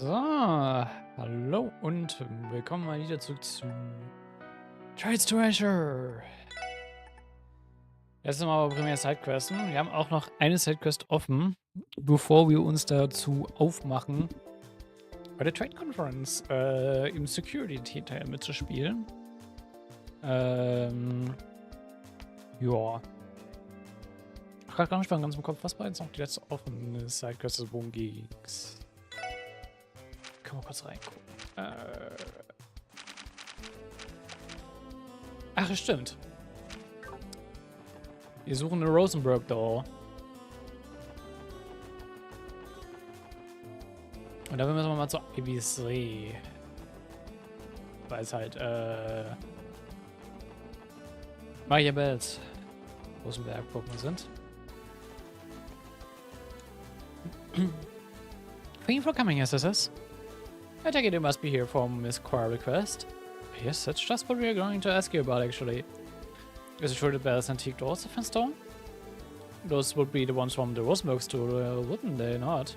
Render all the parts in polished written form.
So, hallo und willkommen mal wieder zurück zu Trades to Azure. Jetzt sind wir aber primär Sidequesten. Wir haben auch noch eine Sidequest offen, bevor wir uns dazu aufmachen, bei der Trade Conference im Security-Teil mitzuspielen. Ja. Ich habe gar nicht mal ganz im Kopf, was war jetzt noch die letzte offene Sidequest, worum ging's? Können wir kurz reingucken. Ach, es stimmt. Wir suchen eine Rosenberg Doll. Und da müssen wir mal zur ABC. Weil es halt, Maria Bells Rosenberg-Pokémon sind. Thank you for coming, SSS. I take it you must be here for Miss Quar request. Yes, that's just what we are going to ask you about, actually. Is it true that Bell's antique dolls have been stolen? Those would be the ones from the Rosenberg store, wouldn't they not?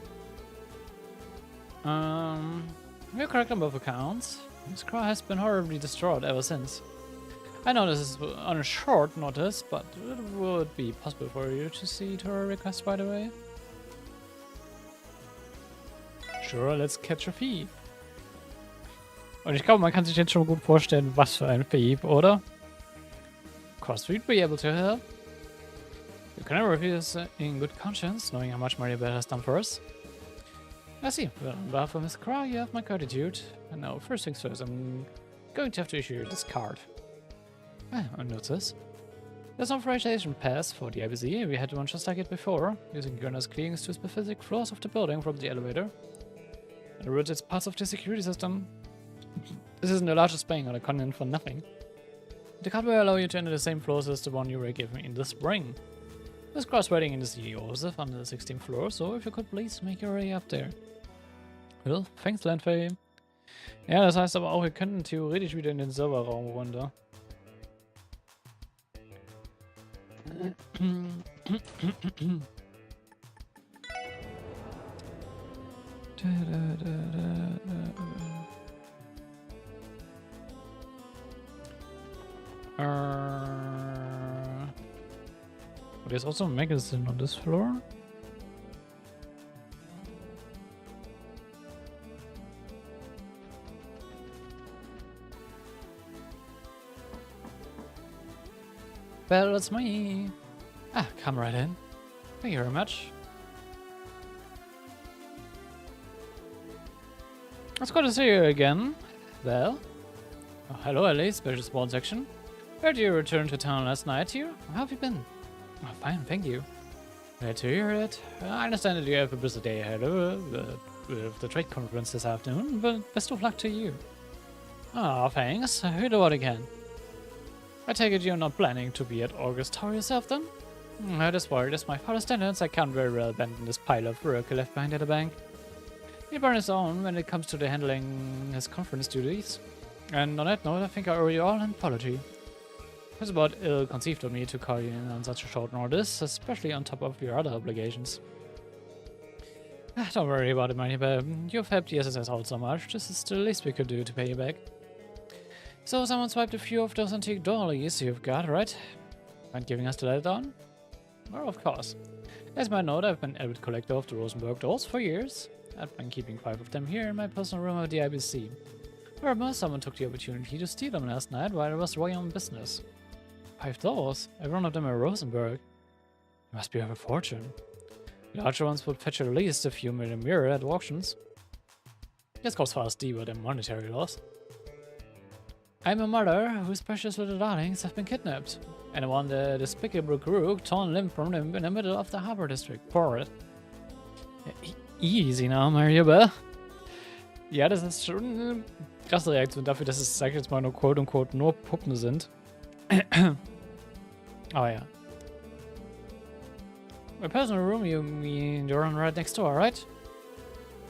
You're correct on both accounts. Miss Quar has been horribly distraught ever since. I know this is on a short notice, but it would be possible for you to see to her request right away. Sure, let's catch a thief. Und ich glaube, man kann sich jetzt schon gut vorstellen, was für ein Thief, oder? Of course, we'd be able to help. You can never refuse in good conscience, knowing how much Maria Bell has done for us. I see. Well, on behalf of Miss Cry, you have my gratitude. And now, first things first, I'm going to have to issue you this card. I notice. There's an authorization pass for the ABC. We had one just like it before, using Gurner's clearings to specific floors of the building from the elevator. In other words, it's part of the security system. This isn't the largest bank on the continent for nothing. The card will allow you to enter the same floors as the one you were given in the spring. This cross waiting in the Joseph on the 16th floor, so if you could please make your way up there. Well, thanks, Landfay. Ja, das heißt aber auch, wir könnten theoretisch wieder in den Serverraum runter. There's also a magazine on this floor. Well, that's me. Ah, come right in. Thank you very much. It's good to see you again. Well, oh, hello, Ellie, special spawn section. Where did you return to town last night here? How have you been? Oh, fine, thank you. Glad to hear it. I understand that you have a busy day ahead of the trade conference this afternoon, but best of luck to you. Ah, thanks. Who do what again? I take it you're not planning to be at August Tower yourself then? That's worried. As my father's tenants, I can't very well abandon this pile of work left behind at the bank. He'll burn his own when it comes to the handling his conference duties. And on that note, I think I owe you all an apology. It's about ill-conceived of me to call you in on such a short notice, especially on top of your other obligations. Don't worry about it, Money, but you've helped the SSS out so much. This is the least we could do to pay you back. So someone swiped a few of those antique dollies you've got, right? Mind giving us the letdown? Well, of course. As you might know, I've been an avid collector of the Rosenberg dolls for years. I've been keeping 5 of them here in my personal room at the IBC. However, someone took the opportunity to steal them last night while I was away on business. 5 dolls? Every one of them are Rosenberg. They must be worth a fortune. The larger ones would fetch at least a few million mirror at auctions. This goes far deeper than monetary loss. I'm a mother whose precious little darlings have been kidnapped, and I want the despicable crew torn limb from limb in the middle of the harbor district. For it. Easy now, Maria Bell. Ja, das ist schon eine krasse Reaktion dafür, dass es, sag ich jetzt mal, nur quote-unquote nur Puppen sind. Oh ja. My personal room, you mean you're on right next door, right?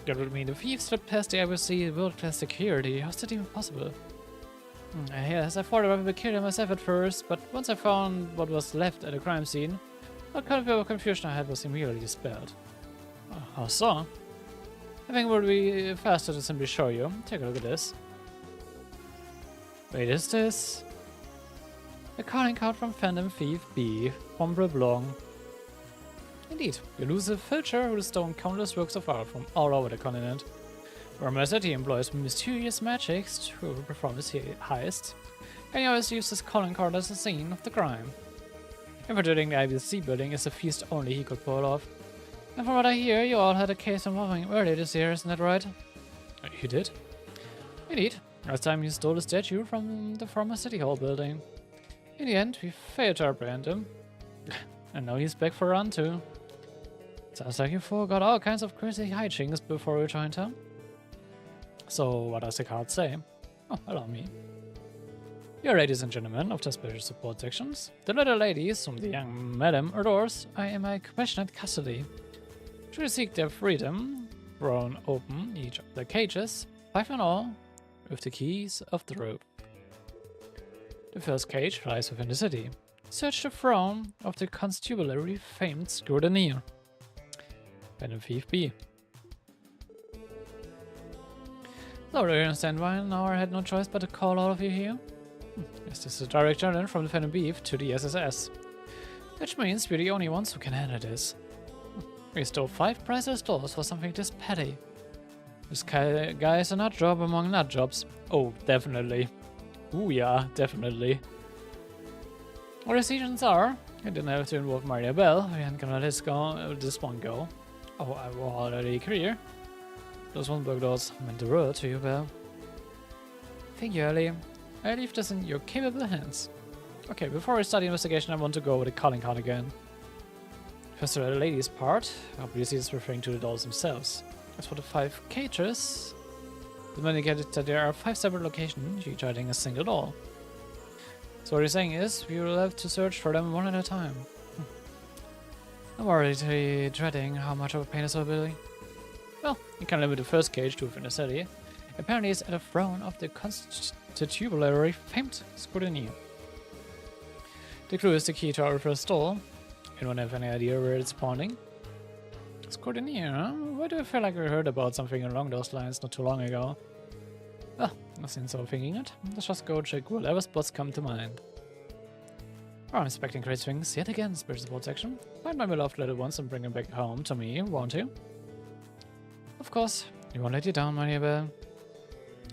That would mean the thieves slipped past the IBC world-class security. How's that even possible? Yes, I thought I would kill them myself at first, but once I found what was left at the crime scene, what kind of confusion I had was immediately dispelled. How so? I think it would be faster to simply show you. Take a look at this. Wait, is this a calling card from Phantom Thief B from Blanc? Indeed, the elusive filcher who stole countless works of art from all over the continent. Rumors that he employs mysterious magics to perform his heist, and he always uses this calling card as a scene of the crime. Infiltrating the IBC building is a feast only he could pull off. And from what I hear, you all had a case involving him earlier this year, isn't that right? You did? Indeed. Last time you stole a statue from the former City Hall building. In the end, we failed to apprehend him. And now he's back for round 2. Sounds like you forgot all kinds of crazy hijinks before we joined him. So, what does the card say? Oh, allow me. Dear ladies and gentlemen of the special support sections, the little ladies whom the young madam adores are in my compassionate custody. Should you seek their freedom, thrown open each of the cages, 5 in all, with the keys of the rope. The first cage lies within the city. Search the throne of the constabulary famed scrutineer. Phantom Thief B. So, do you understand why now I had no choice but to call all of you here? Yes, this is a direct challenge from the Phantom Thief to the SSS. Which means we're the only ones who can handle this. We stole 5 priceless dolls for something this petty. This guy is a nut job among nut jobs. Oh, definitely. Ooh, yeah, definitely. Our decisions are, I didn't have to involve Maria Bell. We hadn't gonna let this one go. Oh, I was already clear. Those one-block doors meant the world to you, Bell. Thank you, Ellie. I leave this in your capable hands. Okay, before I start the investigation, I want to go over the calling card again. First, the ladies' part. Obviously, it's referring to the dolls themselves. As for the 5 cages, the man indicated that there are 5 separate locations, each hiding a single doll. So what you're saying is, we will have to search for them one at a time. I'm already dreading how much of a pain this will be. Well, you can limit the first cage to within the city. Apparently it's at the throne of the constabulary famed scrutineer. The clue is the key to our first doll. Anyone have any idea where it's pointing? Scrutineer, huh? Why do I feel like we heard about something along those lines not too long ago? Well, nothing so thinking it. Let's just go check whatever spots come to mind. Oh, I'm expecting great things yet again, special support section. Find my beloved little ones and bring them back home to me, won't you? Of course, he won't let you down, my dear Bell.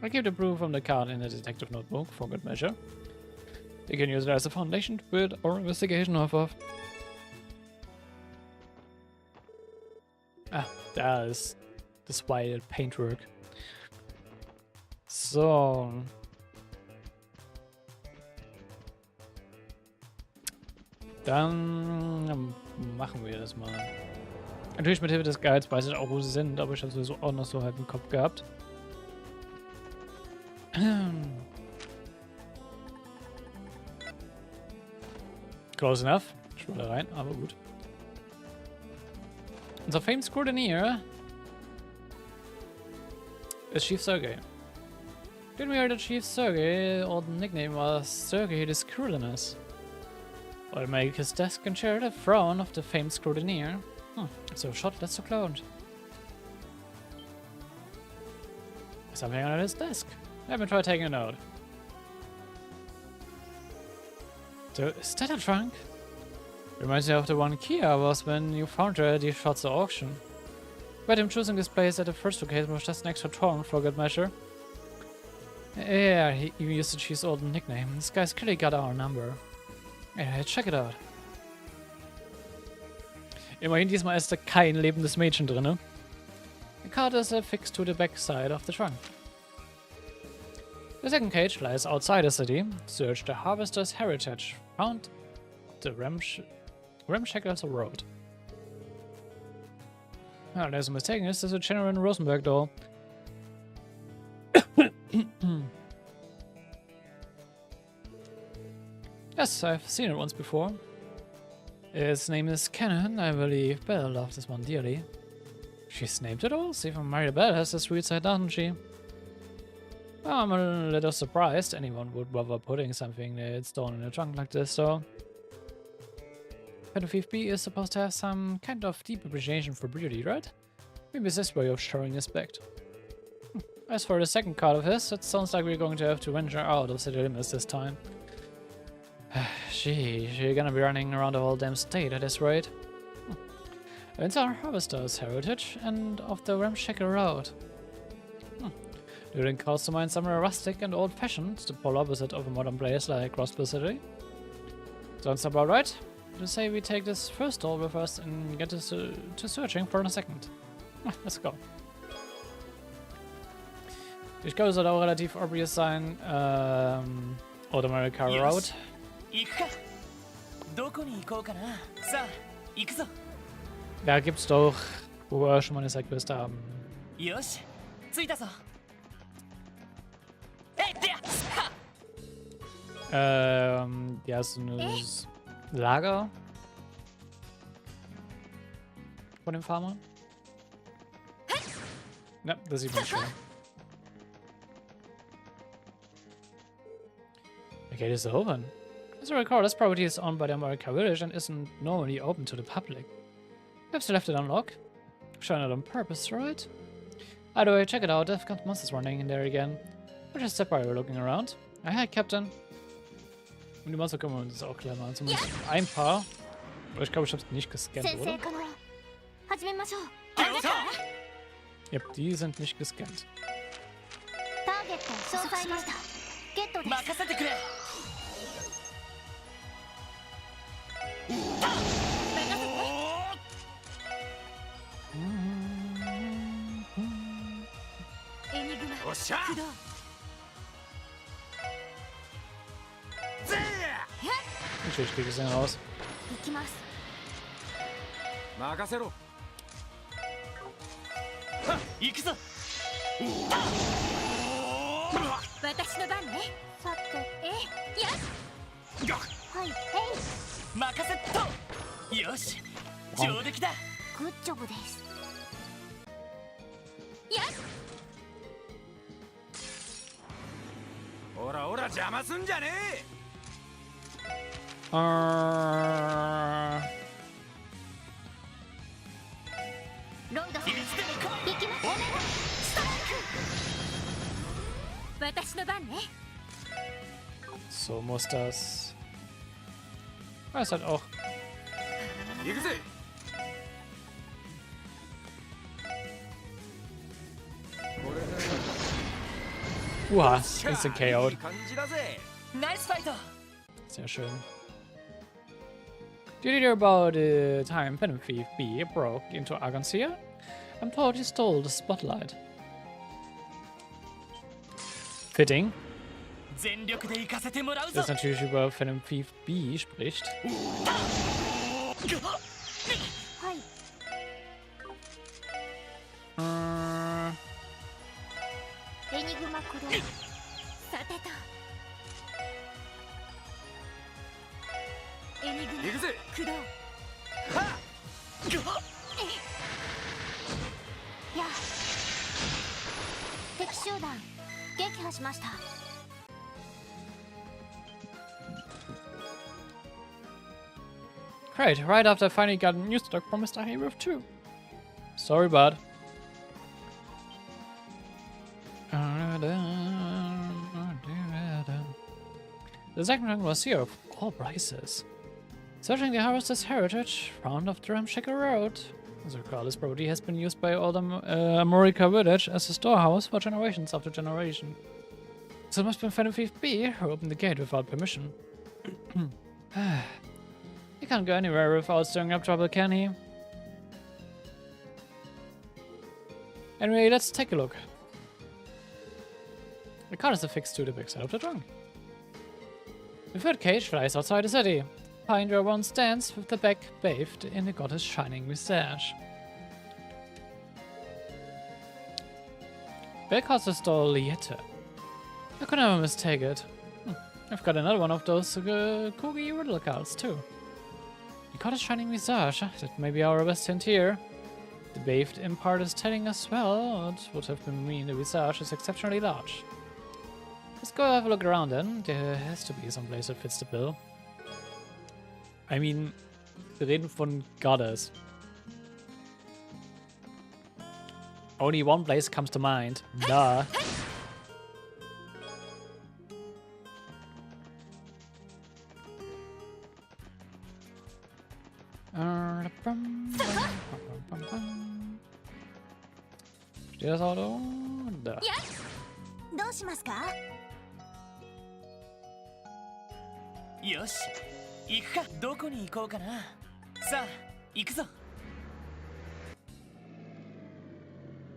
I'll keep the proof from the card in the detective notebook for good measure. You can use it as a foundation to build our investigation off of. Ah, that is this wild paintwork. So. Dann machen wir das mal. Natürlich mit Hilfe des Guides weiß ich auch, wo sie sind, aber ich habe sowieso auch noch so halb im Kopf gehabt. Close enough. Ich will da rein, aber gut. Unser famed scrutineer ist Chief Sergey. Didn't we hear that Chief Sergey, old nickname was Sergey the Scrutinous? Or make his desk and chair the throne of the famed scrutineer. So shot, that's so cloned. Something on his desk. Let me try taking a note. So, is that a trunk? Reminds me of the one Kia was when you found her at the Shots auction. But him choosing this place at the first location was just an extra torn for good measure. Yeah, he even used the Chief's old nickname. This guy's clearly got our number. Yeah, check it out. Immerhin diesmal ist da kein lebendes Mädchen drin. The card is affixed to the back side of the trunk. The second cage lies outside the city. Search the Harvester's Heritage. Found the ramshackle road. Oh, there's a mistake. This is a genuine Rosenberg doll. Yes, I've seen it once before. Its name is Canon. I believe Belle loved this one dearly. She's named it all. Even Maria Bell has the sweet side, doesn't she? Well, I'm a little surprised anyone would bother putting something that's stolen in a trunk like this, so. Phantom Thief B is supposed to have some kind of deep appreciation for beauty, right? Maybe this way of showing respect. As for the second card of his, it sounds like we're going to have to venture out of city limits this time. Gee, you're gonna be running around the whole damn state at this rate. It's our harvester's heritage and of the ramshackle road. During calls to mind somewhere rustic and old-fashioned, the polar opposite of a modern place like Crossbell City. Sounds about right. To say we take this first door with us and get to searching for a second. Let's go. Die Stelle soll auch relativ obvious sein. Old America Road. Da gibt's doch, wo wir schon mal eine Sidequest haben. Ja, so ein Lager von dem Farmer. Ja, das sieht man schon. The gate is open. As I recall, this property is owned by the America Village and isn't normally open to the public. Perhaps they left it unlocked. Sure, not on purpose, right? Either way, check it out. They've got monsters running in there again. We'll just step by while looking around. Hi, Captain. Und die Monster können wir uns auch gleich mal. Zumindest ein paar. Aber ich glaube, ich habe es nicht gescannt, oder? Ja, die sind nicht gescannt. Natürlich kriege ich es raus. So muss das. Es hat auch. Instant KO'd. Sehr schön. Did you hear about the time Phantom Thief B broke into Argon's here? I'm told he stole the spotlight. Fitting. Das natürlich über Phantom Thief B spricht. Great, right after I finally got new stock from Mr. Hayworth too. Sorry, bud. The second was here of all prices. Searching the harvester's heritage, round of the Ramshackle Road. As I recall, this property has been used by all the America Village as a storehouse for generations after generation. So it must have been Phantom Thief B who opened the gate without permission. He can't go anywhere without stirring up trouble, can he? Anyway, let's take a look. The cart is affixed to the backside of the trunk. The third cage flies outside the city. Behind where one stands with the back bathed in the goddess' shining visage. Bellcaster stole Liete. I could never mistake it. I've got another one of those Kogi riddle cards too. The goddess' shining visage, that may be our best hint here. The bathed in part is telling us well, it would have been mean the visage is exceptionally large. Let's go have a look around then. There has to be some place that fits the bill. I mean, wir reden von Goddess. Only one place comes to mind. Duh. Steht das Auto? Da. どうしますか？よし、行くか。どこに行こうかな。さあ、行くぞ。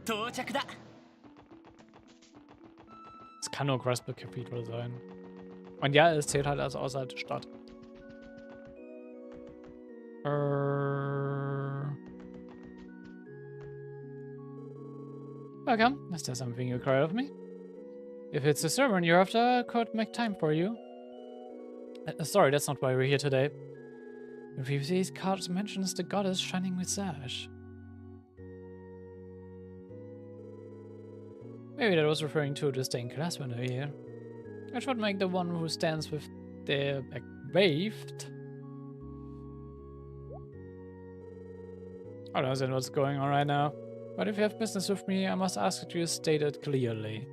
到着だ。 Es kann nur Crossbell Cathedral sein. Und ja, es zählt halt als außerhalb der Stadt. Welcome. Is there something you require of me? If it's a sermon you're after, I could make time for you. Sorry, that's not why we're here today. If you see these cards mentions the goddess shining visage. Maybe that was referring to the stained glass window here. I should make the one who stands with their back waved. I don't understand what's going on right now. But if you have business with me, I must ask that you state it clearly.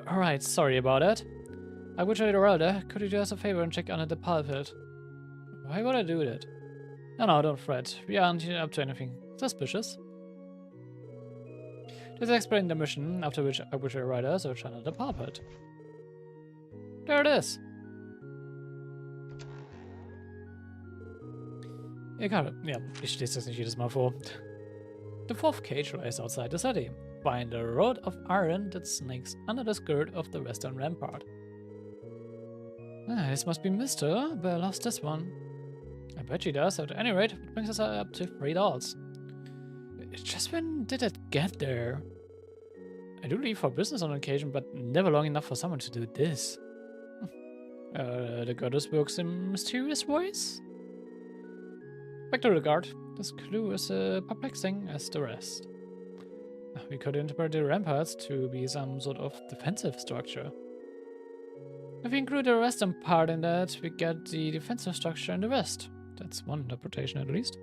Alright, sorry about that. I would show you rather. Could you do us a favor and check under the pulpit? Why would I do that? No, don't fret. We aren't up to anything suspicious. Just explain the mission, after which I would show you rather search under the pulpit. There it is. Egal, ja, ich lese das nicht jedes Mal vor. The fourth cage lies outside the city. Find a rod of iron that snakes under the skirt of the western rampart. This must be Mr. Bear lost this one. I bet she does. At any rate, it brings us up to $3. Just when did it get there? I do leave for business on occasion, but never long enough for someone to do this. The goddess works in mysterious ways? Back to the guard. This clue is perplexing as the rest. We could interpret the ramparts to be some sort of defensive structure. If we include the western part in that, we get the defensive structure in the west. That's one interpretation at least.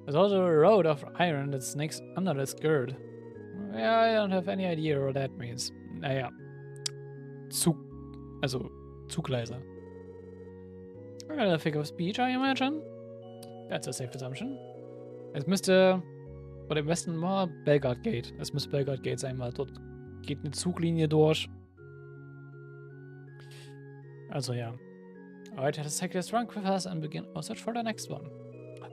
There's also a rod of iron that snakes under the skirt. Yeah, I don't have any idea what that means. Naja. Zugleiser. A figure of speech, I imagine. That's a safe assumption. Es müsste vor dem Westen mal Belgrad Gate. Es müsste Belgrad Gate sein, weil dort geht eine Zuglinie durch. Also ja. Alright, let us take this trunk with us and begin our search for the next one.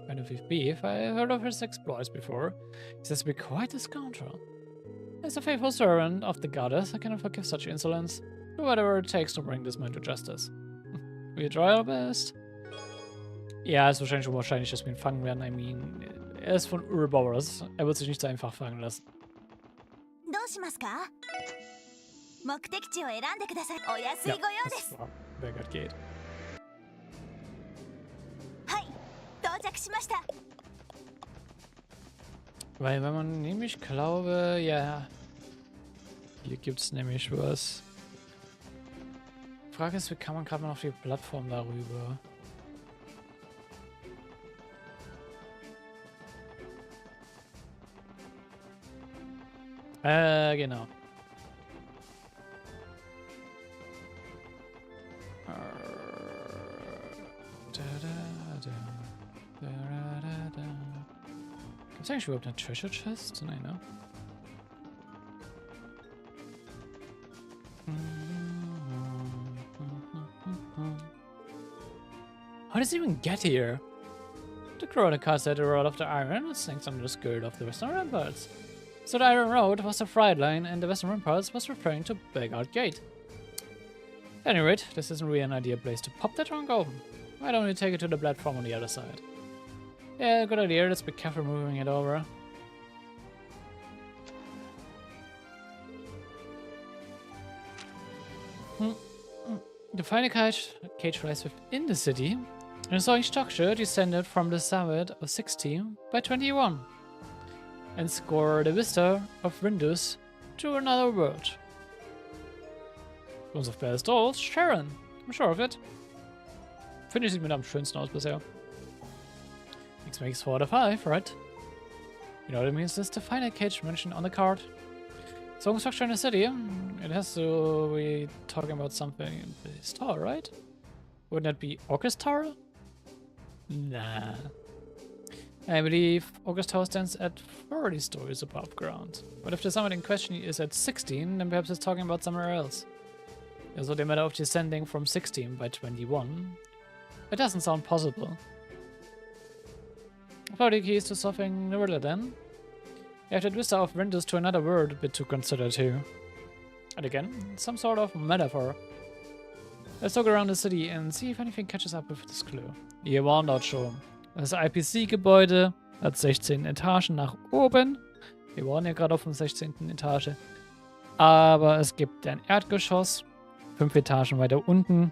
Kind of beef, I heard of his exploits before. He says to be quite a scoundrel. As a faithful servant of the goddess, I cannot forgive such insolence. Do whatever it takes to bring this man to justice. We try our best. Ja, ist wahrscheinlich unwahrscheinlich, dass wir ihn fangen werden. I mean, er ist von Urbauers. Er wird sich nicht so einfach fangen lassen. どうしますか？目的地を選んでください。お安いご用です。Wer gerade geht. はい、到着しました。 Weil wenn man nämlich glaube, ja, hier gibt's nämlich was. Die Frage ist, wie kann man gerade mal auf die Plattform darüber? Genau. Gibt's eigentlich überhaupt eine Treasure Chest? Nein, ne? How does it even get here? The Chronica said the rod of the iron was sinks under the skirt of the western ramparts. So the iron road was the fried line and the western ramparts was referring to Belgrad Gate. At any rate, this isn't really an ideal place to pop that trunk open. Why don't we take it to the platform on the other side? Yeah, good idea. Let's be careful moving it over. The final cage lies within the city, and the sewing structure descended from the summit of 16 by 21, and score the vista of windows to another world. Ruins of Palace Dolls, Sharon. I'm sure of it. Finde ich, sieht mir am schönsten aus bisher. X makes 4 out of 5, right? You know what it means? This the finite cage mentioned on the card. So structure in the city. It has to be talking about something in the star, right? Wouldn't that be August Tower? Nah. I believe August Tower stands at 30 stories above ground. But if the summit in question is at 16, then perhaps it's talking about somewhere else. Also the matter of descending from 16 by 21. It doesn't sound possible. Probably the keys to solving the riddle then. You have to twist of windows to another word a bit to consider too. And again, some sort of metaphor. Let's look around the city and see if anything catches up with this clue. Ihr waren dort schon. Das IPC-Gebäude hat 16 Etagen nach oben. Wir waren ja gerade auf dem 16. Etage. Aber es gibt ein Erdgeschoss, 5 Etagen weiter unten.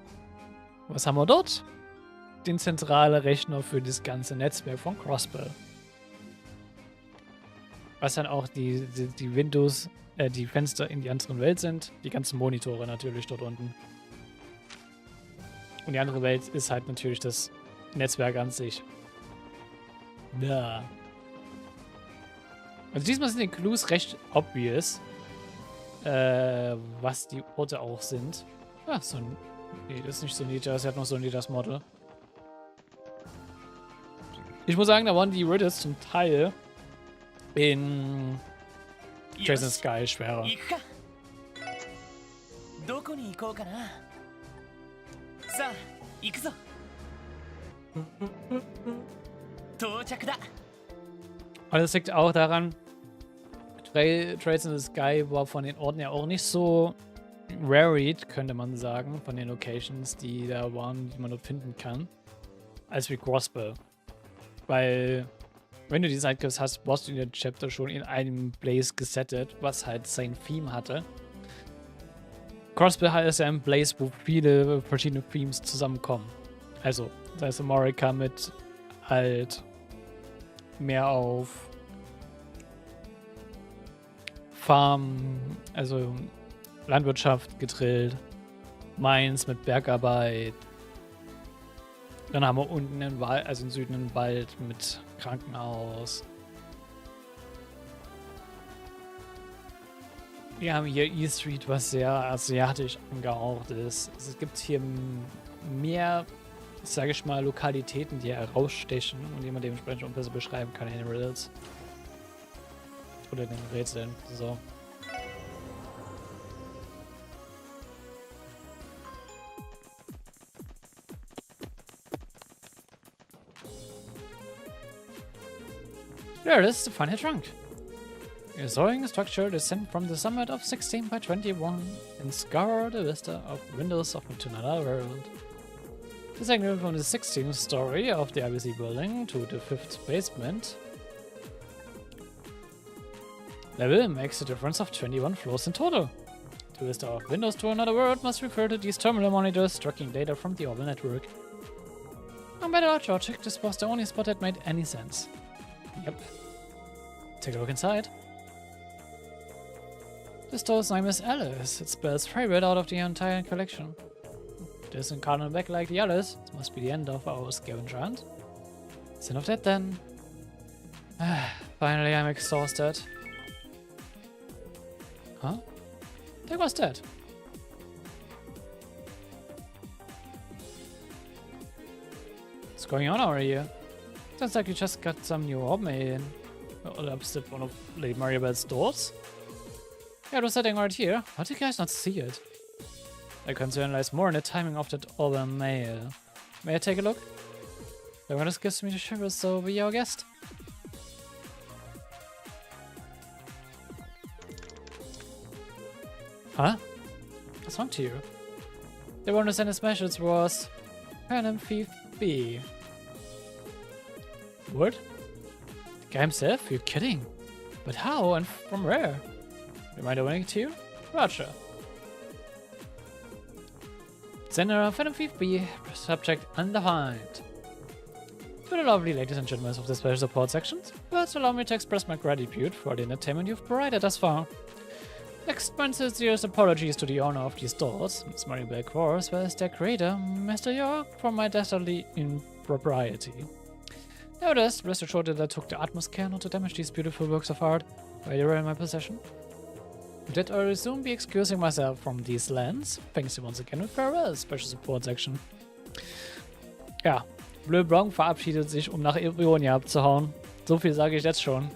Was haben wir dort? Den zentralen Rechner für das ganze Netzwerk von Crossbell. Was dann auch die Windows, die Fenster in die anderen Welt sind. Die ganzen Monitore natürlich dort unten. Und die andere Welt ist halt natürlich das Netzwerk an sich. Ja. Also diesmal sind die Clues recht obvious. Was die Orte auch sind. Ah, so ein... Nee, das ist nicht so niedlich, das hat noch so ein niedliches Model. Ich muss sagen, da waren die Riddles zum Teil in Jason Sky schwerer. Und das liegt auch daran, Trails in the Sky war von den Orten ja auch nicht so varied, könnte man sagen, von den Locations, die da waren, die man dort finden kann, als wie Crossbell. Weil, wenn du die Sidequests hast, warst du in der Chapter schon in einem Blaze gesettet, was halt sein Theme hatte. Crossbell ist ja ein Blaze, wo viele verschiedene Themes zusammenkommen. Also, da ist America mit halt mehr auf Farm, also Landwirtschaft gedrillt, Mines mit Bergarbeit. Dann haben wir unten im Wald, also im Süden einen Wald mit Krankenhaus. Wir haben hier E Street, was sehr asiatisch angehaucht ist. Es gibt hier mehr, sage ich mal, Lokalitäten, die herausstechen und die man dementsprechend auch besser beschreiben kann in den Riddles. Oder den Rätseln. So. There it is, the final trunk. You're sawing a structure descend from the summit of 16 by 21 and scour the vista of windows of another world. Descending from the 16th story of the IBC building to the 5th basement level makes a difference of 21 floors in total. The vista of windows to another world must refer to these terminal monitors tracking data from the orbital network. On better logic, this was the only spot that made any sense. Yep. Take a look inside. This door's name is Alice. It spells favorite out of the entire collection. It isn't carved back like the others. It must be the end of our scavenger hunt. It's enough that then. Finally, I'm exhausted. Huh? That was that. What's going on over here? Sounds like you just got some new hobmail in. Or upstairs one of Lady Maribel's doors? Yeah, it was sitting right here. How did you guys not see it? My concern lies more in the timing of that order mail. May I take a look? The one just gives me the shivers, so be our guest. Huh? What's wrong to you? The one who sent his message was Phantasmal B. What? The guy himself? You're kidding. But how and from where? You mind owning it to you? Roger. Sender of Phantasmal B, subject undefined. To the lovely ladies and gentlemen of the special support sections, first allow me to express my gratitude for the entertainment you've provided thus far. Next, my sincerest apologies to the owner of these stores, Miss Maribel Quor, as well as their creator, Mr. York, for my dastardly impropriety. Notice, rest assured that I took the utmost care not to damage these beautiful works of art while they were in my possession. With that, I will soon be excusing myself from these lands. Thanks you once again and farewell, Special Support Section. Ja, Bleu Blanc verabschiedet sich, um nach Ionia abzuhauen. So viel sage ich jetzt schon.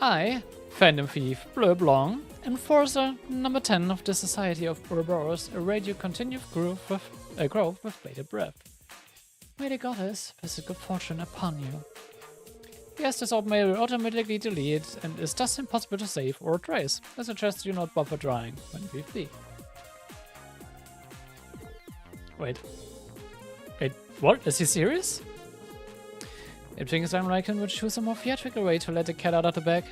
I, Phantom Thief Bleu Blanc, Enforcer number 10 of the Society of Ouroboros, await your continued growth with bated breath. May the goddess visit good fortune upon you. Yes, this orb may automatically delete and is thus impossible to save or trace. I suggest you not bother trying when we flee. Wait, what? Is he serious? It thinks I'm like him would choose a more theatrical way to let the cat out of the bag.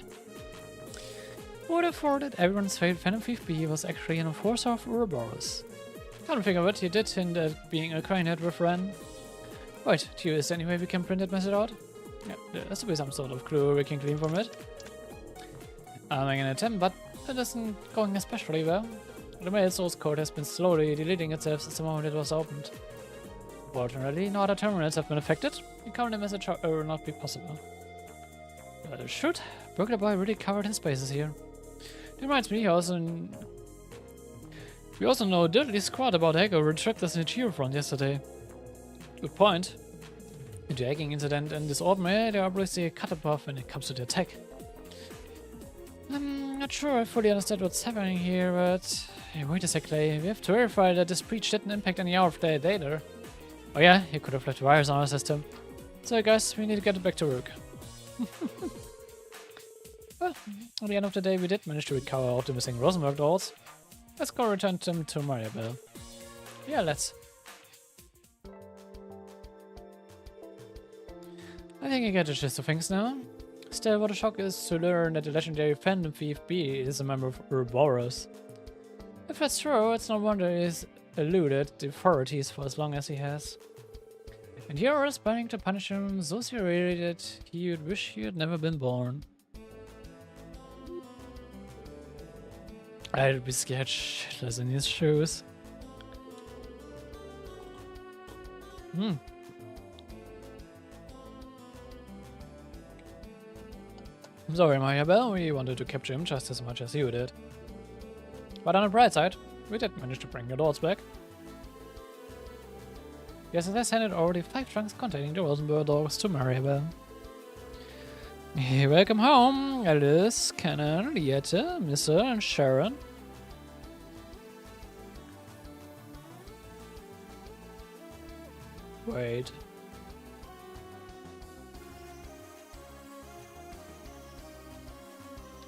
Who would have thought that everyone's favorite Phantom Thief B was actually an enforcer of Ouroboros? Come to think of it, he did hint at being acquainted with Ren. Wait, Teal, is there any way we can print that message out? Yeah, there has to be some sort of clue we can glean from it. I'm making an attempt, but it isn't going especially well. The mail source code has been slowly deleting itself since the moment it was opened. Fortunately, no other terminals have been affected. The current message, however, will not be possible. Shoot, Burglar Boy really covered his bases here. It reminds me, we also know diddly squat about Hago retrieved us in the Geo front yesterday. Good point. In the hacking incident and this orb may they obviously cut above when it comes to the attack. I'm not sure I fully understand what's happening here, but hey, wait a sec, Clay. We have to verify that this breach didn't impact any of their data. Oh yeah, he could have left wires on our system. So guys, we need to get back to work. Well, at the end of the day, we did manage to recover all the missing Rosenberg dolls. Let's go return them to Mariabel. Yeah, let's. I think I get the gist of things now. Still, what a shock is to learn that the legendary Phantom Thief B is a member of Ouroboros. If that's true, it's no wonder he's eluded the authorities for as long as he has. And you're planning to punish him so severely that he would wish he had never been born. I'd be scared shitless in his shoes. I'm sorry, Mariabel, we wanted to capture him just as much as you did. But on the bright side, we did manage to bring your dolls back. The SSS handed already 5 trunks containing the Rosenberg dolls to Mariabel. Welcome home, Alice, Kanal, Liette, Missa, and Sharon. Wait.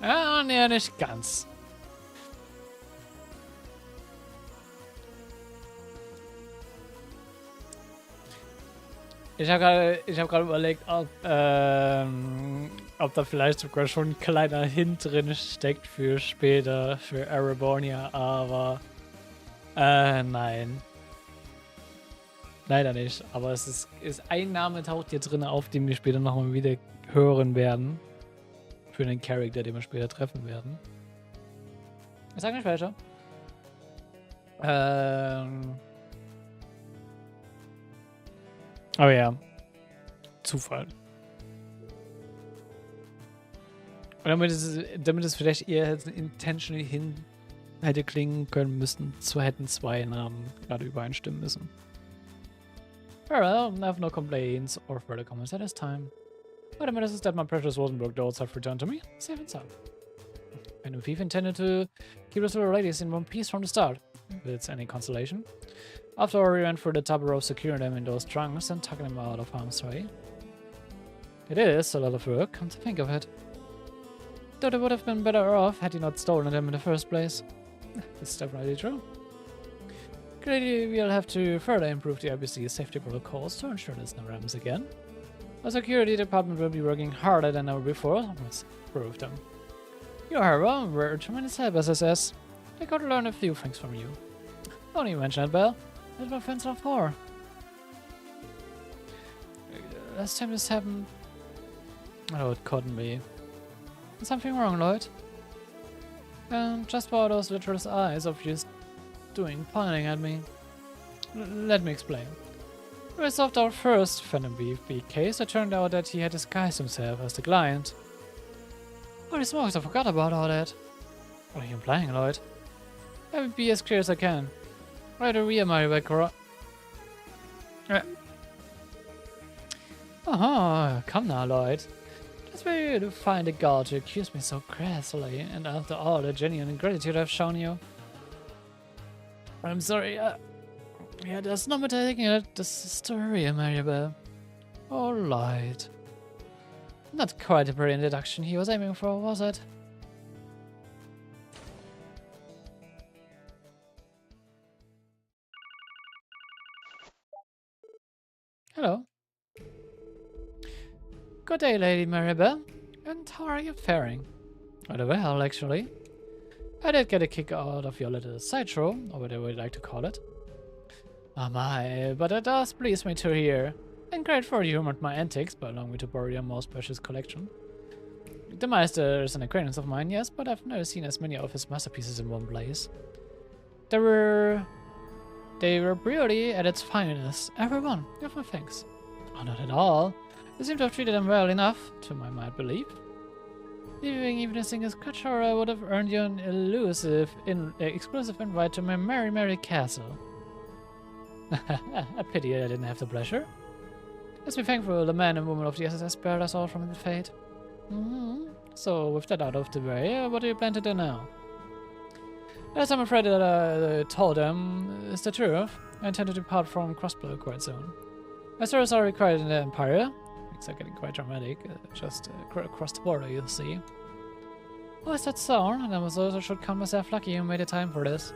Ah, nee, nicht ganz. Ich habe gerade überlegt, ob da vielleicht sogar schon ein kleiner Hint drin steckt für später, für Arabonia, aber nein. Leider nicht, aber es ist ein Name taucht hier drin auf, den wir später nochmal wieder hören werden. Für einen Charakter, den wir später treffen werden. Ich sag nicht welcher. Oh ja. Zufall. Und damit es vielleicht eher intentionally hin hätte klingen können müssen, so hätten 2 Namen gerade übereinstimmen müssen. Well, I have no complaints or further comments at this time. What I mean is that my precious Rosenberg dolls have returned to me, safe and sound. And if we've intended to keep those little ladies in one piece from the start, if it's any consolation. After all, we went through the trouble of securing them in those trunks and tucking them out of harm's way. It is a lot of work, come to think of it. Though they would have been better off had he not stolen them in the first place. It's definitely true. Clearly, we'll have to further improve the IBC's safety protocols to ensure this never happens again. Our security department will be working harder than ever before. Let's prove them. You, however, were a tremendous help, SSS. I got to learn a few things from you. Don't even mention it, Belle. That's what friends are for. Last time this happened... Oh, it couldn't be. Is something wrong, Lloyd? And just for those literal eyes of you pointing at me. Let me explain. When we solved our first Phantom Beef case, it turned out that he had disguised himself as the client. Holy smokes, I forgot about all that. What are you implying, Lloyd? Let me be as clear as I can. Right over here, my Rebecca. Come now, Lloyd. Just for you to find a girl to accuse me so crassly, and after all the genuine gratitude I've shown you. I'm sorry, yeah, there's no mistaking it. This is the real Maribel. Oh, Lloyd. Not quite a brilliant introduction he was aiming for, was it? Hello. Good day, Lady Maribel. And how are you faring? Rather well, actually. I did get a kick out of your little sideshow, or whatever you'd like to call it. Oh my, but it does please me to hear. And great for you humored my antics by allowing me to borrow your most precious collection. The Meister is an acquaintance of mine, yes, but I've never seen as many of his masterpieces in one place. They were really at its finest, every one, with my thanks. Oh, not at all. You seem to have treated them well enough, to my mild belief. Leaving even a single scratch, or I would have earned you an exclusive invite to my merry castle. A pity I didn't have the pleasure. Let's be thankful the man and woman of the SSS spared us all from the fate. So, with that out of the way, what do you plan to do now? As I'm afraid that I told them is the truth, I intend to depart from Crossbell quite soon. My services are required in the Empire. Things are getting quite dramatic, just across the border, you'll see. Oh, is that so? And I also should count myself lucky you made the time for this.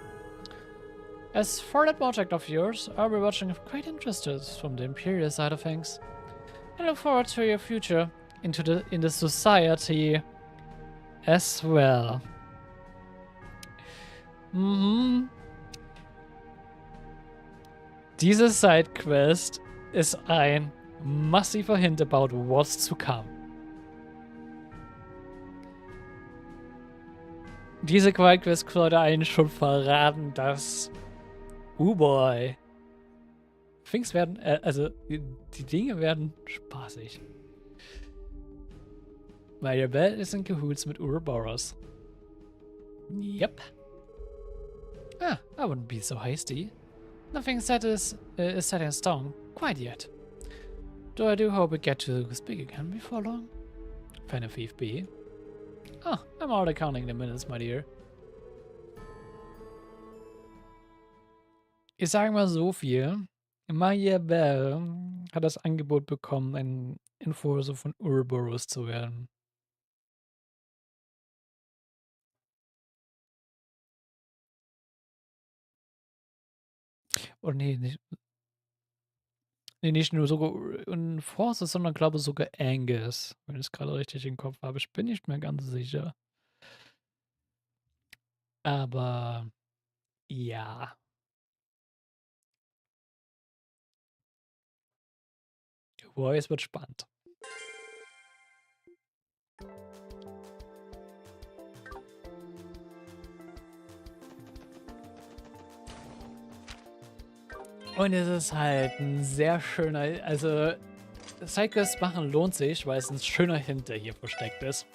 As for that project of yours, I'll be watching with great interest from the Imperial side of things. I look forward to your future in the society as well. Diese Sidequest ist ein massiver Hint about what's to come. Diese Sidequest sollte einen schon verraten, dass boy. Things werden, also die Dinge werden spaßig. Maribel ist in Cahoots mit Ouroboros. Yep. I wouldn't be so hasty. Nothing set is set in stone quite yet. Though I do hope we get to speak again before long. Fan of B. I'm already counting the minutes, my dear. Ich sage mal so viel. Maribel hat das Angebot bekommen, ein Enforcer von Ouroboros zu werden. Oh nee, nicht nur sogar Enforcer, sondern glaube sogar Angus. Wenn ich es gerade richtig im Kopf habe. Ich bin nicht mehr ganz sicher. Aber ja. Boah, es wird spannend. Und es ist halt ein sehr schöner, also Sidequests machen lohnt sich, weil es ein schöner Hint, der hier versteckt ist.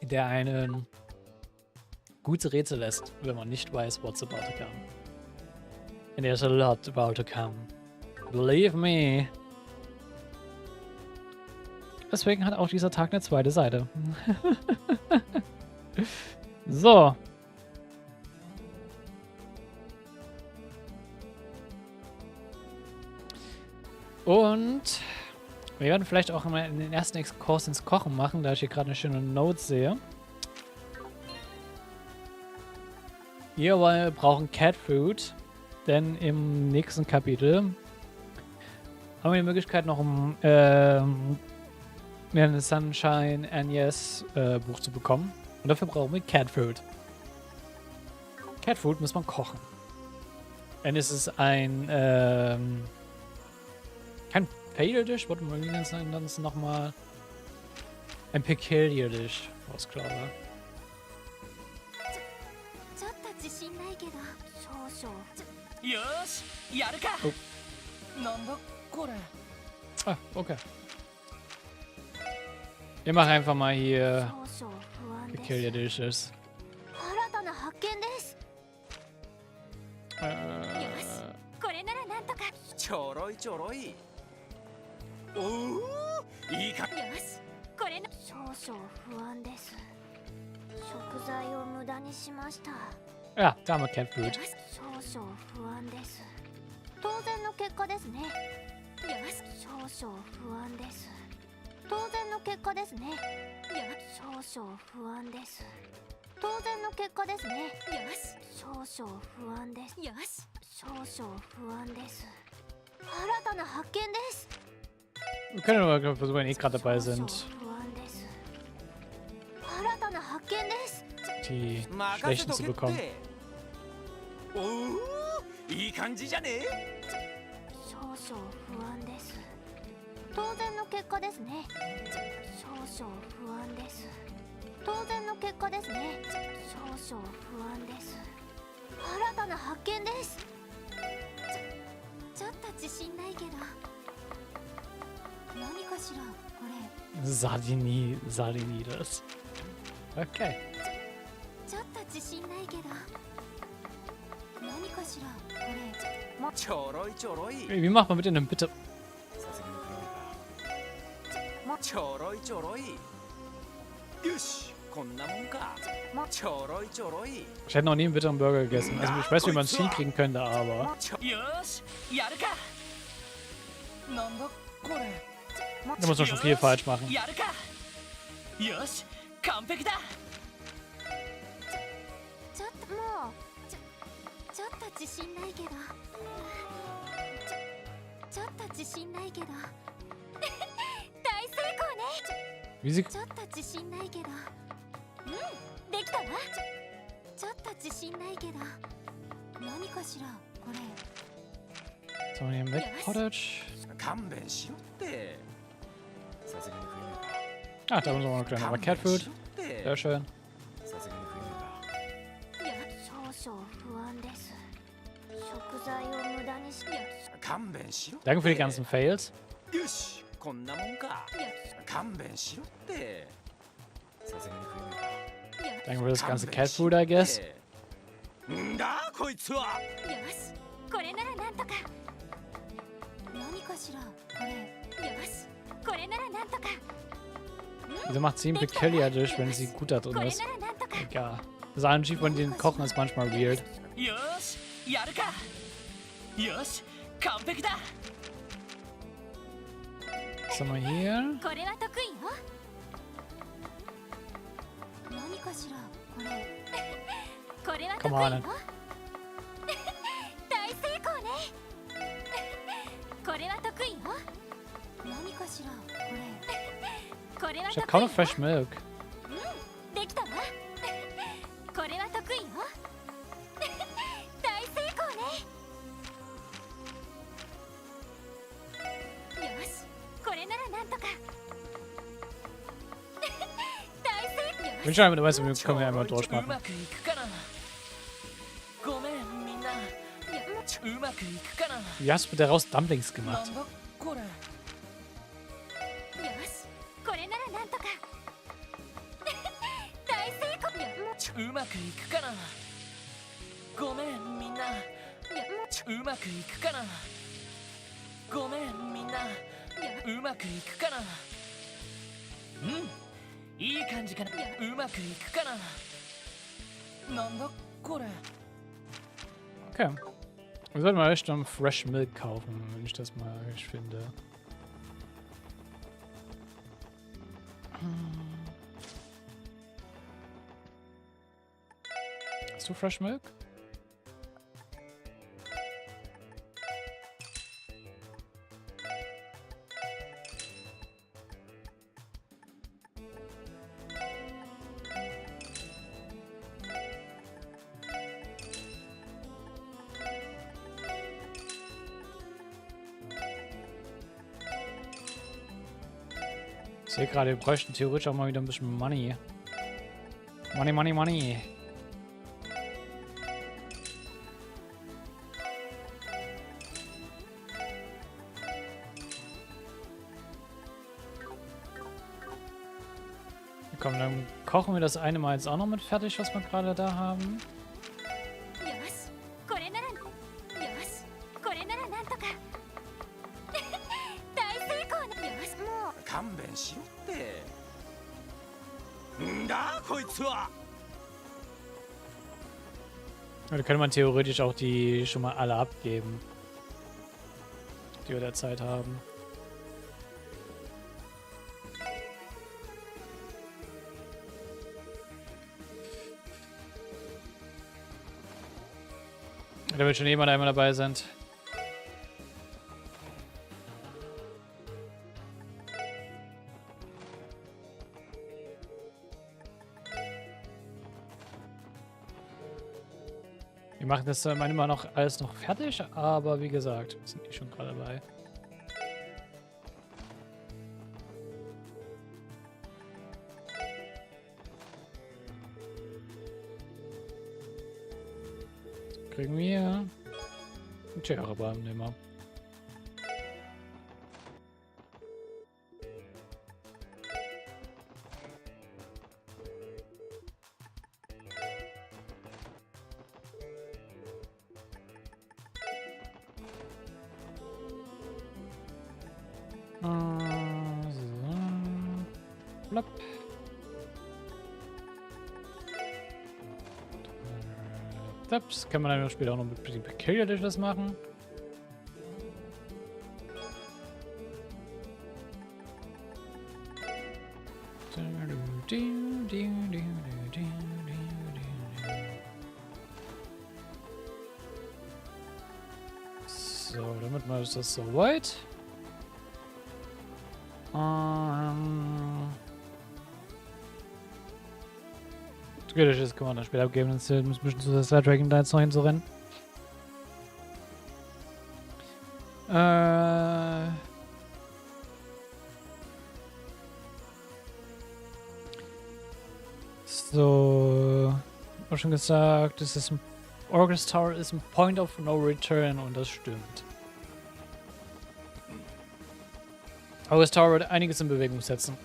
Der einen gute Rätsel lässt, wenn man nicht weiß, what's about to come. And there's a lot about to come. Believe me. Deswegen hat auch dieser Tag eine zweite Seite. So. Und wir werden vielleicht auch mal in den ersten Exkurs ins Kochen machen, da ich hier gerade eine schöne Note sehe. Wir brauchen Cat Food, denn im nächsten Kapitel haben wir die Möglichkeit noch ein Sunshine Agnes Buch zu bekommen. Und dafür brauchen wir Cat Food. Cat Food muss man kochen. Denn es ist ein kein Fail-Dish, warte mal, wie nennen wir das nochmal? Ein Peculiar-Dish, was glaube ich. よしやるか。なんだこれ。 Ah, okay. Wir machen einfach mal hier 少々不安 the です Kill Your Dishes. 新たな発見です。これならなんとか。ちょろいちょろい。おおいいか。よしこれな。少々不安です。食材を無駄にしました。 Ja, da haben wir Cat よ Food. し少々不安です。当然の結果ですね。よし少々不安です。当然の結果ですね。よし少々不安です。当然の結果ですね。よし少々不安です。よし少々不安です。新たな発見です。 Wir können aber versuchen, wenn wir gerade dabei sind, 不安です。新たな発見です。 die Schwächen zu bekommen. おおいい感じじゃね。少々不安です。当然の結果ですね。少々不安です。当然の結果ですね。少々不安です。新たな発見です。ちょっと自信ないけど。何かしらこれ。 Sardini das. Okay. ちょっと自信ないけど。何かしらこれ。ちょろいちょろい。 Wie macht man bitte eine Bitte? ちょろいちょろい。よしこんなもんか。ちょろいちょろい。 Ich hätte noch nie einen bitteren Burger gegessen. Also ich weiß, wie man es hinkriegen könnte, aber... よしやるか。なんだこれ。 Da muss man schon viel falsch machen. やるか。よし完璧だ。ちょっともうちょっと自信ないけど。ちょっと自信ないけど。大成功ね。 Wie sie... ちょっと自信ないけど。できたわ。ちょっと自信ないけど。何かしらこれ。 Sollen wir hier mit Pottage? 勘弁しろって。 Ah, da haben wir noch eine kleine. Aber Cat Food. Sehr schön. 少々不安です。食材を無駄にし。勘弁しろ。 Danke für die ganzen Fails. よしこんなもんか。勘弁しろって。 Danke für das ganze Cat Food, I guess. んだこいつは。よしこれならなんとか。何かしらこれ。よしこれならなんとか。 Wieso macht sie einen Peculiar Dish, wenn sie gut da drin これ ist? ならなんとか。 Egal. Das Angie von den Kochen ist manchmal weird. よしやるか。よし完璧だ。 Was haben wir hier? これは得意よ。何かしらこれ。これは得 Come 意 on. よ。大成功ね。これは得意よ。何かしらこれ。これは Ich 得 habe kaum 意 noch Fresh Milk. できたわ。これは得意よ。大成功ね。よしこれならなんとか。大成功。 Ich bin schon einmal dabei, so wir können wir einmal う durchmachen. まくいくかな。ごめんみんな。うまくいくかな。 Wie hast du daraus Dumplings な gemacht? んだこれ。よしこれならなんとか。大成功よ。うまくいくかな。ごめんみんな。うまくいくかな。ごめんみんな。うまくいくかな。いい感じかな。うまくいくかな。なんだこれ。 Okay. Wir sollten mal Richtung Fresh Milk kaufen, wenn ich das mal richtig finde. Hast du Fresh Milk? Ich sehe gerade, wir bräuchten theoretisch auch mal wieder ein bisschen Money. Money. Komm, dann kochen wir das eine Mal jetzt auch noch mit fertig, was wir gerade da haben. よしこれならよしこれならなんとか大成功なよしもう勘弁しろってんだこいつは Da könnte man theoretisch auch die schon mal alle abgeben, die wir derzeit haben. Da wird schon jemand einmal dabei sind. Wir machen das manchmal noch alles noch fertig, aber wie gesagt, wir sind schon gerade dabei. Kriegen wir ein Terrorbaum nehmen wir. So. Plopp. Das kann man dann später auch noch mit den Peculiar Dishes machen. So, damit mal ist das soweit. Das können wir dann später abgeben, sonst müssen wir ein bisschen zu der Star Dragon da jetzt noch hinzurennen. So. Auch schon gesagt, das ist ein August Tower ist ein Point of No Return und das stimmt. August Tower wird einiges in Bewegung setzen.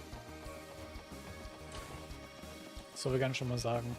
Das soll wir ganz schon mal sagen.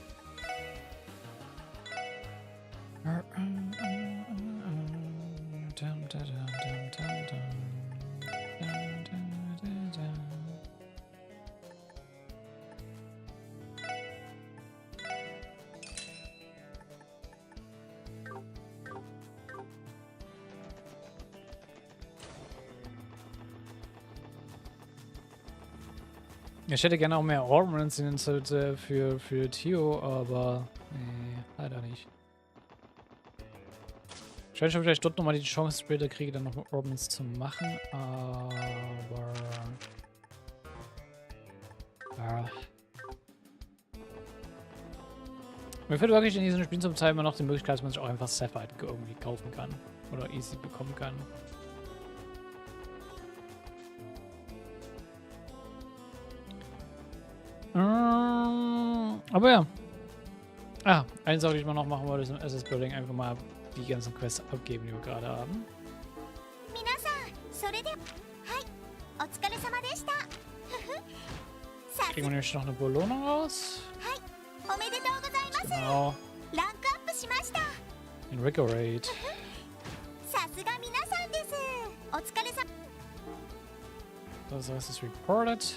Ich hätte gerne auch mehr Ornaments für Theo, aber nee, leider nicht. Ich werde schon vielleicht dort nochmal die Chance später kriege, dann noch Ornaments zu machen, aber... Ja. Mir fehlt wirklich in diesen Spielen zum Teil immer noch die Möglichkeit, dass man sich auch einfach Sapphire irgendwie kaufen kann. Oder easy bekommen kann. Aber ja. Ah, eine Sache, die ich mal noch machen wollte, ist im SS Building einfach mal die ganzen Quests abgeben, die wir gerade haben. Kriegen wir nämlich noch eine Belohnung raus. Genau. Invigorate. Das heißt, es reported.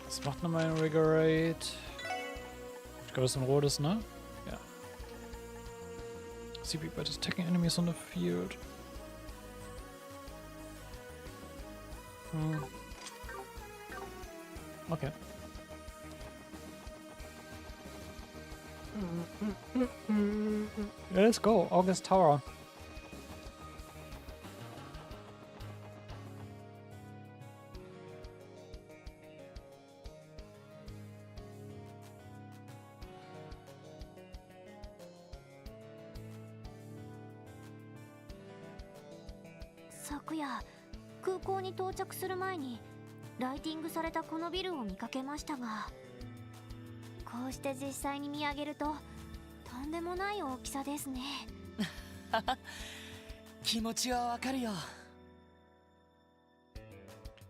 Was macht nochmal Invigorate? Ich glaube, das ist ein rotes, ne? Ja. CP by attacking enemies on the field. Okay. Let's go, August Tower. Sakuya, 空港に到着する前にライティングされたこのビルを見かけましたが、こうして実際に見上げるととんでもない大きさですね。気持ちはわかるよ。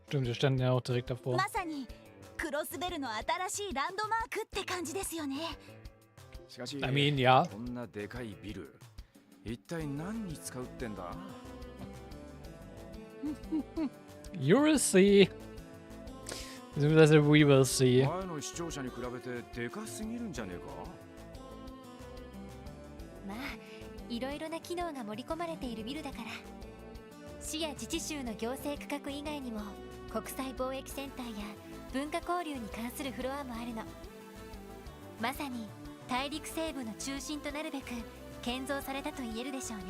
Stimmt, die standen ja auch direkt davor. まさにクロスベルの新しいランドマークって感じですよね。しかし I mean, ja. こんなでかいビル一体何に使うってんだ？ You will see. Beziehungsweise we will see. 前の視聴者に比べてでかすぎるんじゃねえか？まあいろいろな機能が盛り込まれているビルだから。市や自治州の行政区画以外にも国際貿易センターや文化交流に関するフロアもあるの。まさに大陸西部の中心となるべく建造されたと言えるでしょうね。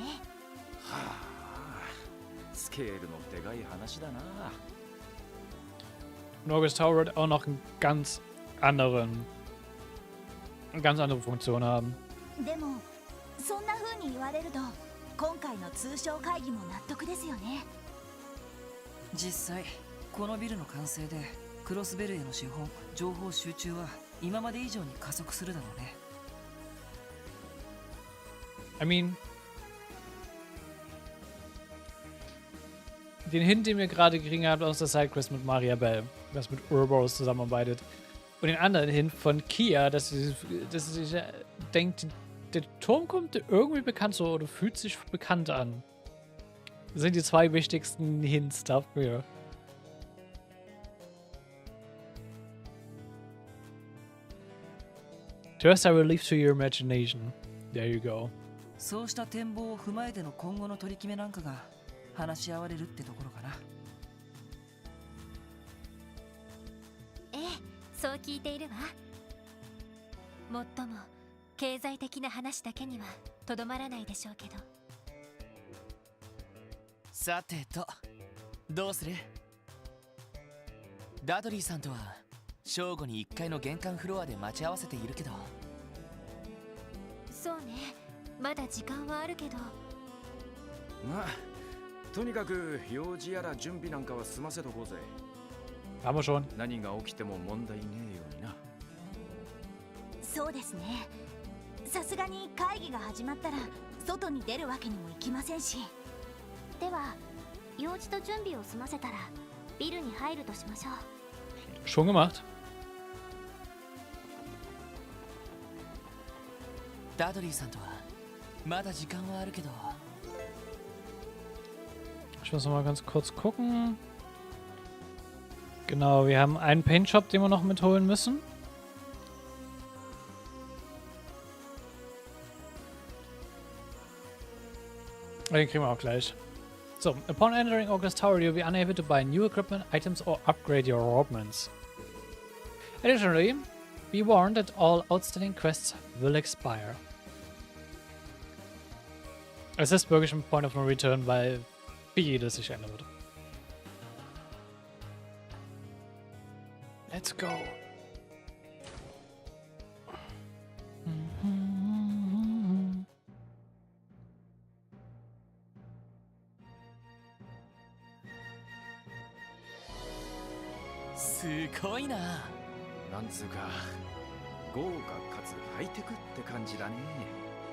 はあ、スケールのでかい話だな。Norges Tower wird auch noch einen ganz andere Funktion haben. でもそんな風に言われると今回の通商会議も納得ですよね。実際このビルの完成でクロスベルへの資本情報集中は今まで以上に加速するだろうね。 I mean, den Hint, den wir gerade gekriegt haben aus der Sidequest mit Maria Bell, das mit Ouroboros zusammenarbeitet. Und den anderen Hint von Kia, dass sie sich denkt, der Turm kommt irgendwie bekannt so oder fühlt sich bekannt an. Das sind die zwei wichtigsten Hints dafür. First, I will leave to your imagination. There you go. そうした展望を踏まえての今後の取り決めなんかが話し合われるってところかな。ええ、そう聞いているわ。もっとも経済的な話だけにはとどまらないでしょうけど。さてとどうする？ダドリーさんとは正午に1階の玄関フロアで待ち合わせているけど。そうね、まだ時間はあるけど。まあとにかく用事やら準備なんかは済ませとこうぜ。 Haben wir schon. 何が起きても問題ねえようにな。そうですね。さすがに会議が始まったら外に出るわけにもいきませんし。では用事と準備を済ませたらビルに入るとしましょう。 Schon gemacht. ダドリーさんとはまだ時間はあるけど。 Ich muss noch mal ganz kurz gucken. Genau, wir haben einen Paint Shop, den wir noch mitholen müssen. Den kriegen wir auch gleich. So, upon entering August Tower, you'll be unable to buy new equipment, items, or upgrade your ordnance. Additionally, be warned that all outstanding quests will expire. Es ist wirklich ein Point of No Return, weil vieles sich ändern wird. Let's go.すごいな。なんつうか豪華かつハイテクって感じだね。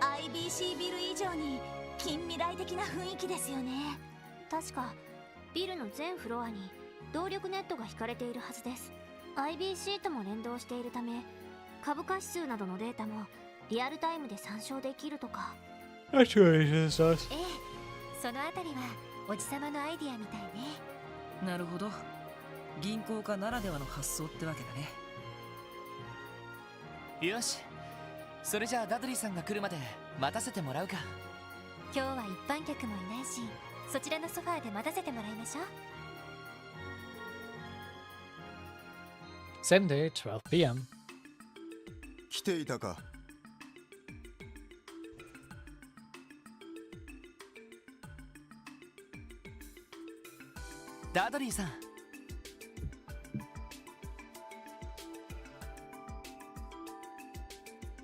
IBC ビル以上に近未来的な雰囲気ですよね。確かビルの全フロアに動力ネットが引かれているはずです。 IBC とも連動しているため株価指数などのデータもリアルタイムで参照できるとか。 Natürlich ist das. ええ、そのあたりはおじさまのアイディアみたいね。なるほど。銀行家ならではの発想ってわけだね。よし、それじゃあダドリーさんが来るまで待たせてもらうか。今日は一般客もいないし、そちらのソファーで待たせてもらいましょう。 Sunday, 12 p.m. 来ていたか。ダドリーさん。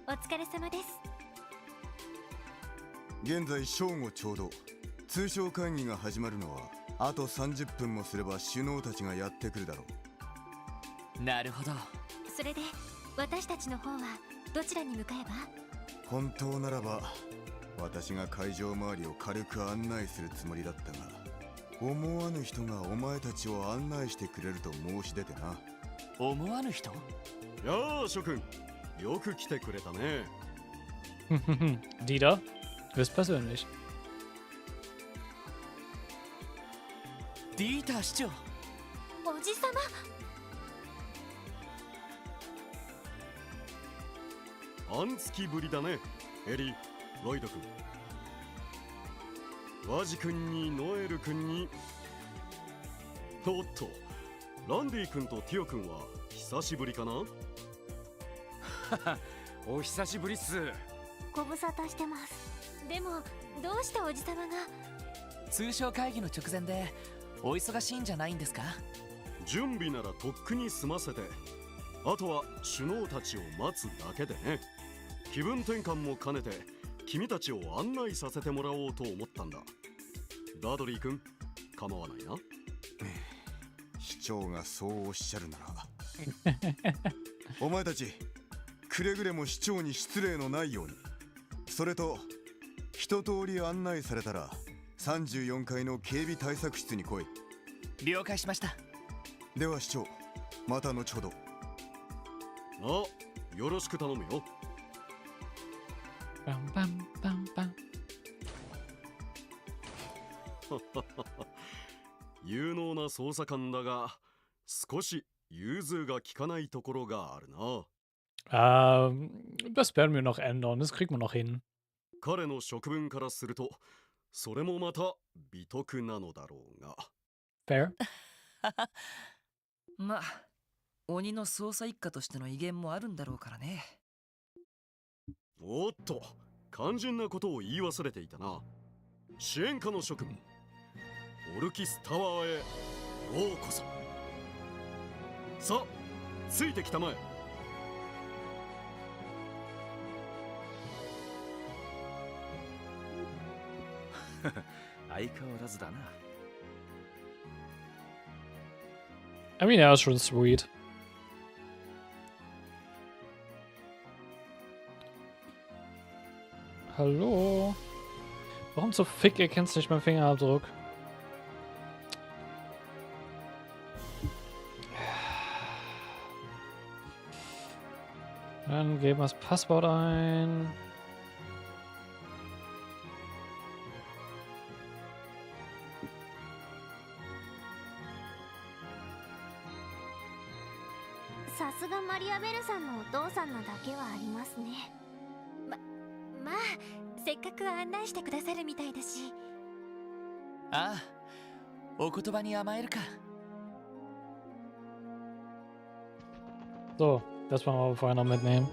お疲れ様です。現在正午ちょうど。通商会議が始まるのはあと30分もすれば首脳たちがやってくるだろう。なるほど。それで私たちの方はどちらに向かえば？本当ならば私が会場周りを軽く案内するつもりだったが。思わぬ人がお前たちを案内してくれると申し出てな。思わぬ人？やあ諸君、よく来てくれたね。Dieter, höchstpersönlich. ディーター市長。おじさま。半月ぶりだね、エリー、ロイド君。ワジ君にノエル君に。おっと、ランディ君とティオ君は久しぶりかな？お久しぶりっす。ご無沙汰してます。でもどうしておじさまが？通商会議の直前でお忙しいんじゃないんですか？準備ならとっくに済ませて、あとは首脳たちを待つだけでね。気分転換も兼ねて君たちを案内させてもらおうと思ったんだ。ダドリー君、構わないな。市長がそうおっしゃるなら。お前たち、くれぐれも市長に失礼のないように。それと一通り案内されたら34階の警備対策室に来い。了解しました。では市長、また後ほど。よろしく頼むよ。バンバンバンバン。有能な捜査官だが、少し融通が利かないところがあるな。Das werden wir noch ändern. Das kriegen wir noch hin. 彼の職分からすると、それもまた美徳なのだろうが。Fair? まあ、鬼の捜査一課としての威厳もあるんだろうからね。おっと、肝心なことを言い忘れていたな。支援課の職務、オルキスタワーへようこそ。さあ、ついてきたまえ。相変わらずだな。I mean, er ist schon sweet. Hallo? Warum zur Fick erkennst du nicht meinen Fingerabdruck? Dann geben wir das Passwort ein.さすがマリアベルさんのお父さんなだけはありますね。まあせっかく案内してくださるみたいだし。ああ、お言葉に甘えるか。So, das wollen wir aber vorher noch mitnehmen.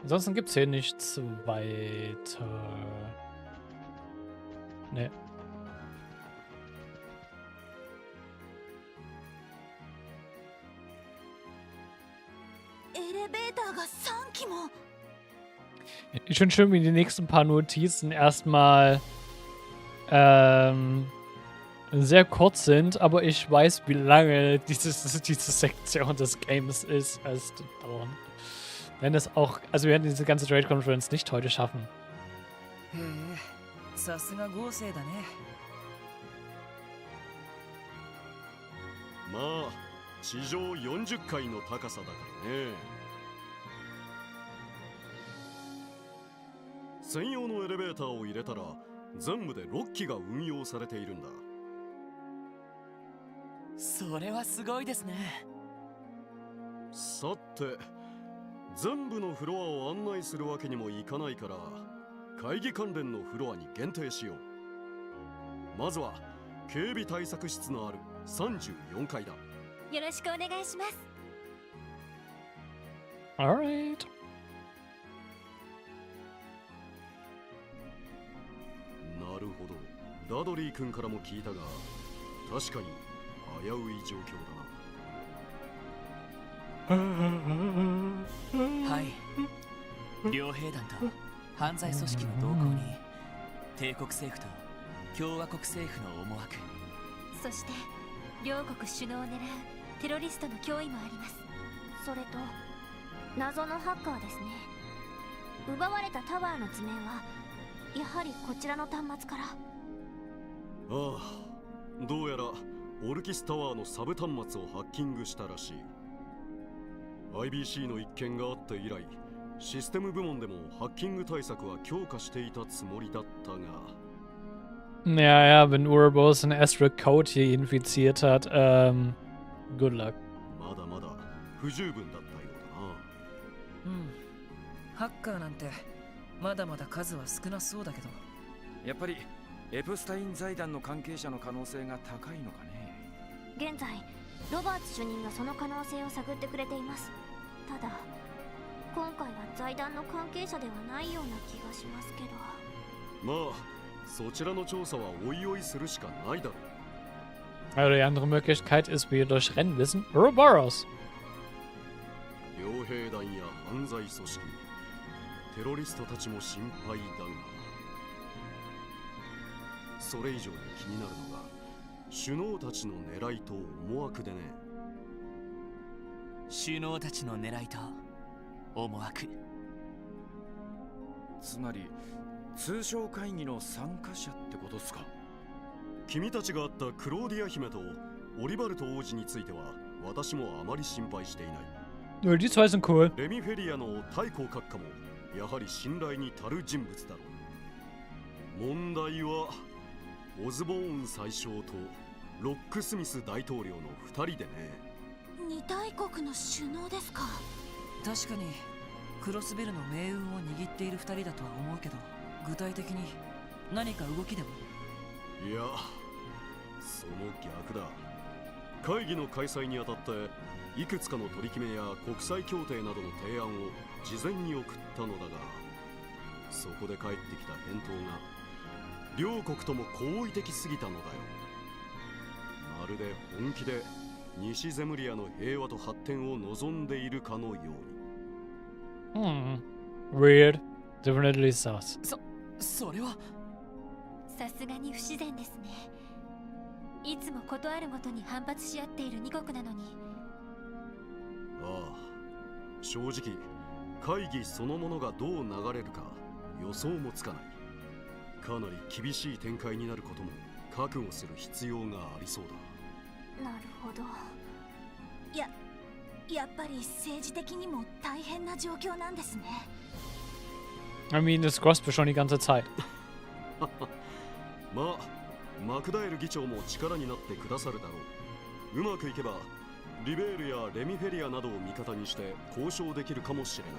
Ansonsten gibt es hier nichts weiter. Ne. Ich finde schön, wie die nächsten paar Notizen erstmal sehr kurz sind, aber ich weiß, wie lange diese Sektion des Games ist. Es dauern. Wenn es auch, also wir werden diese ganze Trade Conference nicht heute schaffen. さすが豪勢だね。まあ、地上40階の高さだからね。専用のエレベーターを入れたら全部で6機が運用されているんだ。それはすごいですね。さて、全部のフロアを案内するわけにもいかないから、会議関連のフロアに限定しよう。まずは警備対策室のある34階だ。よろしくお願いします。Alright. なるほど。ダドリー君からも聞いたが、確かに危うい状況だな。はい。両兵団と犯罪組織の動向に帝国政府と共和国政府の思惑、そして両国首脳を狙うテロリストの脅威もあります。それと謎のハッカーですね。奪われたタワーの図面はやはりこちらの端末から。ああ、どうやらオルキスタワーのサブ端末をハッキングしたらしい。 IBC の一件があって以来、システム部門でもハッキング対策は強化していたつもりだったが。 Ja, ja, wenn Ouroboros einen Azure Code hier infiziert hat, good luck. まだまだ不十分だったようだな。うんハッカーなんてまだまだ数は少なそうだけど、やっぱりエプスタイン財団の関係者の可能性が高いのかね。現在ロバーツ主任がその可能性を探ってくれています。ただ今回は財団の関係者ではないような気がしますけど。まあそちらの調査はおいおいするしかないだろう。 Also die andere Möglichkeit ist, wir durch Rennen wissen, Ouroboros. 傭兵団や犯罪組織、テロリストたちも心配だが、それ以上に気になるのが首脳たちの狙いと思惑でね。首脳たちの狙いと思惑、つまり通商会議の参加者ってことっすか。君たちが会ったクローディア姫とオリバルト王子については私もあまり心配していない。 Die zwei sind cool. レミフェリアの太閤閣下もやはり信頼に足る人物だろう。問題はオズボーン宰相とロックスミス大統領の2人でね。二大国の首脳ですか。確かにクロスベルの命運を握っている2人だとは思うけど、具体的に何か動きでも。いや、その逆だ。会議の開催にあたっていくつかの取り決めや国際協定などの提案を事前に送ったのだが、そこで返ってきた返答が両国とも好意的すぎたのだよ。まるで本気で西ゼムリアの平和と発展を望んでいるかのように。Weird. Definitely sus. それはさすがに不自然ですね。いつもことあるごとに反発し合っている2国なのに。ああ、正直会議そのものがどう流れるか予想もつかない。かなり厳しい展開になることも覚悟する必要がありそうだ。なるほど。やっぱり政治的にも大変な状況なんですね。I mean, das Crossbell schon die ganze Zeit. まあマクダエル議長も力になってくださるだろう。うまくいけばリベールやレミフェリアなどを味方にして交渉できるかもしれない。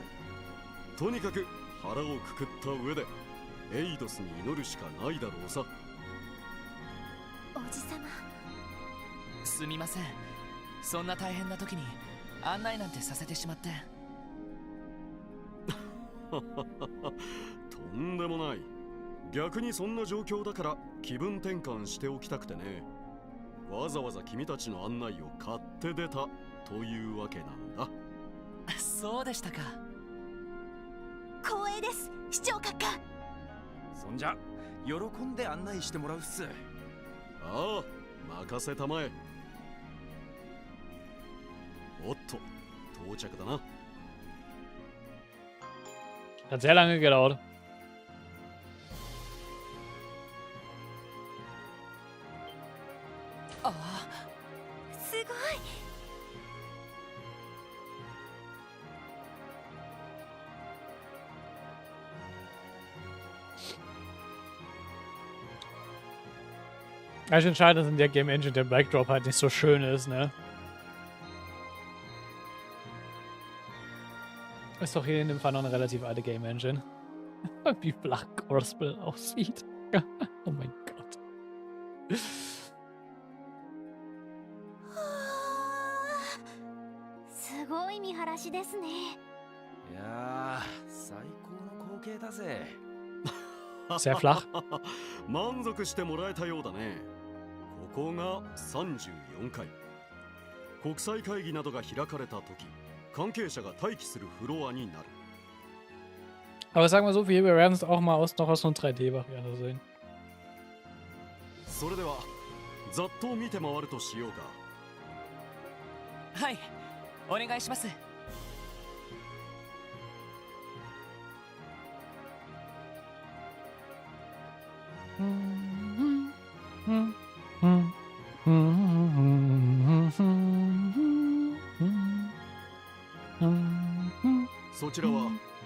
とにかく腹をくくった上でエイドスに祈るしかないだろうさ。おじさま、すみません。そんな大変な時に案内なんてさせてしまって。とんでもない。逆にそんな状況だから気分転換しておきたくてね。わざわざ君たちの案内を買って出たというわけなんだ。そうでしたか。光栄です、市長閣下。そんじゃ喜んで案内してもらうっす。ああ、任せたまえ。おっと、到着だな。 Hat sehr lange gedauert. ああ、すごい。Ich entscheide, dass in der Game Engine der Backdrop halt nicht so schön ist, ne? Ist doch hier in dem Fall noch eine relativ alte Game Engine. Wie flach Crossbell aussieht. Oh mein Gott. すごい見晴らしですね。いやー、最高の光景だぜ。Sehr flach. 満足してもらえたようだね。ここが34階。国際会議などが開かれた時、関係者が待機するフロアになる。 Aber sagen wir so viel, wir werden es auch mal noch aus so einem 3D-Variante sehen. それではざっと見て回るとしようか。はい、お願いします。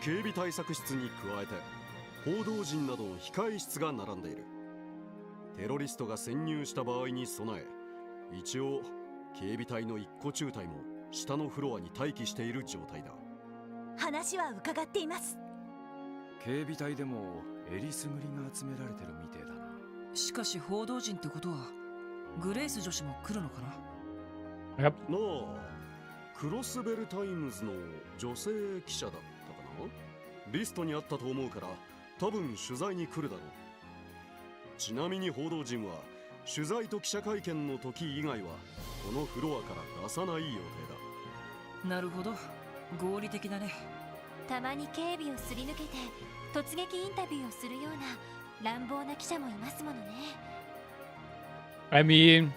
警備対策室に加えて報道陣などの控え室が並んでいる。テロリストが潜入した場合に備え、一応警備隊の一個中隊も下のフロアに待機している状態だ。話は伺っています。警備隊でもえりすぐりが集められてるみてえだな。しかし報道陣ってことはグレイス女子も来るのかな。Ja. なあ、クロスベルタイムズの女性記者だったかな。リストにあったと思うから多分取材に来るだろう。ちなみに報道陣は取材と記者会見の時以外はこのフロアから出さない予定だ。なるほど、合理的だね。たまに警備をすり抜けて突撃インタビューをするような乱暴な記者もいますものね。 I mean,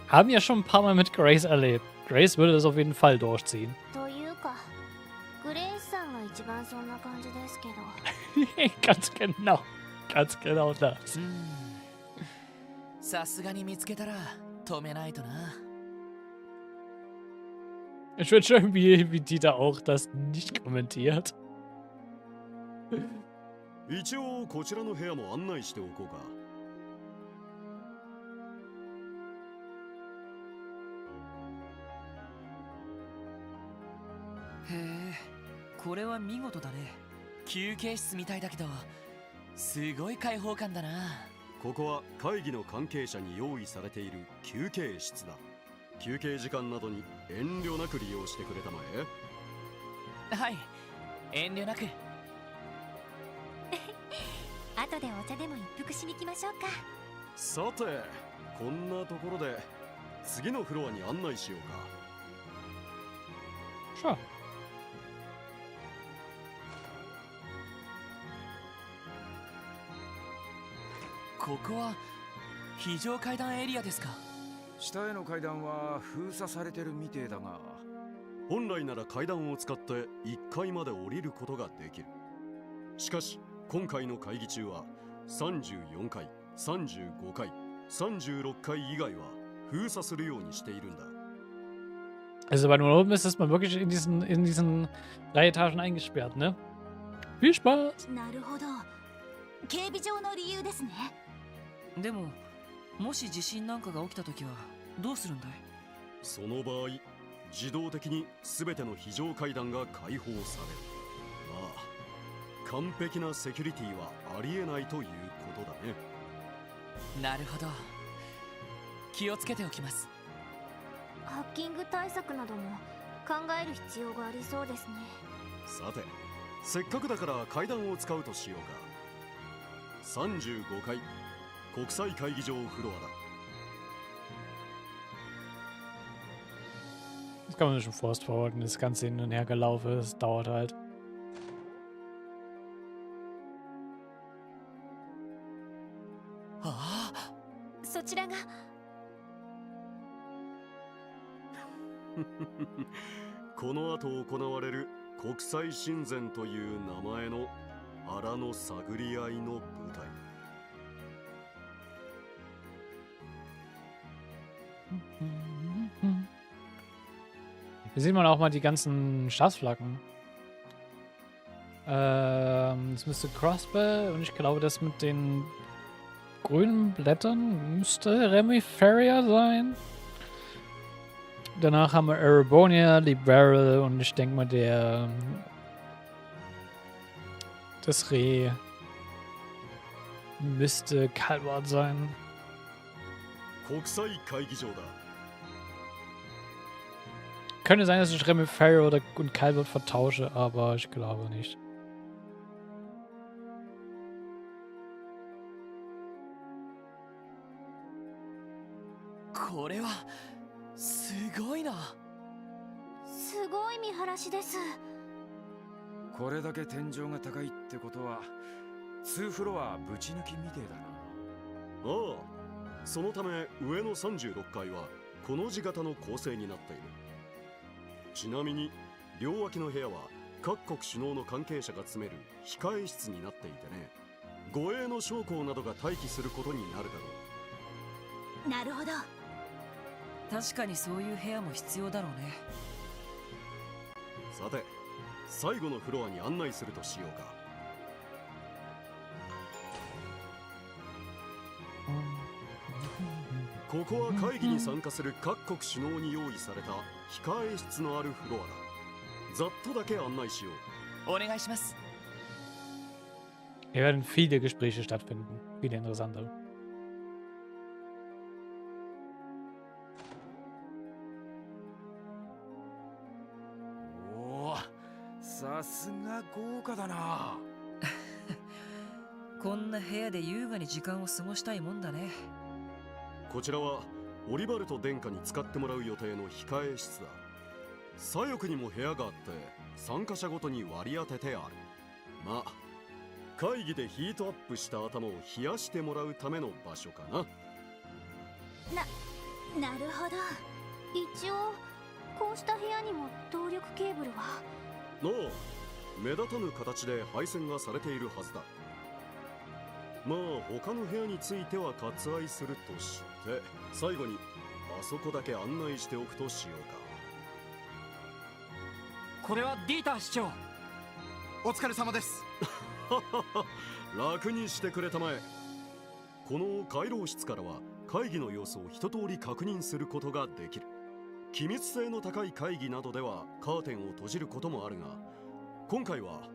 haben ja schon ein paar Mal mit Grace erlebt. Grace würde das auf jeden Fall durchziehen. というかグレイスさんが一番そんな感じですけど。Ganz genau. Ganz genau das. さすがに見つけたら止めないとな。Ich finde schön, wie die da auch das nicht kommentiert. 一応こちらの部屋も案内しておこうか。へえ、これは見事だね。休憩室みたいだけどすごい開放感だな。ここは会議の関係者に用意されている休憩室だ。休憩時間などに遠慮なく利用してくれたまえ。はい、遠慮なく。後でお茶でも一服しに行きましょうか。さて、こんなところで次のフロアに案内しようか。Sure. ここは非常階段エリアですか。下への階段は封鎖されてるみてえだが、本来なら階段を使って1階まで降りることができる。しかし今回の会議中は34階、35階、36階以外は封鎖するようにしているんだ。 Also bei nur oben ist man wirklich in diesen 3 Etagen eingesperrt, ne? Viel Spaß! なるほど、警備上の理由ですね。でももし地震なんかが起きた時はどうするんだい。その場合、自動的に全ての非常階段が開放される。まあ、完璧なセキュリティはありえないということだね。なるほど、気をつけておきます。ハッキング対策なども考える必要がありそうですね。さて、せっかくだから階段を使うとしようか。35階、国際会議場フロアだ。 Das kann man schon fast verfolgen, das ganze Hin- und Hergelaufe, das dauert halt. ああ、そちらが。この後行われる国際親善という名前の荒の探り合いの舞台。 Hier sieht man auch mal die ganzen Staatsflaggen. Das müsste Crossbell und ich glaube, das mit den grünen Blättern müsste Remiferia sein. Danach haben wir Erebonia, Liberal und ich denke mal das Reh müsste Calvert sein. 国際会議場だ。 Könnte sein, dass ich Remiferia und Calvert vertausche, aber ich glaube nicht. これはすごいな。すごい見晴らしです。これだけ天井が高いってことは2フロアぶち抜きみてえだな。ああ、そのため上の36階はこの字型の構成になっている。ちなみに両脇の部屋は各国首脳の関係者が詰める控え室になっていてね、護衛の将校などが待機することになるだろう。なるほど。確かにそういう部屋も必要だろうね。さて、最後のフロアに案内するとしようか。ここは会議に参加する各国首脳に用意された控え室のあるフロアだ。ざっとだけ案内しよう。お願いします。 Hier werden viele Gespräche stattfinden. Viele interessante. おお、さすが豪華だな。こんな部屋で優雅に時間を過ごしたいもんだね。こちらはオリバルト殿下に使ってもらう予定の控え室だ。左翼にも部屋があって参加者ごとに割り当ててある。まあ会議でヒートアップした頭を冷やしてもらうための場所かな。なるほど。一応こうした部屋にも動力ケーブルは。の目立たぬ形で配線がされているはずだ。まあ他の部屋については割愛するとして、最後にあそこだけ案内しておくとしようか。これはディーター市長、お疲れ様です。楽にしてくれたまえ。この回廊室からは会議の様子を一通り確認することができる。機密性の高い会議などではカーテンを閉じることもあるが、今回は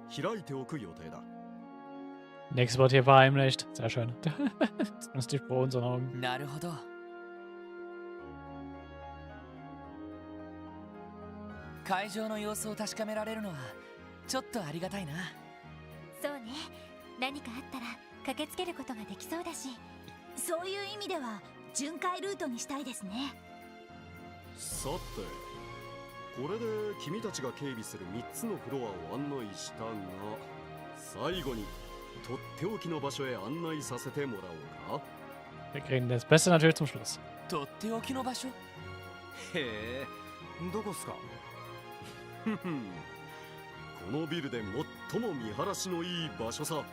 開いておく予定だ。Nächstes wird hier verheimlicht. Sehr schön. Zumindest vor unseren Augen. なるほど。会場の様子を確かめられるのはちょっとありがたいな。そうね。何かあったら駆けつけることができそうだし。そういう意味では巡回ルートにしたいですね。さて、これで君たちが警備する3つのフロアを案内したが、最後にとっておきの場所へ案内させてもらおうか。 Wir kriegen das Beste natürlich zum Schluss. とっておきの場所？へえ、どこっすか？このビルで最も見晴らしのいい場所さ。こ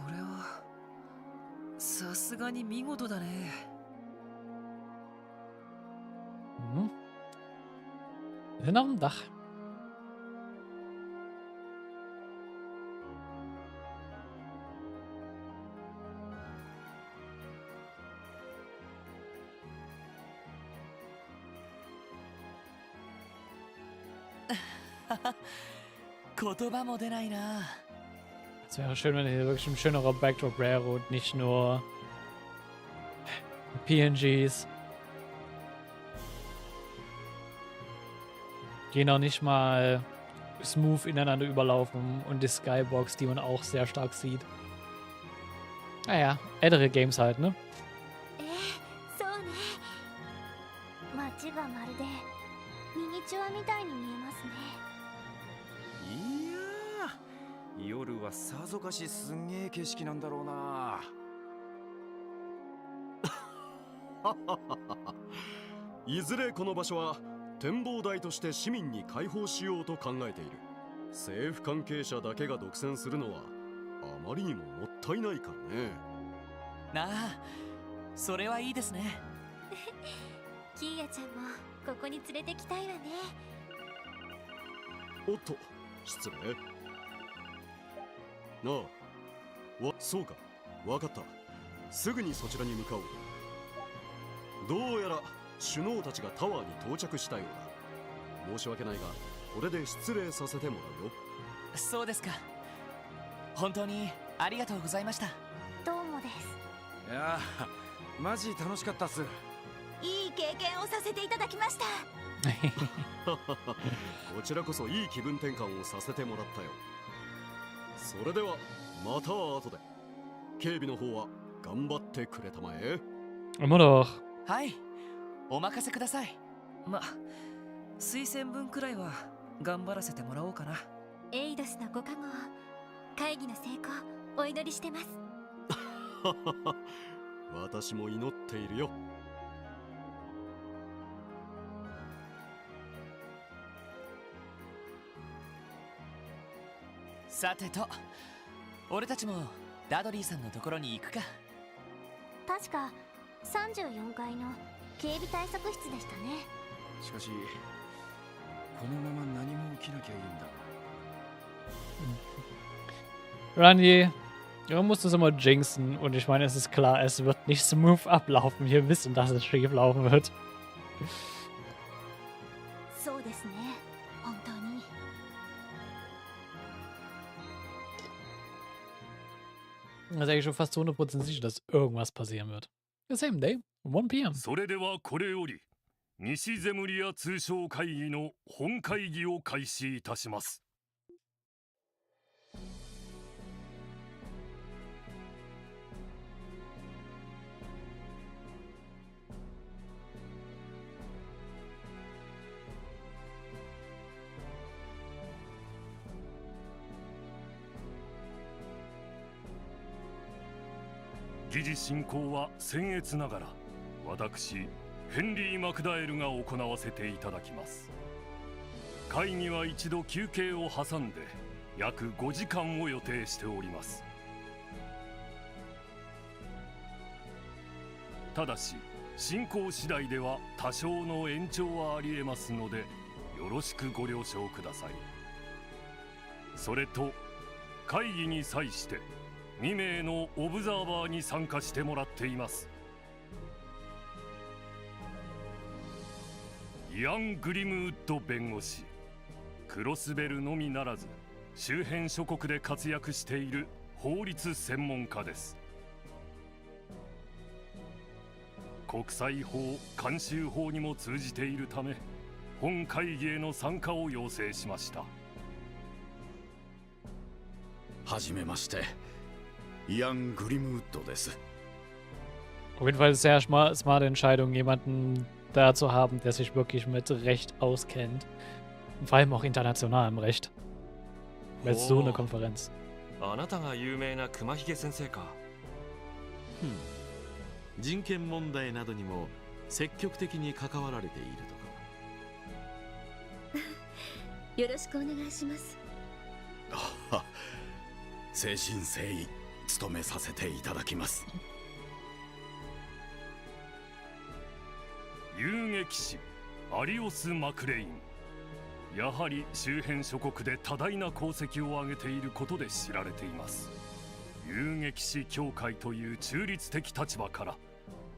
れはさすがに見事だね。Mhm. Wir sind auf dem Dach. Es wäre schön, wenn hier wirklich ein schönerer Backdrop wäre und nicht nur PNGs. Die noch nicht mal smooth ineinander überlaufen und die Skybox, die man auch sehr stark sieht. Naja, ältere Games halt, ne? そうね。街がまるでミニチュアみたいに見えますね。いやー、夜はさぞかしすんげえ景色なんだろうな。いずれこの場所は展望台として市民に開放しようと考えている。政府関係者だけが独占するのはあまりにももったいないからね。なあ、それはいいですね。キーヤちゃんもここに連れてきたいわね。おっと、失礼。なあ、そうか、わかった。すぐにそちらに向かおう。どうやら首脳たちがタワーに到着したようだ。申し訳ないが、これで失礼させてもらうよ。そうですか。本当にありがとうございました。どうもです。いやー、マジ楽しかったっす。いい経験をさせていただきました。こちらこそいい気分転換をさせてもらったよ。それではまた後で。警備の方は頑張ってくれたまえ。Immer doch. はい、お任せください。推薦文くらいは頑張らせてもらおうかな。エイドスのご加護を、会議の成功お祈りしてます。私も祈っているよ。さてと、俺たちもダドリーさんのところに行くか。確か34階の警備対策室でしたね。しかしこのまま何も起きなきゃいいんだ。Randy, man muss das immer jinxen und ich meine, es ist klar, es wird nicht smooth ablaufen. Wir wissen, dass es schief laufen wird. そうですね、本当に。Das ist eigentlich schon fast zu 100% sicher, dass irgendwas passieren wird. The same day, 1 p.m. それではこれより西ゼムリア通商会議の本会議を開始いたします。議事進行は僭越ながら私ヘンリー・マクダエルが行わせていただきます。会議は一度休憩を挟んで約5時間を予定しております。ただし進行次第では多少の延長はありえますのでよろしくご了承ください。それと会議に際して2名のオブザーバーに参加してもらっています。イアン・グリムウッド弁護士、クロスベルのみならず周辺諸国で活躍している法律専門家です。国際法、慣習法にも通じているため本会議への参加を要請しました。はじめまして、イアン・グリムウッドです。 Auf jeden Fall sehr smarte Entscheidung, jemanden da zu haben, der sich wirklich mit Recht auskennt. Und vor allem auch international im Recht. Weil es so eine Konferenz. あなたが有名な熊ひげ先生か。人権問題などにも積極的に関わられているとか。よろしくお願いします。誠心誠意務めさせていただきます。遊撃士アリオス・マクレイン、やはり周辺諸国で多大な功績を挙げていることで知られています。遊撃士協会という中立的立場から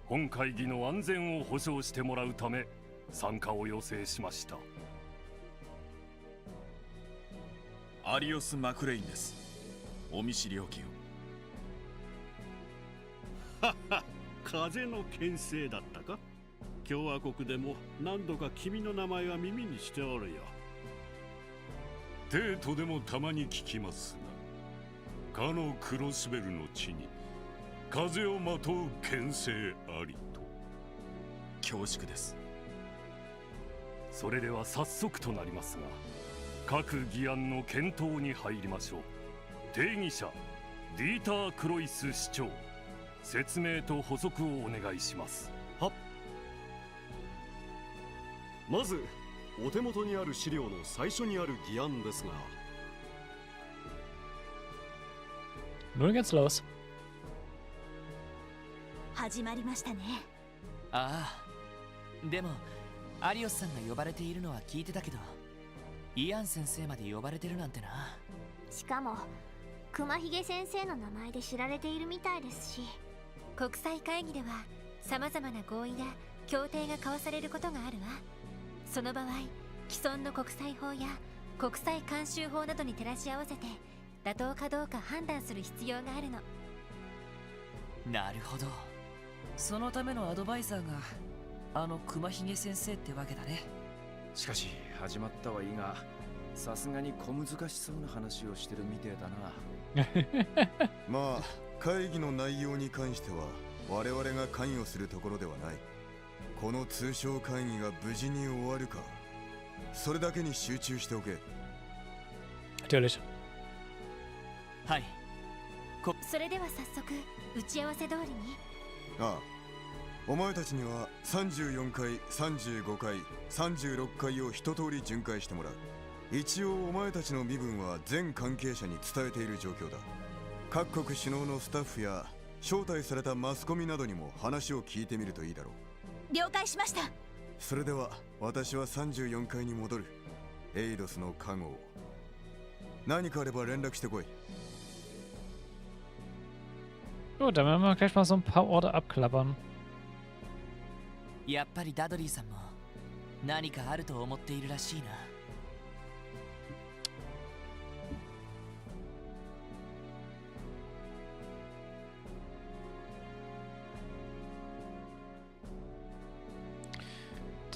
本会議の安全を保障してもらうため参加を要請しました。アリオス・マクレインです。お見知りおきを。はは、風の牽制だったか。共和国でも何度か君の名前は耳にしておるよ。デートでもたまに聞きますが、かのクロスベルの地に風をまとう牽制ありと。恐縮です。それでは早速となりますが、各議案の検討に入りましょう。定義者ディーター・クロイス市長、説明と補足をお願いします。はっ。まずお手元にある資料の最初にある議案ですが、 Nun geht's los. 始まりましたね。ああ、でもアリオスさんが呼ばれているのは聞いてたけど、イアン先生まで呼ばれてるなんてな。しかも熊ひげ先生の名前で知られているみたいですし、国際会議では様々な合意や協定が交わされることがあるわ。その場合、既存の国際法や国際慣習法などに照らし合わせて妥当かどうか判断する必要があるの。なるほど。そのためのアドバイザーがあの熊ひげ先生ってわけだね。しかし始まったはいいが、さすがに小難しそうな話をしてるみてえだな。まあ会議の内容に関しては我々が関与するところではない。この通商会議が無事に終わるか、それだけに集中しておけ。Natürlich. はい。それでは早速打ち合わせ通りに。ああ、お前たちには34回、35回、36回を一通り巡回してもらう。一応お前たちの身分は全関係者に伝えている状況だ。各国首脳のスタッフや招待されたマスコミなどにも話を聞いてみるといいだろう。了解しました。それでは私は34階に戻る。エイドスの加護を。何かあれば連絡してこい。 Gut, dann werden wir gleich mal so ein paar Orte abklappern. やっぱりダドリーさんも何かあると思っているらしいな。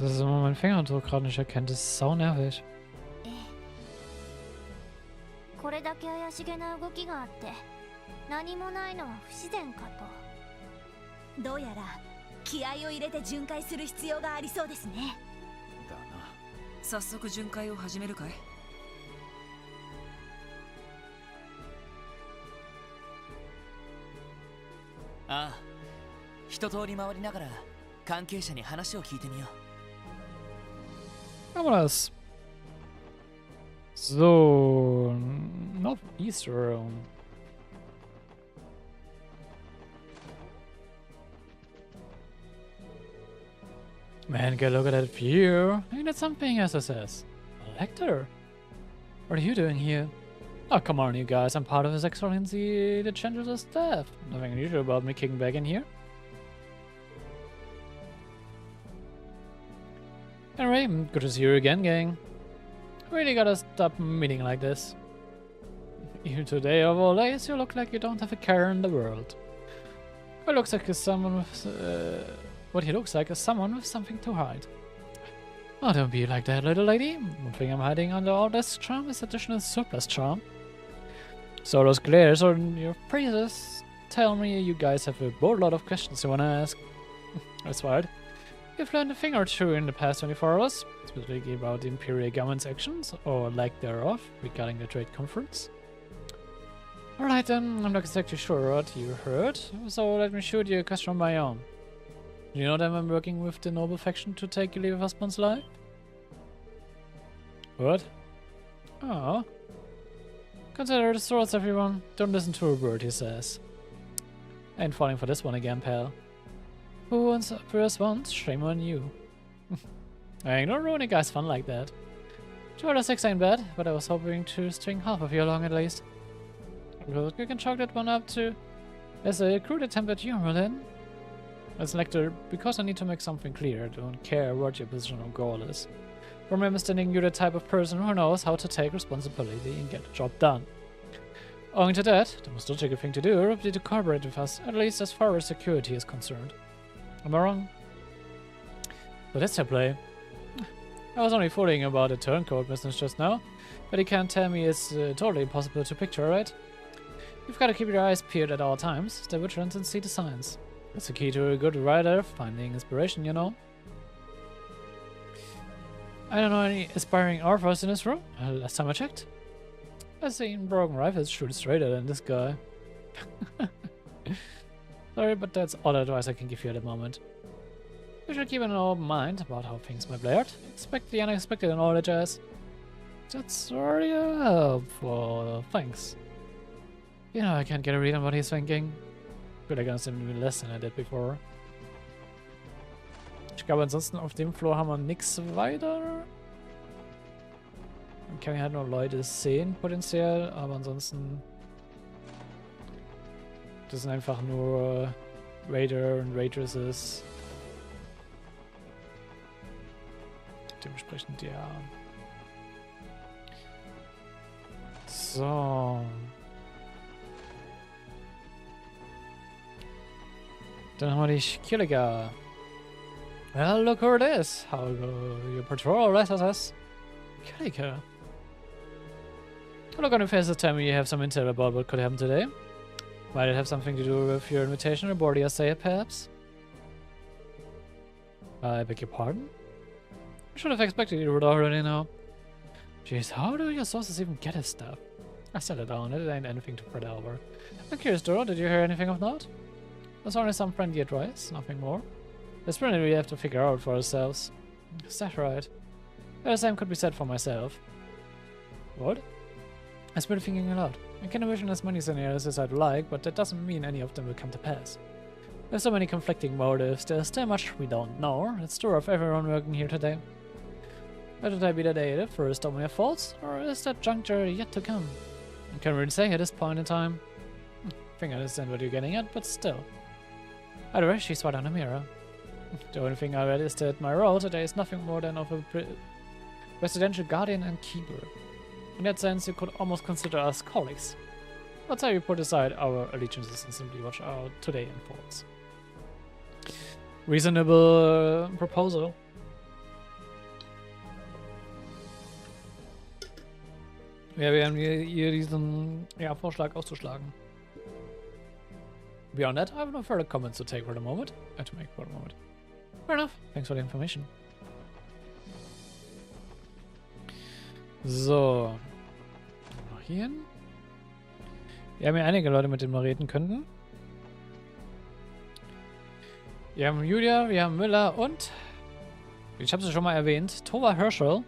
Das ist immer mein Fingerdruck gerade nicht erkennt. Das ist sau nervig. これだけ怪しげな動きがあって何もないのは不自然かと。どうやら気合を入れて巡回する必要がありそうですね。だな。早速巡回を始めるかい？ああ、一通り回りながら関係者に話を聞いてみよう。Machen wir das. So, Northeast Room. Man, get a look at that view. Ain't that something, SSS? Elector? What are you doing here? Oh, come on, you guys. I'm part of His Excellency the Chancellor's staff. Nothing unusual about me kicking back in here. Anyway, good to see you again, gang. Really gotta stop meeting like this. Even today, of all days, you look like you don't have a care in the world. What looks like is someone with, what he looks like is someone with something to hide. Oh, don't be like that, little lady. One thing I'm hiding under all this charm is additional surplus charm. So those glares on your praises tell me you guys have a boatload of questions you wanna ask. That's right. You've learned a thing or two in the past 24 hours, specifically about the Imperial government's actions, or lack thereof, regarding the trade conference. Alright then, I'm not exactly sure what you heard, so let me shoot you a question of my own. Do you know that I'm working with the noble faction to take your leave husband's life? What? Oh. Consider the swords, everyone. Don't listen to a word he says. Ain't falling for this one again, pal. Who wants first once? Shame on you. I ain't gonna ruin a guy's fun like that. 2 out of 6 ain't bad, but I was hoping to string half of you along at least. You can chalk that one up to as a crude attempt at humor then. As an actor, because I need to make something clear, I don't care what your position or goal is. From my understanding, you're the type of person who knows how to take responsibility and get the job done. Owing to that, the most logical thing to do would be to cooperate with us, at least as far as security is concerned. Am I wrong? So that's your play. I was only fooling about the turncoat business just now, but you can't tell me it's totally impossible to picture, right? You've got to keep your eyes peeled at all times, stay vigilant and see the signs. That's the key to a good writer, finding inspiration, you know. I don't know any aspiring authors in this room. Last time I checked, I've seen broken rifles shoot straighter than this guy. Sorry, but that's all the advice I can give you at the moment. You should keep an open mind about how things might play out. Expect the unexpected and all that jazz. That's very helpful. Thanks. You know, I can't get a read on what he's thinking. Good, I can even less than I did before. Ich glaube, ansonsten auf dem Floor haben wir nichts weiter. Dann kann ich halt nur Leute sehen, potenziell, aber ansonsten. Das sind einfach nur Raider und Raidresses. Dementsprechend, ja. So. Dann haben wir die Killiger. Well, look who it is. How your patrol letters us. Killiger. Look on your faces, tell me you have some intel about what could happen today. Might it have something to do with your invitation aboard the Azure, perhaps? I beg your pardon? I should have expected you would already know. Jeez, how do your sources even get this stuff? I set it down, it ain't anything to fret over. I'm curious, Doro, did you hear anything of note? There's only some friendly advice, nothing more. It's really we have to figure out for ourselves. Is that right? The same could be said for myself. What? I've been thinking a lot. I can envision as many scenarios as I'd like, but that doesn't mean any of them will come to pass. There's so many conflicting motives, there's still much we don't know. It's true of everyone working here today. Will today be the day the first of my faults, or is that juncture yet to come? I can't really say at this point in time. I think I understand what you're getting at, but still. Either way, she's right on the mirror. The only thing I read is that my role today is nothing more than of a residential guardian and keeper. In that sense, you could almost consider us colleagues. Let's say we put aside our allegiances and simply watch our today unfolds. Reasonable proposal. Ja, wir haben hier diesen Vorschlag auszuschlagen. Beyond that, I have no further comments to take for the moment. Fair enough. Thanks for the information. So. Noch hier hin. Wir haben hier einige Leute, mit denen wir reden könnten. Wir haben Julia, wir haben Müller und, ich habe es schon mal erwähnt, Tova Herschel,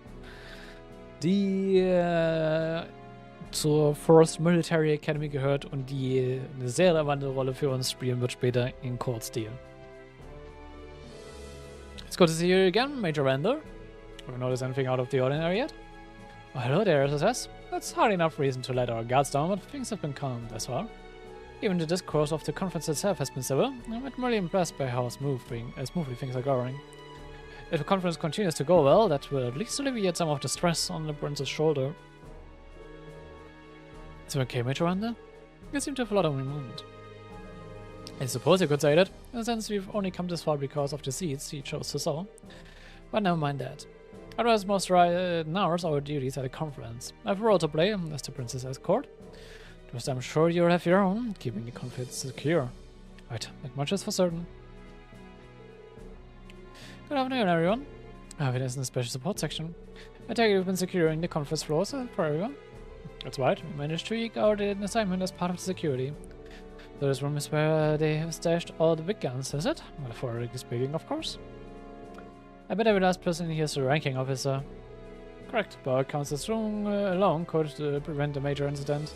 die zur First Military Academy gehört und die eine sehr relevante Rolle für uns spielen wird später in Kurzstil. It's good to see you again, Major Randall. Have you noticed anything out of the ordinary yet? Oh, hello there, SSS. That's hardly enough reason to let our guards down, but things have been calm thus far. Even the discourse of the conference itself has been civil. I'm really impressed by how smoothly things are going. If the conference continues to go well, that will at least alleviate some of the stress on the prince's shoulder. Is it okay, Major Randall? You seem to have a lot of movement. I suppose you could say that, since we've only come this far because of the seeds he chose to sow. But never mind that. Otherwise, most hours our duties at a conference. I have a role to play as the princess escort. Because I'm sure you'll have your own, keeping the conference secure. Right, that much is for certain. Good afternoon, everyone. It is in the special support section. I take it you've been securing the conference floors for everyone. That's right, we managed to eke out an assignment as part of the security. So this room is where they have stashed all the big guns, is it? Metaphorically speaking, of course. I bet every last person here is a ranking officer. Correct, but counts this room alone could prevent a major incident.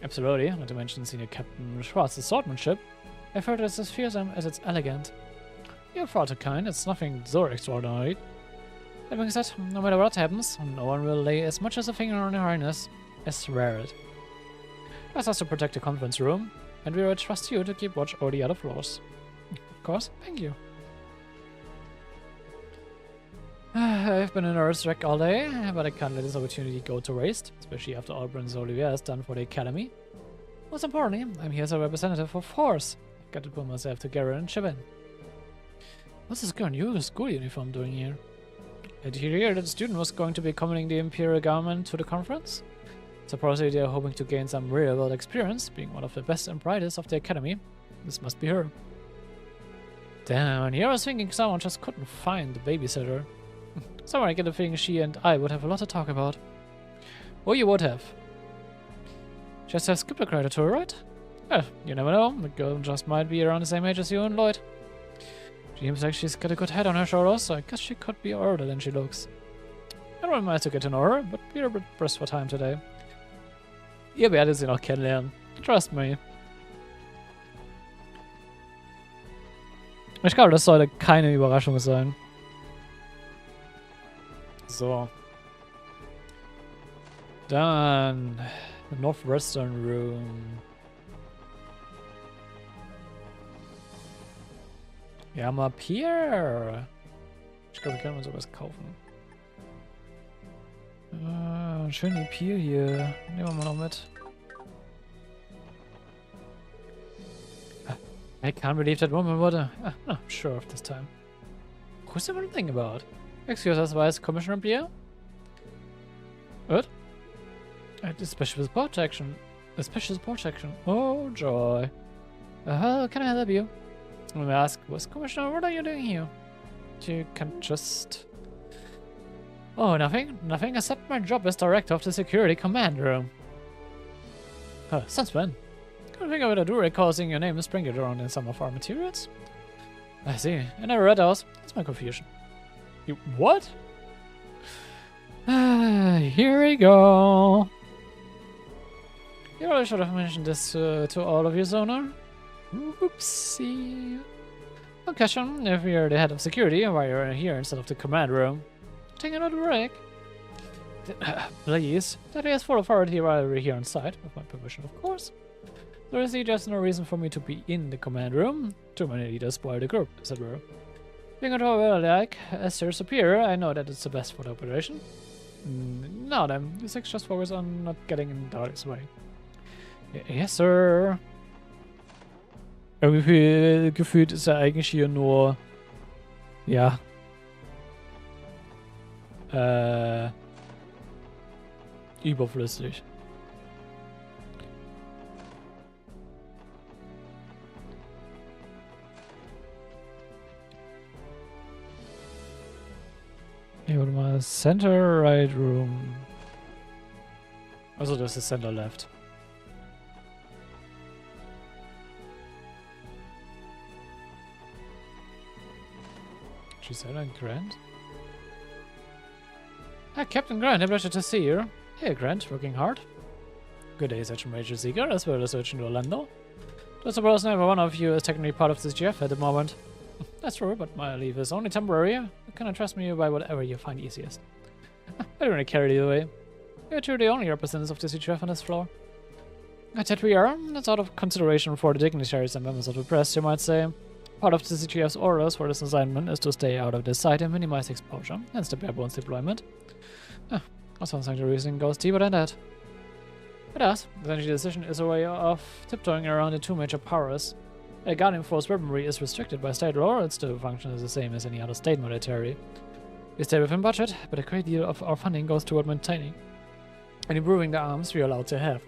Absolutely, not to mention Senior Captain Schwarz's swordsmanship. I've heard it's as fearsome as it's elegant. You're far too kind, it's nothing so extraordinary. That being said, no matter what happens, no one will lay as much as a finger on your highness as wear it. Trust us to protect the conference room, and we will trust you to keep watch over the other floors. Of course, thank you. I've been in a wreck all day, but I can't let this opportunity go to waste, especially after all Prince Olivier has done for the Academy. Most importantly, I'm here as a representative for Force. I've got to put myself together and chip in. What's this girl in your school uniform doing here? Did you hear that the student was going to be accompanying the Imperial government to the conference? Supposedly they are hoping to gain some real-world experience, being one of the best and brightest of the Academy. This must be her. Damn, and here I was thinking someone just couldn't find the babysitter. Somewhere I get the feeling she and I would have a lot to talk about. Oh, you would have. Just have skipped a credit to her, right? Well, you never know. The girl just might be around the same age as you and Lloyd. She seems like she's got a good head on her shoulders, so I guess she could be older than she looks. I don't mind to get to know her, but we're a bit pressed for time today. Ihr werdet sie noch kennenlernen. Trust me. Ich glaube, das sollte keine Überraschung sein. So. Dann the Northwestern Room. Wir haben ab hier. Ich glaube, wir können uns sowas kaufen. Schön EP hier. Nehmen wir mal noch mit. I can't believe that woman would. I'm sure of this time. Who's everyone thinking about? Excuse us, Vice Commissioner Pierre? What? A special support section. A special support section. Oh, joy. How can I help you? Let me ask, Vice Commissioner, what are you doing here? You can just... Oh, nothing? Nothing except my job as director of the security command room. Since when? Couldn't think of it, I do recall seeing your name sprinkled around in some of our materials. I see. I never read those. That's my confusion. You what? Here we go. You really should have mentioned this to all of you, Zonar. Oopsie. One question, if you're the head of security, why you're here instead of the command room? Take another break. Please. That is full authority while we're here on site, with my permission, of course. There is just no reason for me to be in the command room. Too many leaders spoil the group, as it were. Being a like as their superior, I know that it's the best for the operation. Now then, the six just focus on not getting in Dark's way. Yes, sir. Irgendwie gefühlt ist er eigentlich hier nur, ja, überflüssig. Hier, warte mal, Center Right Room. Also das ist Center Left. She said I'm Grant. Ah, Captain Grant, a pleasure to see you. Hey, Grant, working hard? Good day, Sergeant Major Seeger, as well as Sergeant Orlando. I suppose never one of you is technically part of this GF at the moment. That's true, but my leave is only temporary. You can trust me by whatever you find easiest. I don't really care either way. You're two the only representatives of the CGF on this floor. That we are. That's out of consideration for the dignitaries and members of the press, you might say. Part of the CGF's orders for this assignment is to stay out of this site and minimize exposure, hence the bare bones deployment. That sounds like the reason goes deeper than that. It does. The energy decision is a way of tiptoeing around the two major powers. A guardian force weaponry is restricted by state law, it still functions the same as any other state military. We stay within budget, but a great deal of our funding goes toward maintaining and improving the arms we are allowed to have.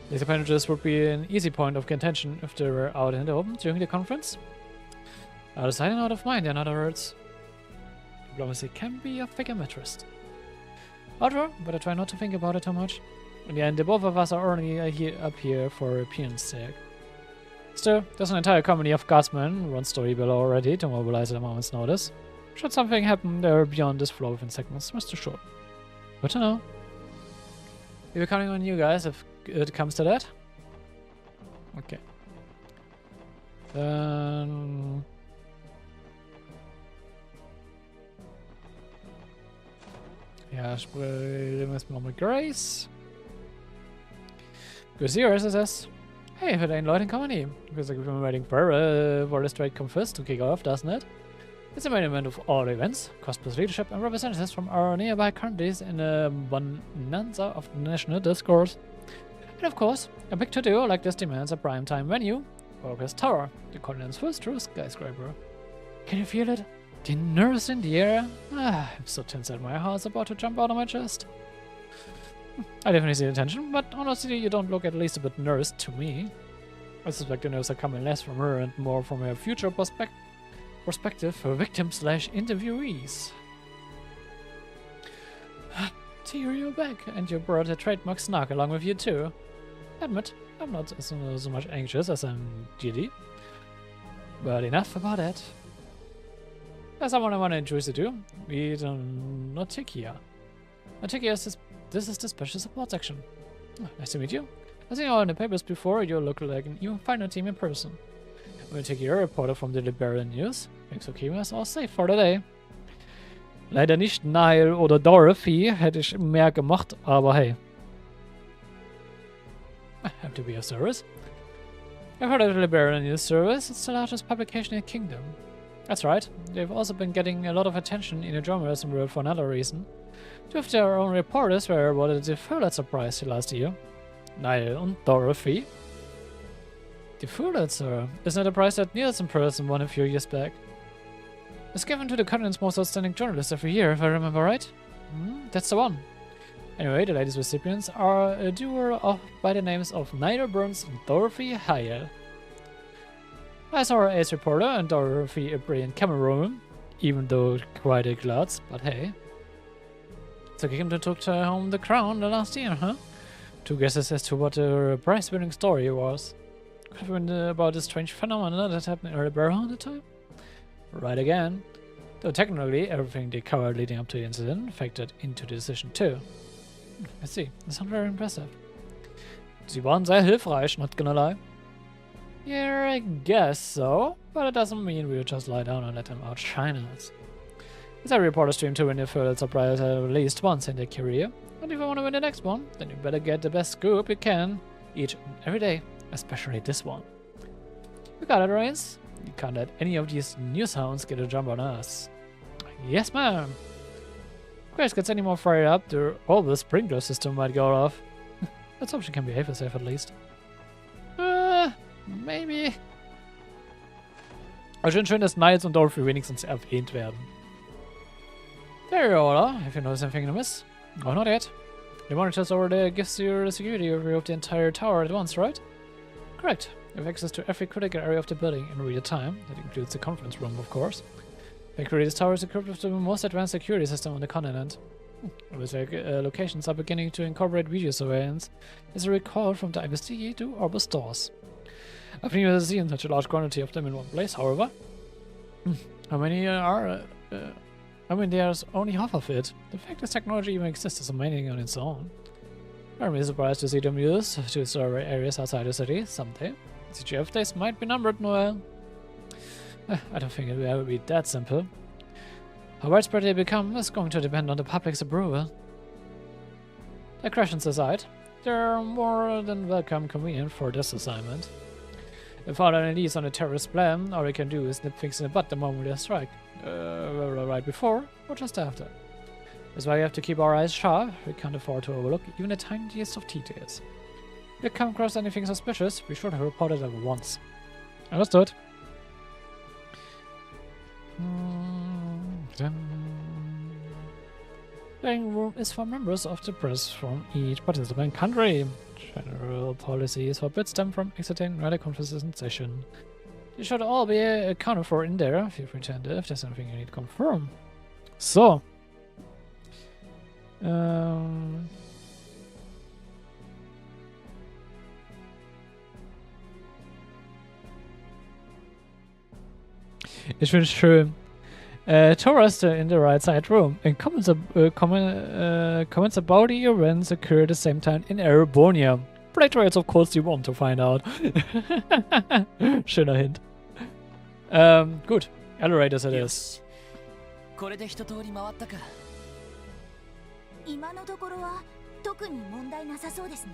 These appendages would be an easy point of contention if they were out in the open during the conference. Out of sight and out of mind, in other words. Diplomacy can be a figure-metrist. However, but I try not to think about it too much. In the end, the both of us are only up here for appearance sake. Still, there's an entire company of guardsmen, one story below already, to mobilize at a moment's notice. Should something happen, they're beyond this floor within seconds, rest assured. Good to know. We're counting on you guys if it comes to that. Okay. Then... Ja, sprechen wir mal mit Grace. Good to see you, SSS. Hey, if it ain't Lloyd and company. Because I've been waiting for the straight come first to kick off, doesn't it? It's the main event of all events. Crossbell's leadership and representatives from our nearby countries in a bonanza of national discourse. And of course, a big to-do like this demands a prime-time venue. Focus Tower, the continent's first true skyscraper. Can you feel it? The nerves in the air? Ah, I'm so tense that my heart's about to jump out of my chest. I definitely see the tension, but honestly, you don't look at least a bit nervous to me. I suspect the nerves are coming less from her and more from her future perspective for victim/interviewees. Tear, you're back, and you brought a trademark snark along with you too. Admit, I'm not so much anxious as I'm giddy. But enough about that. There's someone I want to introduce you to. Meet Nautikia. Nautikia this is the special support section. Oh, nice to meet you. I've seen you all in the papers before, you look like an even finer team in person. Nautikia, a reporter from the Deren News. Thanks for keeping us all safe for the day. Leider nicht Nile oder Dorothy, hätte ich mehr gemacht, aber hey. I have to be of service. I've heard of the Liberian News Service, it's the largest publication in the kingdom. That's right, they've also been getting a lot of attention in the journalism world for another reason. Two of their own reporters were awarded the Pulitzer Prize last year. Nile and Dorothy. The Pulitzer isn't it a prize that Nielsen person won a few years back? It's given to the continent's most outstanding journalists every year, if I remember right. That's the one. Anyway, the latest recipients are a duo by the names of Nile Burns and Dorothy Hale. I saw her ace reporter and Dorothy a brilliant camerawoman, even though quite a klutz, but hey. So Kim took home the crown the last year, huh? Two guesses as to what her prize-winning story was. Could have been about this strange phenomenon that happened in Earlborough at the time. Right again. Though technically, everything they covered leading up to the incident factored into the decision too. I see. That sounds very impressive. Sie waren sehr hilfreich, not gonna lie. Yeah, I guess so, but it doesn't mean we'll just lie down and let them outshine us. It's a reporter's dream to win a further prize at least once in their career, and if you want to win the next one, then you better get the best scoop you can, each and every day, especially this one. You got it, Reigns? You can't let any of these new sounds get a jump on us. Yes, ma'am. If Grace gets any more fired up, the sprinkler system might go off. Let's hope she can behave herself at least. Maybe. Aber schön, dass Niles und Dorothy wenigstens erwähnt werden. There you are. If you notice anything amiss. Oh, not yet. The monitors over there gives you the security overview of the entire tower at once, right? Correct. You have access to every critical area of the building in real time. That includes the conference room, of course. Thankfully, this tower is equipped with the most advanced security system on the continent. With locations are beginning to incorporate video surveillance, as a recall from the IBC to Arbor stores. I've never seen such a large quantity of them in one place, however. How many are? I mean, there's only half of it. The fact this technology even exists is amazing on its own. I'm really surprised to see them used to survey areas outside the city someday. CGF days might be numbered, Noel. I don't think it will ever be that simple. How widespread they become is going to depend on the public's approval. Digressions aside, they're more than welcome convenient for this assignment. If our enemies on a terrorist plan, all we can do is nip things in the butt the moment they strike. Right before or just after. That's why we have to keep our eyes sharp. We can't afford to overlook even the tiniest of details. If you come across anything suspicious, be sure to report it at once. Understood. Dining room is for members of the press from each participant country. General policies forbids them from exiting rather conferences in session. You should all be accounted for in there. Feel free to enter if there's anything you need to confirm. So. Ich finde es schön. Tourists in the right side room and comments about the events occur at the same time in Erebonia. Play trails, of course, you want to find out. Schöner Hint. Gut. Elevators it is. これで一通り回ったか。今のところは特に問題なさそうですね。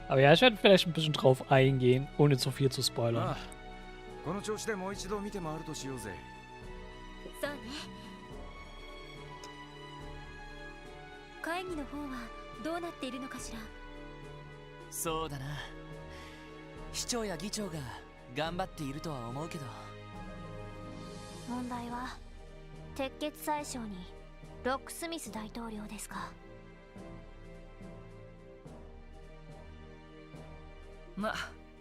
Aber ja, ich werde vielleicht ein bisschen drauf eingehen, ohne zu viel zu spoilern. この調子でもう一度見て回るとしようぜ。そうね。会議の方はどうなっているのかしら。そうだな。市長や議長が頑張っているとは思うけど。問題は鉄血宰相にロックスミス大統領ですか。まあ、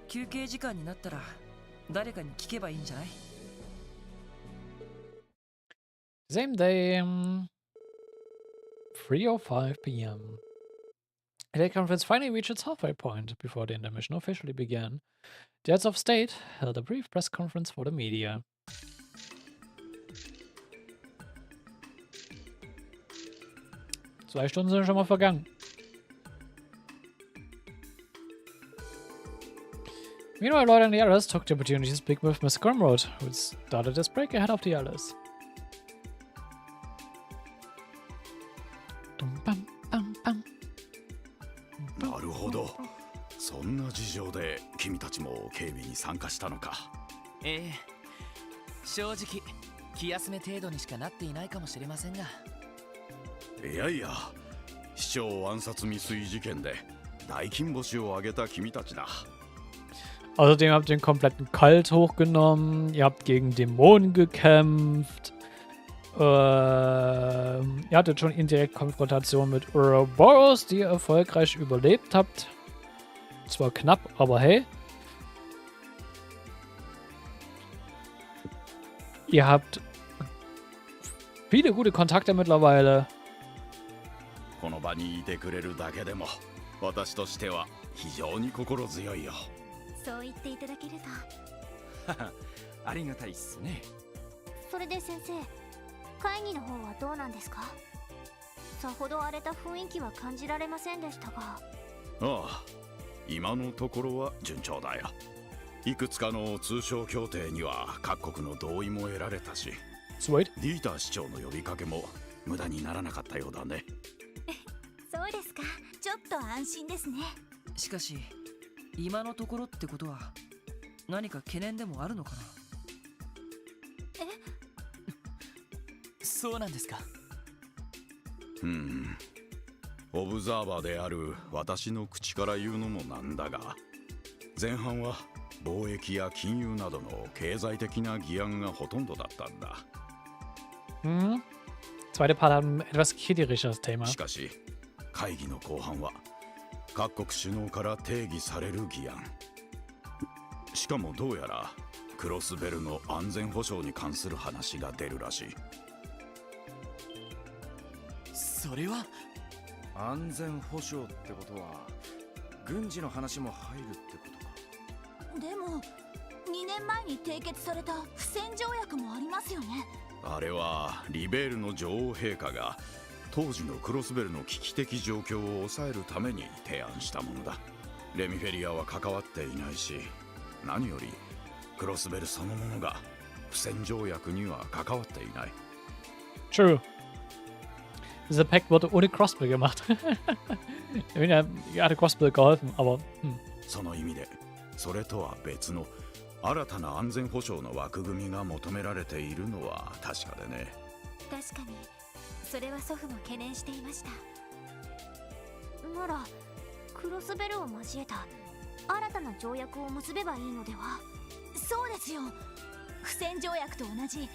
休憩時間になったら誰かに聞けばいいんじゃない？ Same day, 3:05 p.m. The conference finally reached its halfway point before the intermission officially began. The heads of state held a brief press conference for the media. Zwei Stunden sind schon mal vergangen. Meanwhile, Lloyd and the others took the opportunity to speak with Miss Grimrod, who started his break ahead of the others. なるほど。そんな事情で君たちも警備に参加したのか。ええ。正直気休め程度にしかなっていないかもしれませんが。いやいや、市長暗殺未遂事件で大金星を挙げた君たちだ。 Außerdem habt ihr den kompletten Kult hochgenommen, ihr habt gegen Dämonen gekämpft, ihr hattet schon indirekt Konfrontation mit Ouroboros, die ihr erfolgreich überlebt habt. Zwar knapp, aber hey. Ihr habt viele gute Kontakte mittlerweile. この場にいてくれるだけでも私としては非常に心強いよ。 そう言っていただけると。ありがたいっすね。それで先生、会議の方はどうなんですか。さほど荒れた雰囲気は感じられませんでしたが。ああ、今のところは順調だよ。いくつかの通商協定には各国の同意も得られたし、Sweet. ディーター市長の呼びかけも無駄にならなかったようだね。そうですか。ちょっと安心ですね。しかし今のところってことは何か懸念でもあるのかな。そうなんですか。オブザーバーである私の口から言うのもなんだが、前半は貿易や金融などの経済的な議案がほとんどだったんだ。Zweite Part hat ein etwas kritischeres Thema. しかし会議の後半は各国首脳から定義される議案。しかもどうやらクロスベルの安全保障に関する話が出るらしい。それは安全保障ってことは軍事の話も入るってことか。でも2年前に締結された不戦条約もありますよね。あれはリベールの女王陛下が当時のクロスベルの危機的状況を抑えるために提案したものだ。レミフェリアは関わっていないし、何よりクロスベルそのものが不戦条約には関わっていない。 True. Dieser Pact wurde ohne Crossbell gemacht. Er hatte Crossbell geholfen, aber... その意味でそれとは別の新たな安全保障の枠組みが求められているのは確かでね。確かにそれは祖父も懸念していました。ならクロスベルを交えた新たな条約を結べばいいのでは。そうですよ。不戦条約と同じ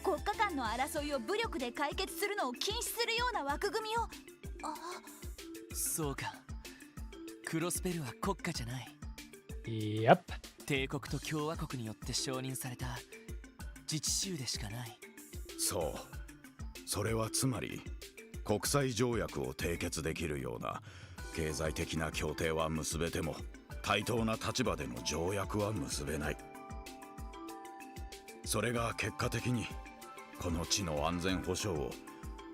国家間の争いを武力で解決するのを禁止するような枠組みを。そうか。クロスベルは国家じゃない。Yep. 帝国と共和国によって承認された自治州でしかない。そう。それはつまり国際条約を締結できるような経済的な協定は結べても対等な立場での条約は結べない。それが結果的にこの地の安全保障を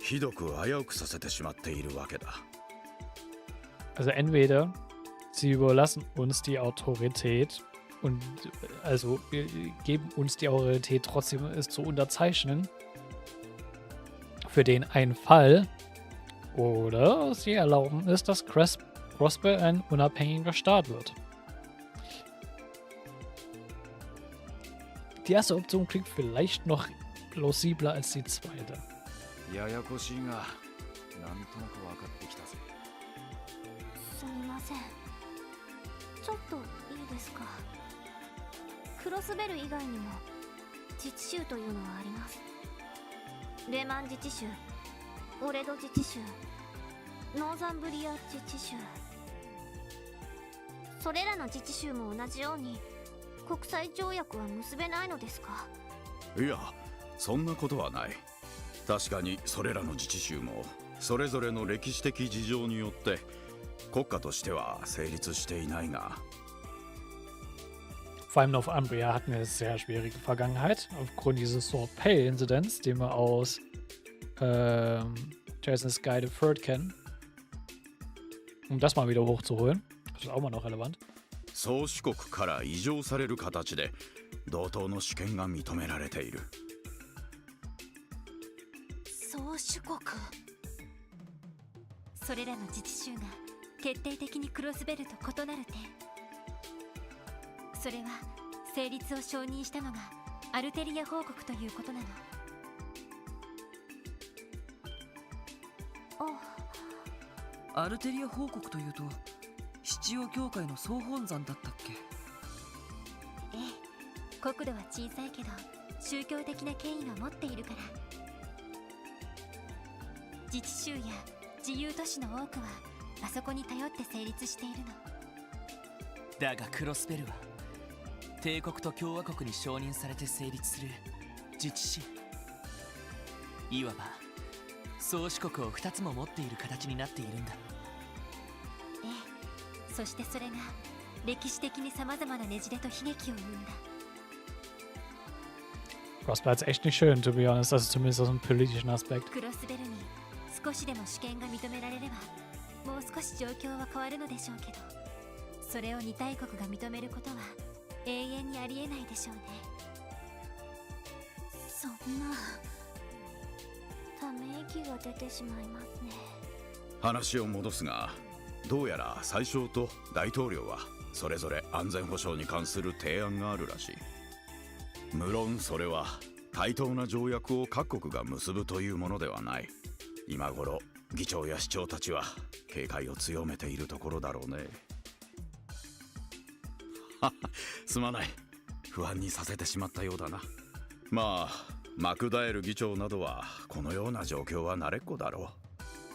ひどく危うくさせてしまっているわけだ。Also entweder sie überlassen uns die Autorität und also geben uns die Autorität trotzdem es zu unterzeichnen für den einen Fall, oder sie erlauben es, dass Crossbell ein unabhängiger Staat wird. Die erste Option klingt vielleicht noch plausibler als die zweite. ややこしいが、なんとなく分かってきたぜ。すみません。ちょっといいですか。クロスベル以外にも自治州というのはあります。レマン自治州、オレド自治州、ノーザンブリア自治州。それらの自治州も同じように国際条約は結べないのですか。いや、そんなことはない。確かにそれらの自治州もそれぞれの歴史的事情によって国家としては成立していないが。Vor allem auf Umbria hatten wir eine sehr schwierige Vergangenheit, aufgrund dieses Sword-Pale-Inzidenz, den wir aus Jason's Guide Third kennen. Um das mal wieder hochzuholen. Das ist auch mal noch relevant. 宗主国から移譲される形で同等の主権が認められている。宗主国。それらの自治州が決定的にクロスベルと異なる点。それは成立を承認したのがアルテリア報告ということなの。アルテリア報告というと七葉教会の総本山だったっけ。ええ、国土は小さいけど宗教的な権威は持っているから。自治州や自由都市の多くはあそこに頼って成立しているの。だがクロスベルは帝国と共和国に承認されて成立する自治州。いわば宗主国を2つも持っている形になっているんだ。ええ、そしてそれが歴史的に様々なねじれと悲劇を生んだ。Crossbell ist echt nicht schön, to be honest, also zumindest aus einem politischen Aspekt. クロスベルに少しでも主権が認められればもう少し状況は変わるのでしょうけど、それを2大国が認めることは永遠にありえないでしょうね。そんなため息が出てしまいますね。話を戻すが、どうやら宰相と大統領はそれぞれ安全保障に関する提案があるらしい。無論それは対等な条約を各国が結ぶというものではない。今頃議長や市長たちは警戒を強めているところだろうね。すまない、不安にさせてしまったようだな。まあマクダエル議長などはこのような状況は慣れっこだろ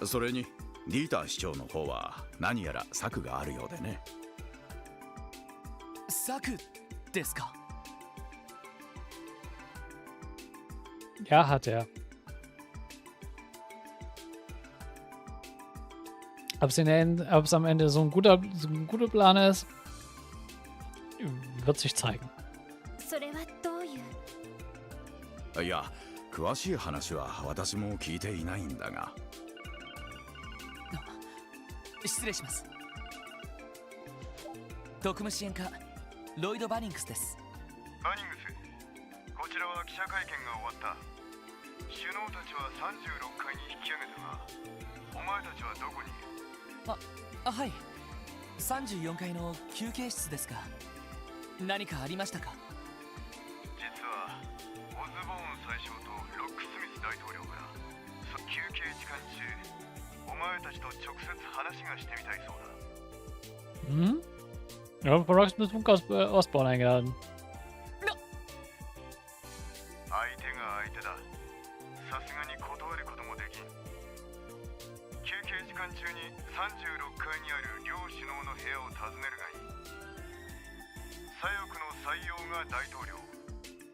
う。それにディーター市長の方は何やら策があるようでね。策ですか？ Ja, hat er. Ob es am Ende so ein guter Plan ist, wird sich zeigen. それはどういう？いや、詳しい話は私も聞いていないんだが。失礼します。特務支援課ロイド・バニングスです。バニングス、こちらは記者会見が終わった。首脳たちは36階に引き上げたが、お前たちはどこにいる？はい、34階の休憩室ですか。何かありましたか？実はオズボーン宰相とロックスミス大統領が休憩時間中、お前たちと直接話がしてみたいそうだ。Hm? Ja, von Rocksmith und Osborn eingeladen. 相手が相手だ。さすがに断ることもできん。休憩時間中に36階にある両首脳の部屋を訪ねるがいい。左翼の採用が大統領、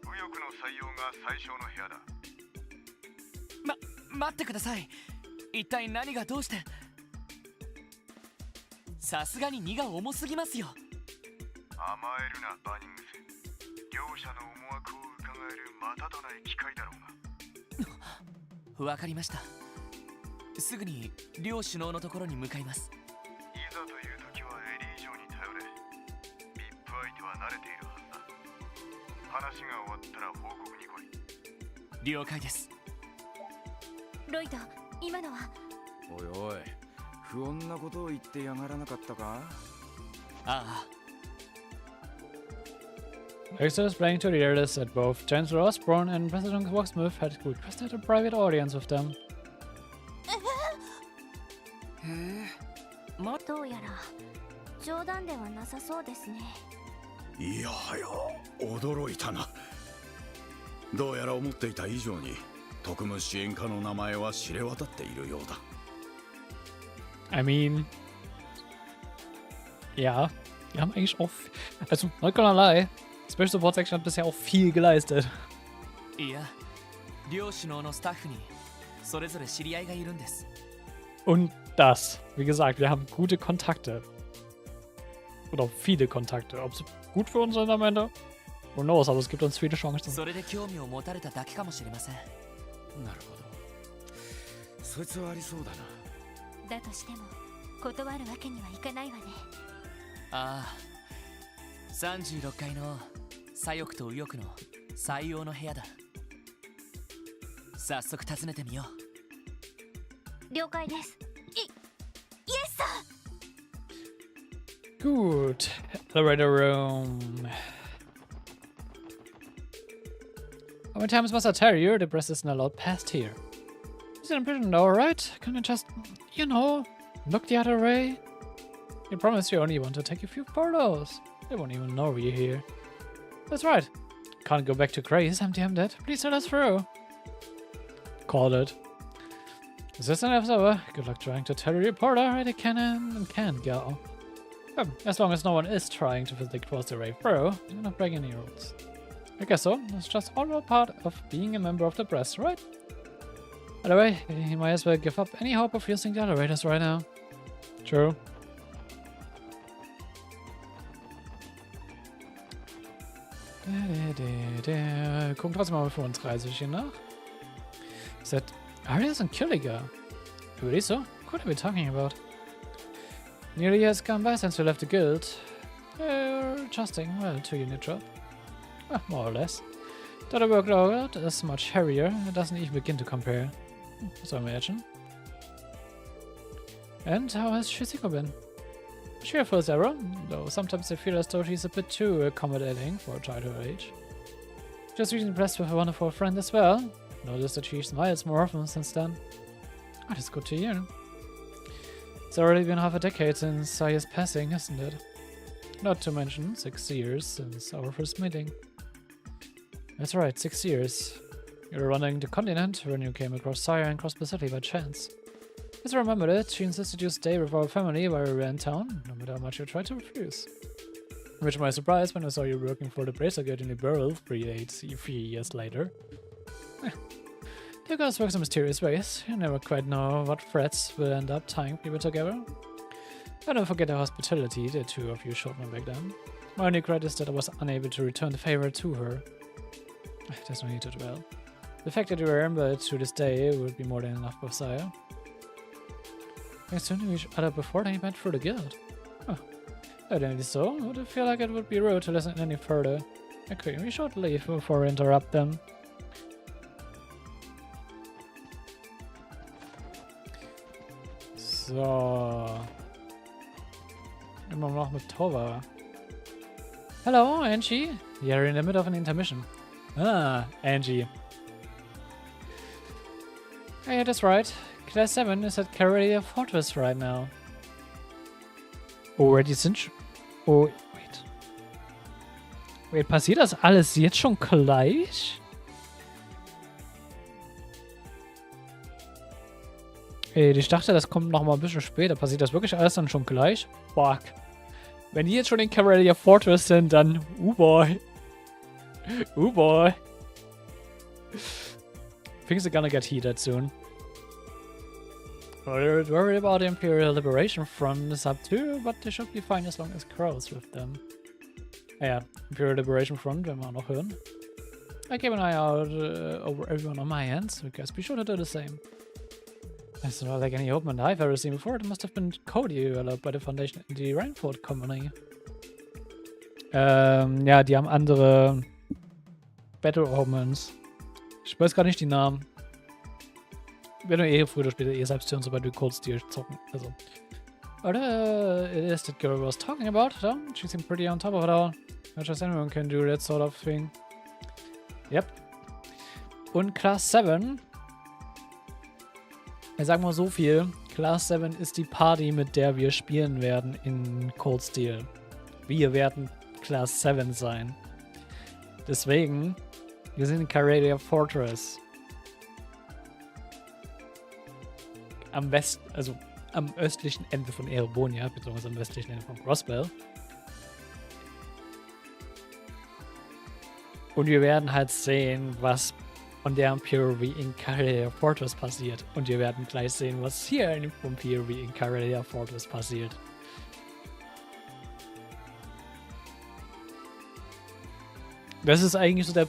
右翼の採用が宰相の部屋だ。待ってください。一体何がどうして？さすがに荷が重すぎますよ。甘えるな、バニングス。両者の思惑を伺えるまたとない機会だろうが。わかりました。すぐに両首脳のところに向かいます。いざという時はエリー城に頼れ。VIP相手は慣れているはずだ。話が終わったら報告に来い。了解です。ロイド、今のは。おいおい、不穏なことを言ってやがらなかったか？ああ。Extra explaining to the others that both Chancellor Osborn and President Rocksmith had requested a private audience with them. どうやら冗談ではなさそうですね。いやはや、驚いたな。どうやら思っていた以上に特務支援課の名前は知れ渡っているようだ。I mean, ja, wir haben eigentlich auch, also not gonna lie, Special Support Section hat bisher auch viel geleistet. いや、両首脳のスタッフにそれぞれ知り合いがいるんです。Und das, wie gesagt, wir haben gute Kontakte. Oder viele Kontakte. Ob sie gut für uns sind am Ende? Who knows, aber es gibt uns viele Chancen. それで興味を持たれただけかもしれません。なるほど。そいつはありそうだな。だとしても断るわけにはいかないわね。ああ、36階の左翼と右翼の採用の部屋だ。早速訪ねてみよう。了解です。イエスさん。Gut. Elevator room. How many times must I tell you the press isn't allowed past here? He's in prison though, right? Can I just, you know, look the other way? You promised you only want to take a few photos. They won't even know we're here. That's right. Can't go back to Grace empty-handed. Please let us through. Called it. Is this an episode? Good luck trying to tell a reporter where they can and can't go. As long as no one is trying to physically force their way through, you're not breaking any rules. I guess so. It's just all a part of being a member of the press, right? By the way, you might as well give up any hope of using the elevators right now. True. Gucken trotzdem mal für uns Reisechen nach. Is that Arias and Killiger? Really so? What are we talking about? Nearly has gone by since we left the guild. We're adjusting, well, to your new job. Well, more or less. Though the workload is much heavier, it doesn't even begin to compare. So imagine. And how has Shiziko been? She feels Zero, though sometimes I feel as though she's a bit too accommodating for a child her age. Just recently impressed with a wonderful friend as well. Noticed that she smiles more often since then. Oh, that's good to hear. It's already been half a decade since Saya's passing, isn't it? Not to mention 6 years since our first meeting. That's right, 6 years. You were running the continent when you came across Saya and Crossbell City by chance. As I remembered it, she insisted you stay with our family while we were in town, no matter how much you tried to refuse. Which to my surprise when I saw you working for the Bracer Guild in the Burrow 3 years later. You guys work in mysterious ways. You never quite know what threads will end up tying people together. I don't forget the hospitality the two of you showed me back then. My only regret is that I was unable to return the favor to her. There's no need to dwell. The fact that you remember it to this day would be more than enough for Saya. We soon knew each other before they went through the guild. Oh, evidently so. Would it feel like it would be rude to listen any further? Okay, we should leave before we interrupt them. So. Immer noch mit Tova. Hello, Angie. You're in the middle of an intermission. Ah, Angie. Hey, that's right. Class 7 is at Karelia Fortress right now. Already sind... Oh, wait. Wait, passiert das alles jetzt schon gleich? Ey, ich dachte, das kommt noch mal ein bisschen später. Passiert das wirklich alles dann schon gleich? Fuck. Wenn die jetzt schon in Karelia Fortress sind, dann... boy. Boy. Things are gonna get heated soon. We're worried about the Imperial Liberation Front is up too, but they should be fine as long as Crow's with them. Ja, Imperial Liberation Front werden wir auch noch hören. I keep an eye out over everyone on my end, so guys be sure to do the same. It's not like any opening I've ever seen before. It must have been code developed by the Foundation in the Rainford Company. Ja, die haben andere Battle Omens. Ich weiß gar nicht die Namen. Werden wir früher oder später selbst hören, sobald wir kurz die zocken. Also. But it is that girl was talking about, though. She seemed pretty on top of it all. Not just anyone can do that sort of thing. Yep. Und Class 7. Ich sag mal so viel. Class 7 ist die Party, mit der wir spielen werden in Cold Steel. Wir werden Class 7 sein. Deswegen, wir sind in Karelia Fortress. Am am östlichen Ende von Erebonia, beziehungsweise am westlichen Ende von Crossbell. Und wir werden halt sehen, was von der POV in Karelia Fortress passiert. Und wir werden gleich sehen, was hier in vom POV in Karelia Fortress passiert. Das ist eigentlich so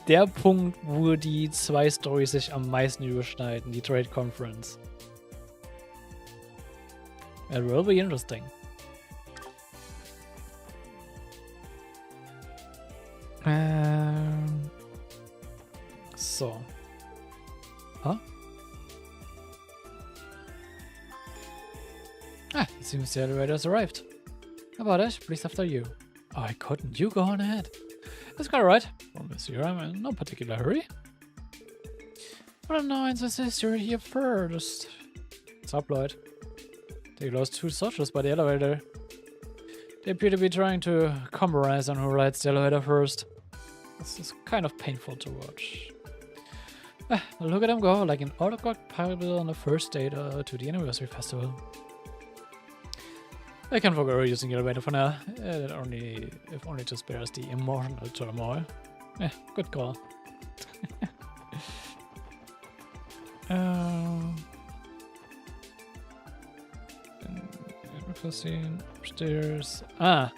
der Punkt, wo die zwei Storys sich am meisten überschneiden, die Trade Conference. It will be interesting. So. Huh? Ah, it seems the elevator has arrived. How about it? Please after you. Oh, I couldn't. You go on ahead. That's quite alright. Well, monsieur, I'm in no particular hurry. What annoyance is you're here first? What's up, Lloyd? They lost 2 soldiers by the elevator. They appear to be trying to compromise on who rides the elevator first. This is kind of painful to watch. Look at them go, like an autographed pilot on the first day to the anniversary festival. I can forgo using the elevator for now, if only to spare us the emotional turmoil. Good call. Scene upstairs. Ah.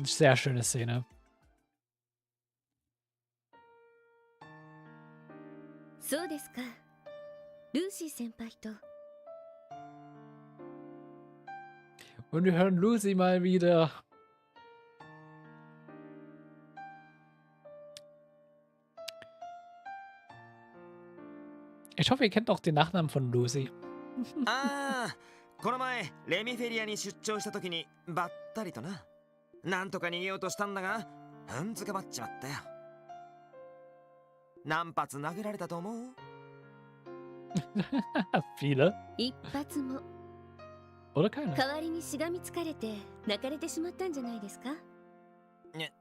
Sehr schöne Szene. ルーシー先輩と Und wir hören Lucy mal wieder. Ich hoffe, ihr kennt auch den Nachnamen von Lucy. ああ、この前レミフェリアに出張した時にばったりとな。なんとか逃げようとしたんだが、ふんづけばっちまったよ。何発殴られたと思う？ Viele. 一発も Oder keine? 代わりにしがみつかれて泣かれてしまったんじゃないですか？ね。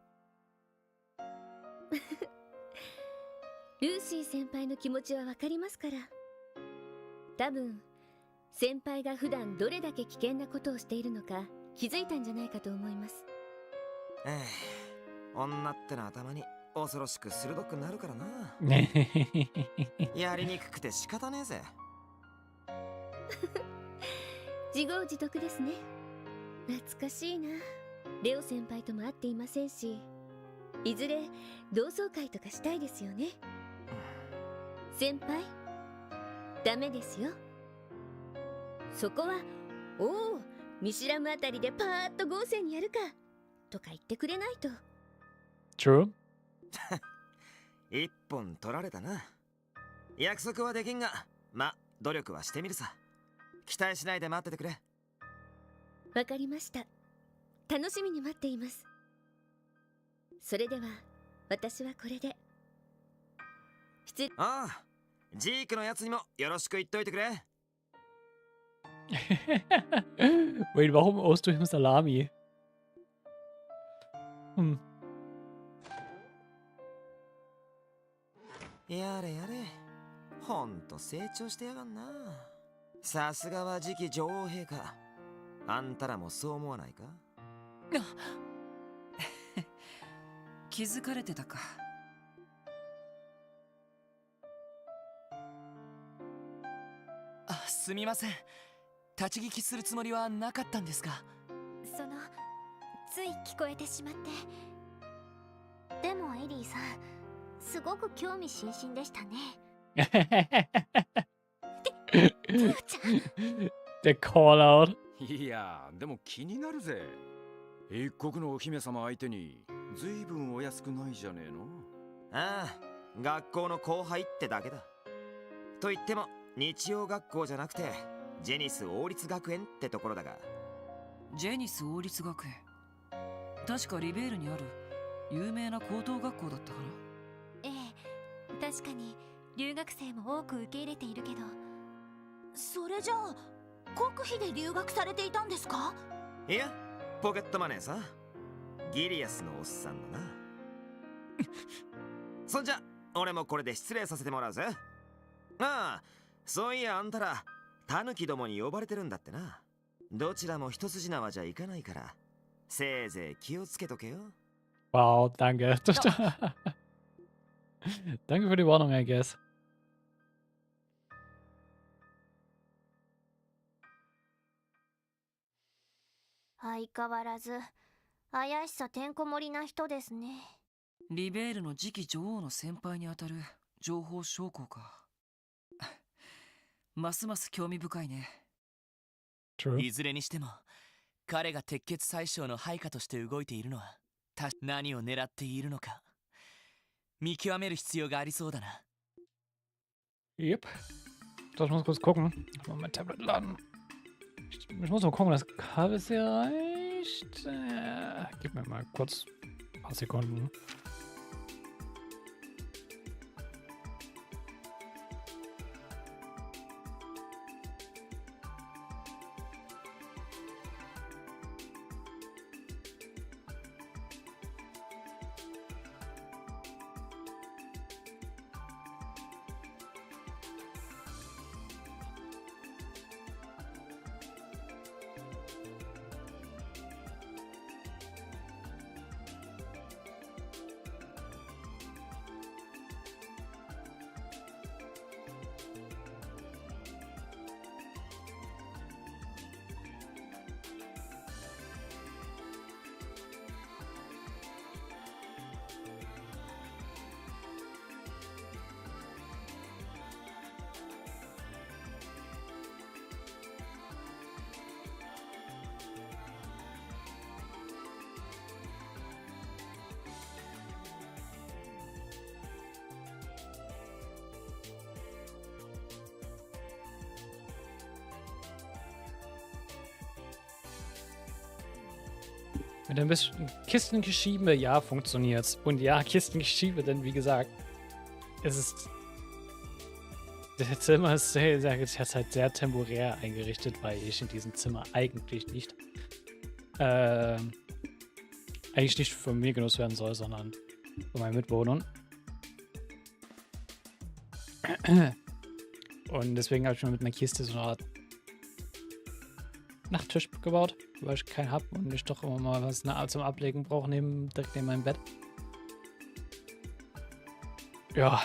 ルーシー先輩の気持ちはわかりますから。多分先輩が普段どれだけ危険なことをしているのか気づいたんじゃないかと思います。女ってのはたまに恐ろしく鋭くなるからな。やりにくくて仕方ねえぜ。自業自得ですね。懐かしいな。レオ先輩とも会っていませんし、いずれ同窓会とかしたいですよね。先輩、ダメですよ。そこはおお見知らぬあたりでパーッと豪勢にやるかとか言ってくれないと。 True. 一本取られたな。約束はできんが、ま、努力はしてみるさ。期待しないで待っててくれ。わかりました。楽しみに待っています。それでは私はこれで。ああ、ジークのやつにもよろしく言っといてくれ。Wait, warum ost du ihm Salami? Hm. やれやれ、ほんと成長してやがんな。さすがは次期女王陛下。あんたらもそう思わないか？気づかれてたか。あ、すみません。立ち聞きするつもりはなかったんですが。つい聞こえてしまって。でもエリーさん、すごく興味津々でしたね。Der Call-out. いや、でも気になるぜ。一国のお姫様相手に随分お安くないじゃねえの。ああ、学校の後輩ってだけだ。と言っても日曜学校じゃなくてジェニス王立学園ってところだが。ジェニス王立学園、確かリベールにある有名な高等学校だったから。ええ、確かに留学生も多く受け入れているけど。それじゃあ国費で留学されていたんですか？いや、ポケットマネーさ。ギリアスのおっさんのな。そんじゃ俺もこれで失礼させてもらうぜ。ああ、そういやあんたらタヌキどもに呼ばれてるんだってな。どちらも一筋縄じゃいかないからせいぜい気をつけとけよ。 Wow, danke. Danke für die Warnung, I guess. 相変わらず怪しさてんこ盛りな人ですね。リベールの次期女王の先輩にあたる情報将校か。ますます興味深いね。いずれにしても彼が鉄血宰相の配下として動いているのは何を狙っているのか見極める必要がありそうだな。 Yep. Ich muss kurz gucken. Ich muss mein Tablet laden. Ich muss mal gucken, das Kabel hier reicht. Gib mir mal kurz ein paar Sekunden. Mit ein bisschen Kistengeschiebe, ja, funktioniert's. Und ja, Kistengeschiebe, denn wie gesagt, es ist... Das Zimmer ist derzeit sehr temporär eingerichtet, weil ich in diesem Zimmer eigentlich nicht von mir genutzt werden soll, sondern von meinen Mitbewohnern. Und deswegen habe ich mir mit einer Kiste so eine Art Nachttisch gebaut, weil ich keinen habe und ich doch immer mal was zum Ablegen brauche, direkt neben meinem Bett. Ja.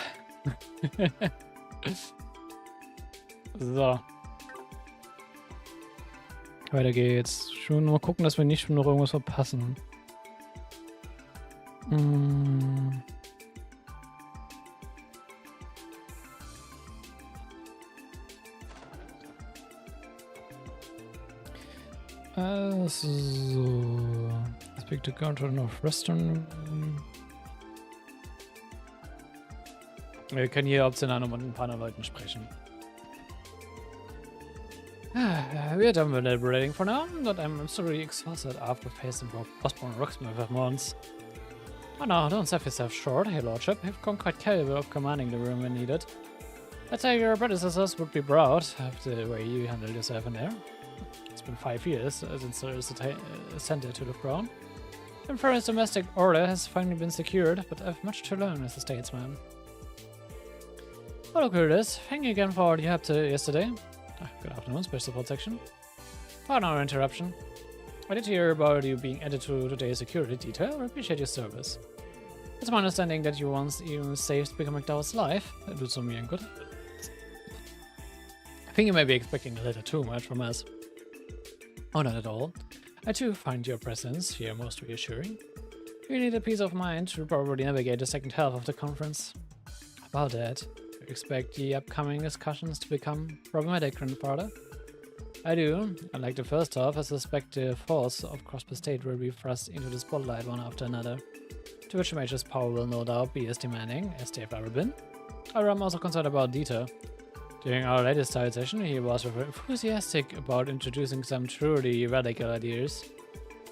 So. Weiter geht's. Schon mal gucken, dass wir nicht noch irgendwas verpassen. So. Speak to Control of Western. Wir können hier optional noch mit ein paar Leuten sprechen. We're done with deliberating for now, but I'm absolutely exhausted after facing both Osborne and Rocksmith for months. Oh no, don't sell yourself short, hey lordship. You've become quite capable of commanding the room when needed. I'd say your predecessors would be proud of the way you handled yourself in there. It's been 5 years since there is a center to the crown. The Emperor's domestic order has finally been secured, but I've much to learn as a statesman. Oh, look who it is. Thank you again for what you helped yesterday. Good afternoon, Special Support Section. Pardon our interruption. I did hear about you being added to today's security detail. I appreciate your service. It's my understanding that you once even saved Speaker McDowell's life. That would me and good. I think you may be expecting a little too much from us. Oh, not at all. I too find your presence here most reassuring. You need a peace of mind to probably navigate the second half of the conference. About that, you expect the upcoming discussions to become problematic, Grandfather? I do. Unlike the first half, I suspect the force of Crossbell State will be thrust into the spotlight one after another, to which the Mage's power will no doubt be as demanding as they have ever been. However, I'm also concerned about Dieter. During our latest Teil session, he was enthusiastic about introducing some truly radical ideas.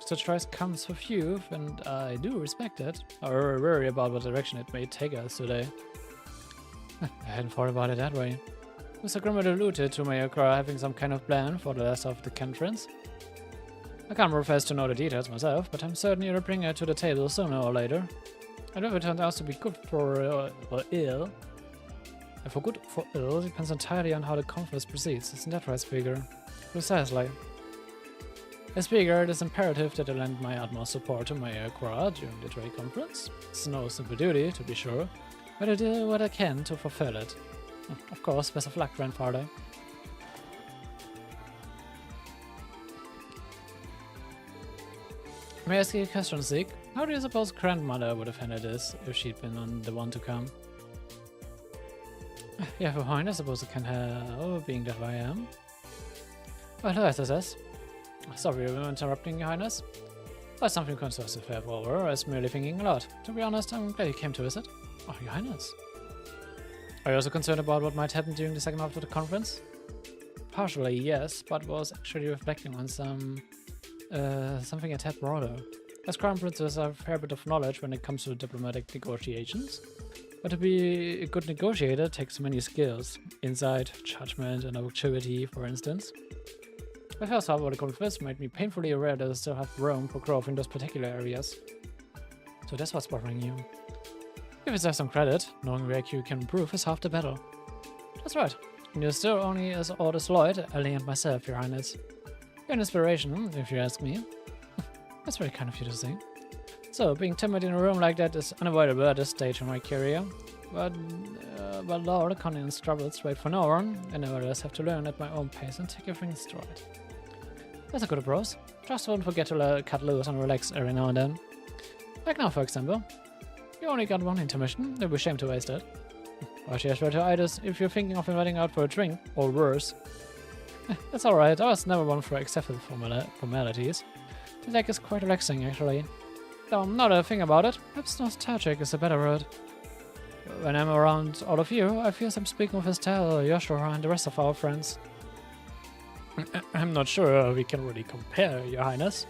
Such choice comes with youth, and I do respect it. However, I worry about what direction it may take us today. I hadn't thought about it that way. Mr. Grimwood alluded to Mayokra having some kind of plan for the rest of the conference. I can't profess to know the details myself, but I'm certain you'll bring it to the table sooner or later. And if it turns out to be good or ill, and for good or ill depends entirely on how the conference proceeds, isn't that right, Speaker? Precisely. As Speaker, it is imperative that I lend my utmost support to Mayokra during the trade conference. It's no simple duty, to be sure, but I do what I can to fulfill it. Of course, best of luck, Grandfather. May I ask you a question, Zeke? How do you suppose Grandmother would have handled this if she'd been the one to come? Yeah, for point, I suppose I can help, being that I am. Well, as I says. Sorry for interrupting, Your Highness. That's something concerns the fair over, I was merely thinking a lot. To be honest, I'm glad you came to visit. Oh, Your Highness. Are you also concerned about what might happen during the second half of the conference? Partially, yes, but was actually reflecting on something a tad broader. As Crown Princes, I have a fair bit of knowledge when it comes to diplomatic negotiations, but to be a good negotiator takes many skills. Insight, judgment, and objectivity, for instance. The first half of the conference made me painfully aware that I still have room for growth in those particular areas. So that's what's bothering you. Give yourself some credit, knowing where you can improve is half the battle. That's right, and you're still only as old as Lloyd, Ellie, and myself, Your Highness. You're an inspiration, if you ask me. That's very kind of you to say. So, being timid in a room like that is unavoidable at this stage of my career. But Lord, Conan's troubles wait for no one, and nevertheless have to learn at my own pace and take everything straight. That's a good approach. Just don't forget to cut loose and relax every now and then. Like now, for example. You only got one intermission, it'd be a shame to waste it. Or she has read her itis if you're thinking of inviting out for a drink, or worse. That's alright, I was never one for excessive formalities. The lake is quite relaxing, actually. Though now that I think about it, perhaps nostalgic is a better word. When I'm around all of you, I feel I'm speaking with Teil, Joshua, and the rest of our friends. I'm not sure we can really compare, Your Highness.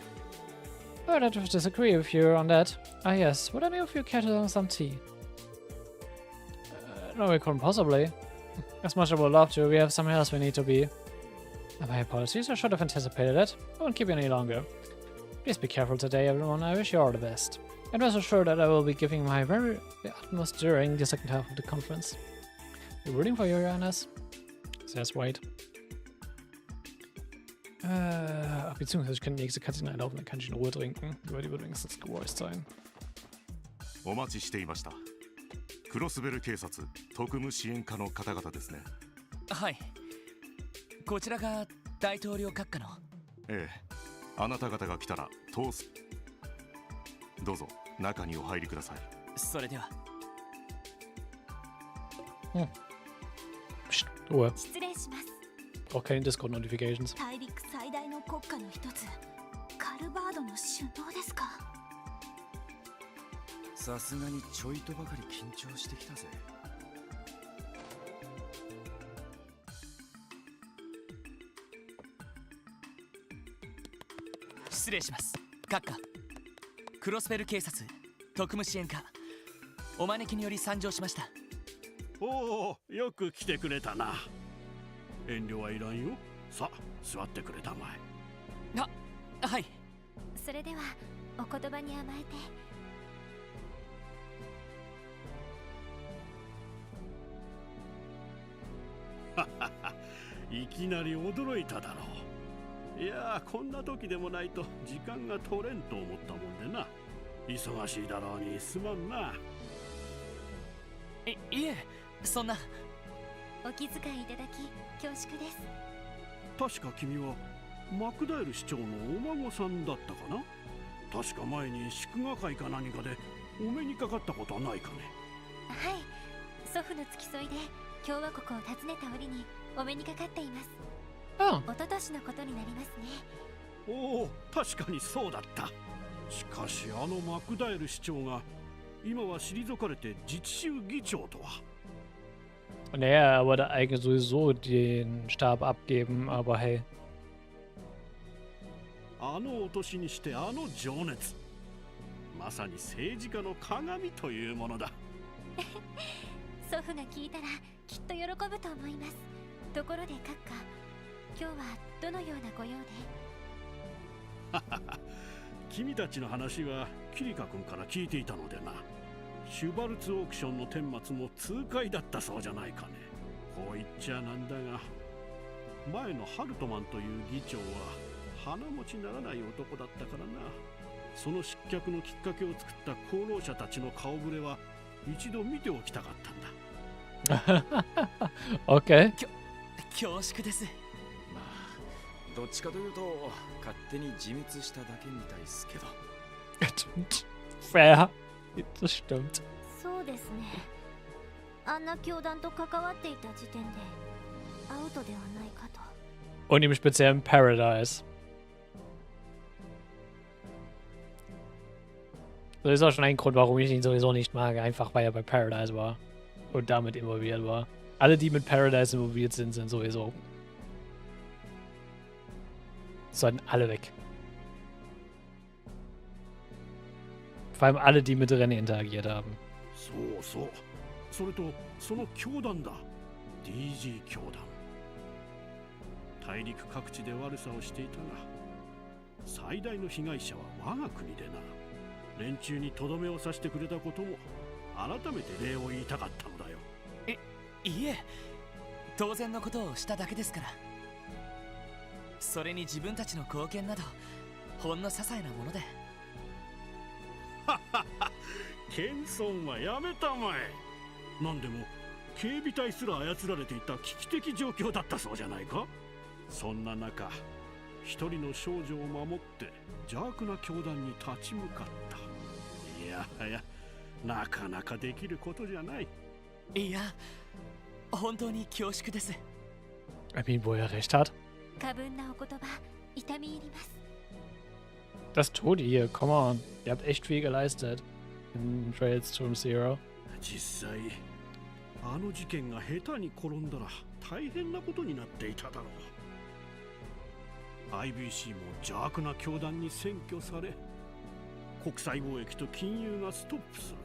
I would have to disagree with you on that. Ah yes, would any of you care to have some tea? No, we couldn't possibly. As much as I would love to, we have somewhere else we need to be. My apologies, I should have anticipated it. I won't keep you any longer. Please be careful today, everyone. I wish you all the best. And rest assured that I will be giving my very utmost during the second half of the conference. We're rooting for you, Johannes. Says White. Beziehungsweise ich kann die nächste Cutscene einlaufen, dann kann ich in Ruhe trinken. Aber die wird wenigstens gevoiced sein. お待ちしていました。クロスベル警察特務支援課の方々ですね。はい。こちらが大統領閣下の。ええ。あなた方が来たら通す。どうぞ中にお入りください。それでは。Ruhe. 失礼します。Auch keine Discord Notifications. 大陸最大の国家の一つ、カルバードの首脳ですか。さすがにちょいとばかり緊張してきたぜ。失礼します。閣下。クロスベル警察特務支援課。お招きにより参上しました。おお、よく来てくれたな。遠慮はいらんよ。さあ、座ってくれたまえ。はい。それではお言葉に甘えて。いきなり驚いただろう。いやー、こんな時でもないと時間が取れんと思ったもんでな。忙しいだろうにすまんな。いえ、そんな。お気遣いいただき恐縮です。確か君はマクダエル市長のお孫さんだったかな。確か前に祝賀会か何かでお目にかかったことはないかね。はい、祖父の付き添いで共和国を訪ねた折にお目にかかっています。一昨年のことになりますね。おお、確かにそうだった。しかしあのマクダエル市長が今は退かれて自治州議長とは。Naja, er wollte eigentlich sowieso den Stab abgeben, aber hey. あのお年にしてあの情熱。まさに政治家の鏡というものだ。祖父が聞いたらきっと喜ぶと思います。ところで閣下、今日はどのようなご用で？君たちの話はキリカ君から聞いていたのでな。シュバルツオークションの顛末も痛快だったそうじゃないかね。こう言っちゃなんだが、前のハルトマンという議長は鼻持ちならない男だったからな。その失脚のきっかけを作った功労者たちの顔ぶれは一度見ておきたかったんだ。Okay. 恐縮です。まあ、どっちかというと勝手に自滅しただけみたいですけど。Fair. Das stimmt. そうですね。あんな教団と関わっていた時点でアウトではないかと。Und im speziellen Paradise. Das ist auch schon ein Grund, warum ich ihn sowieso nicht mag. Einfach weil er bei Paradise war. Und damit involviert war. Alle, die mit Paradise involviert sind, sind sowieso. Sollten alle weg. Vor allem alle, die mit Rennen interagiert haben. そうそう。それとその教団だ。DG 教団。大陸各地で悪さをしていたが、最大の被害者は我が国でな。連中にとどめを刺してくれたことも改めて礼を言いたかったのだよ。いえ、当然のことをしただけですから。それに自分たちの貢献などほんの些細なもので。謙遜はやめたまえ。何でも警備隊すら操られていた危機的状況だったそうじゃないか。そんな中、一人の少女を守って邪悪な教団に立ち向かった。いやはや、なかなかできることじゃない。いや、本当に恐縮です。I mean, wo er recht hat. 過分なお言葉、痛み入ります。Das tut ihr, come on. Ihr habt echt viel geleistet in Trails from Zero. 実際、あの事件が下手に転んだら大変なことになっていただろう。IBC も邪悪な教団に占拠され、国際貿易と金融がストップする。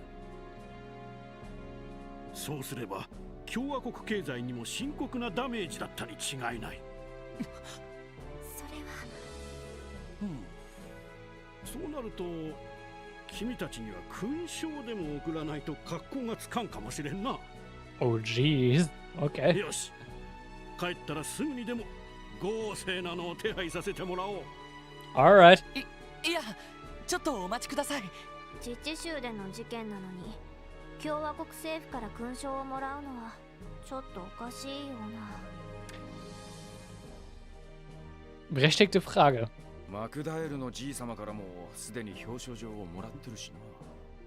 そうすれば共和国経済にも深刻なダメージだったに違いない。それはそうなると君たちには勲章でも送らないと格好がつかんかもしれんな。Oh jeez. Okay. よし、帰ったらすぐにでも豪勢なのを手配させてもらおう。 Alright. いや、ちょっとお待ちください。自治州での事件なのに共和国政府から勲章をもらうのはちょっとおかしいような。Berechtigte Frage. マクダエルのじい様からもすでに表彰状をもらってるし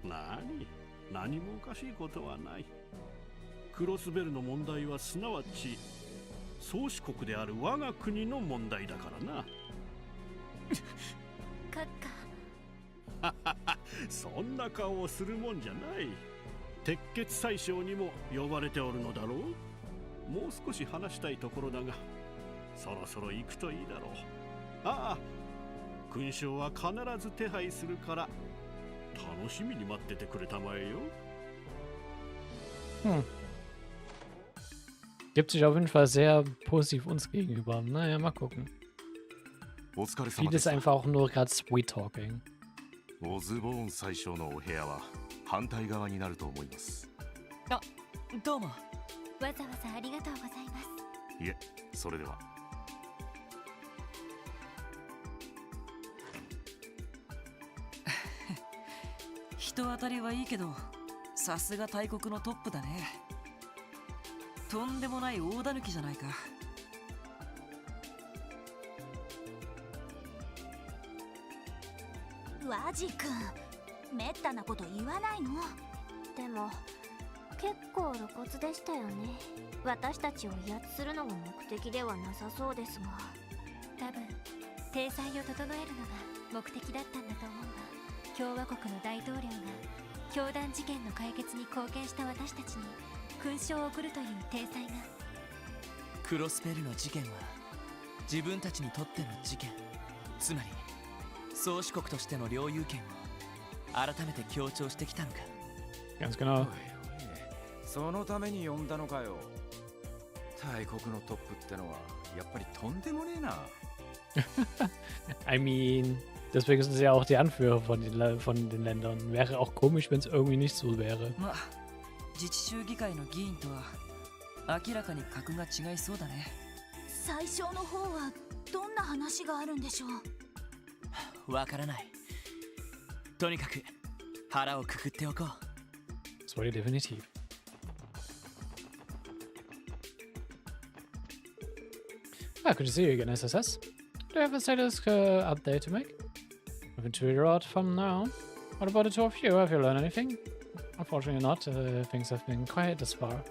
な。何もおかしいことはない。クロスベルの問題はすなわち宗主国である我が国の問題だからな。閣下そんな顔をするもんじゃない。鉄血宰相にも呼ばれておるのだろう。もう少し話したいところだがそろそろ行くといいだろう。ああ、勲章は必ず手配するから楽しみに待っててくれたまえよ。Gibt sich auf jeden Fall sehr positiv uns gegenüber. Naja, mal gucken. Viel ist einfach auch nur gerade Sweet Talking. オズボーン宰相のお部屋は反対側になると思います。あ、どうも。わざわざありがとうございます。いえ、それでは。人当たりはいいけど、さすが大国のトップだね。とんでもない大狸じゃないか。ワジ君、めったなこと言わないの。でも結構露骨でしたよね。私たちを威圧するのが目的ではなさそうですが。多分体裁を整えるのが目的だったんだと思うわ。共和国の大統領が教団事件の解決に貢献した私たちに勲章を送るという体裁が。クロスペルの事件は自分たちにとっての事件、つまり宗主国としての領有権を改めて強調してきたのか。Ganz genau. そのために呼んだのかよ。大国のトップってのはやっぱりとんでもねえな。I mean, deswegen sind sie ja auch die Anführer von den Ländern. Wäre auch komisch, wenn es irgendwie nicht so wäre. まあ、自治州議会の議員とは明らかに格が違いそうだね。最初の方はどんな話があるんでしょう。わからない。とにかく腹をくくっておこう。Das war die definitiv. Ah, good to see you again, SSS. Do you have a status update to make? I've been Twitter out from now. What about the two of you? Have you learned anything? Unfortunately not. Things have been quiet thus far.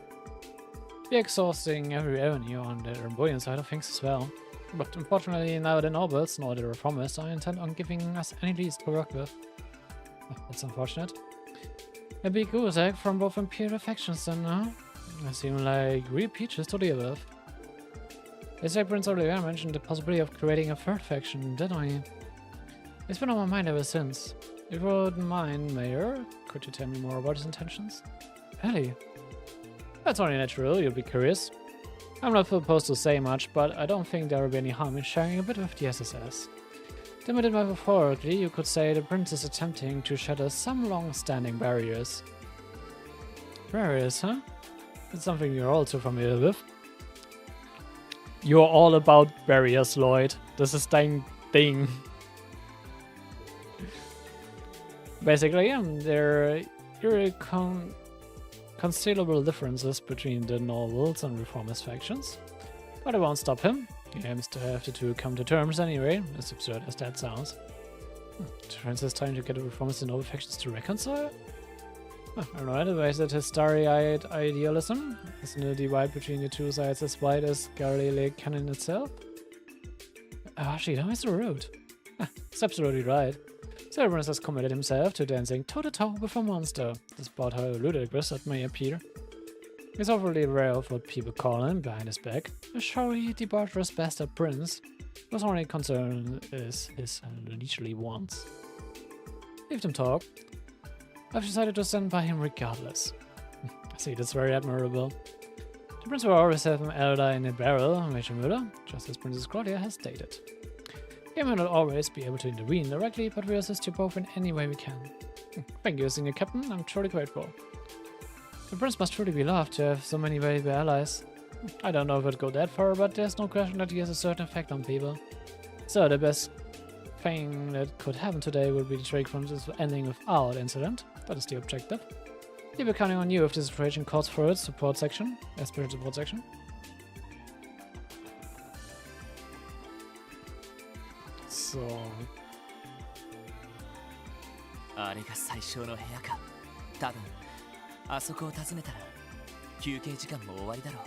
Be exhausting every avenue on the Ramboyan side of things as well. But unfortunately, now the nobles nor the reformers are intent on giving us any leads to work with. Oh, that's unfortunate. A big goose egg from both imperial factions then, huh? They seem like real peaches to deal with. As Prince Oliver mentioned the possibility of creating a third faction, didn't he? It's been on my mind ever since. If you wouldn't mind, Mayor, could you tell me more about his intentions? Really? That's only natural, you'll be curious. I'm not supposed to say much, but I don't think there will be any harm in sharing a bit with the SSS. Limited metaphorically, you could say the prince is attempting to shatter some long-standing barriers. Barriers, huh? That's something you're also familiar with. You're all about barriers, Lloyd. Das ist dein Ding. Basically, there are considerable differences between the nobles and reformist factions, but it won't stop him. He aims to have the two come to terms anyway, as absurd as that sounds. The prince is trying to get the reformist and noble factions to reconcile? I don't know, otherwise that his starry-eyed idealism? Isn't the divide between the two sides as wide as Galilee Canyon itself? Actually, that was so rude. It's absolutely right. Cerberus has committed himself to dancing toe-to-toe with a monster, despite how ludicrous that may appear. He's overly aware of what people call him behind his back, a showy, debaucherous bastard prince, whose only concern is his leisurely wants. leave them talk. I've decided to stand by him regardless. I see, that's very admirable. The prince will always have an elder in a barrel, Major Müller, just as Princess Claudia has stated. We may not always be able to intervene directly, but we assist you both in any way we can. Thank you, Senior Captain, I'm truly grateful. The prince must truly be loved to have so many valuable allies. I don't know if it'd go that far, but there's no question that he has a certain effect on people. So the best thing that could happen today would be the trade from this ending without incident. That is the objective. We'll be counting on you if this situation calls for its support section, spiritual support section. So. あれが最小の部屋か。多分あそこを訪ねたら休憩時間も終わりだろう。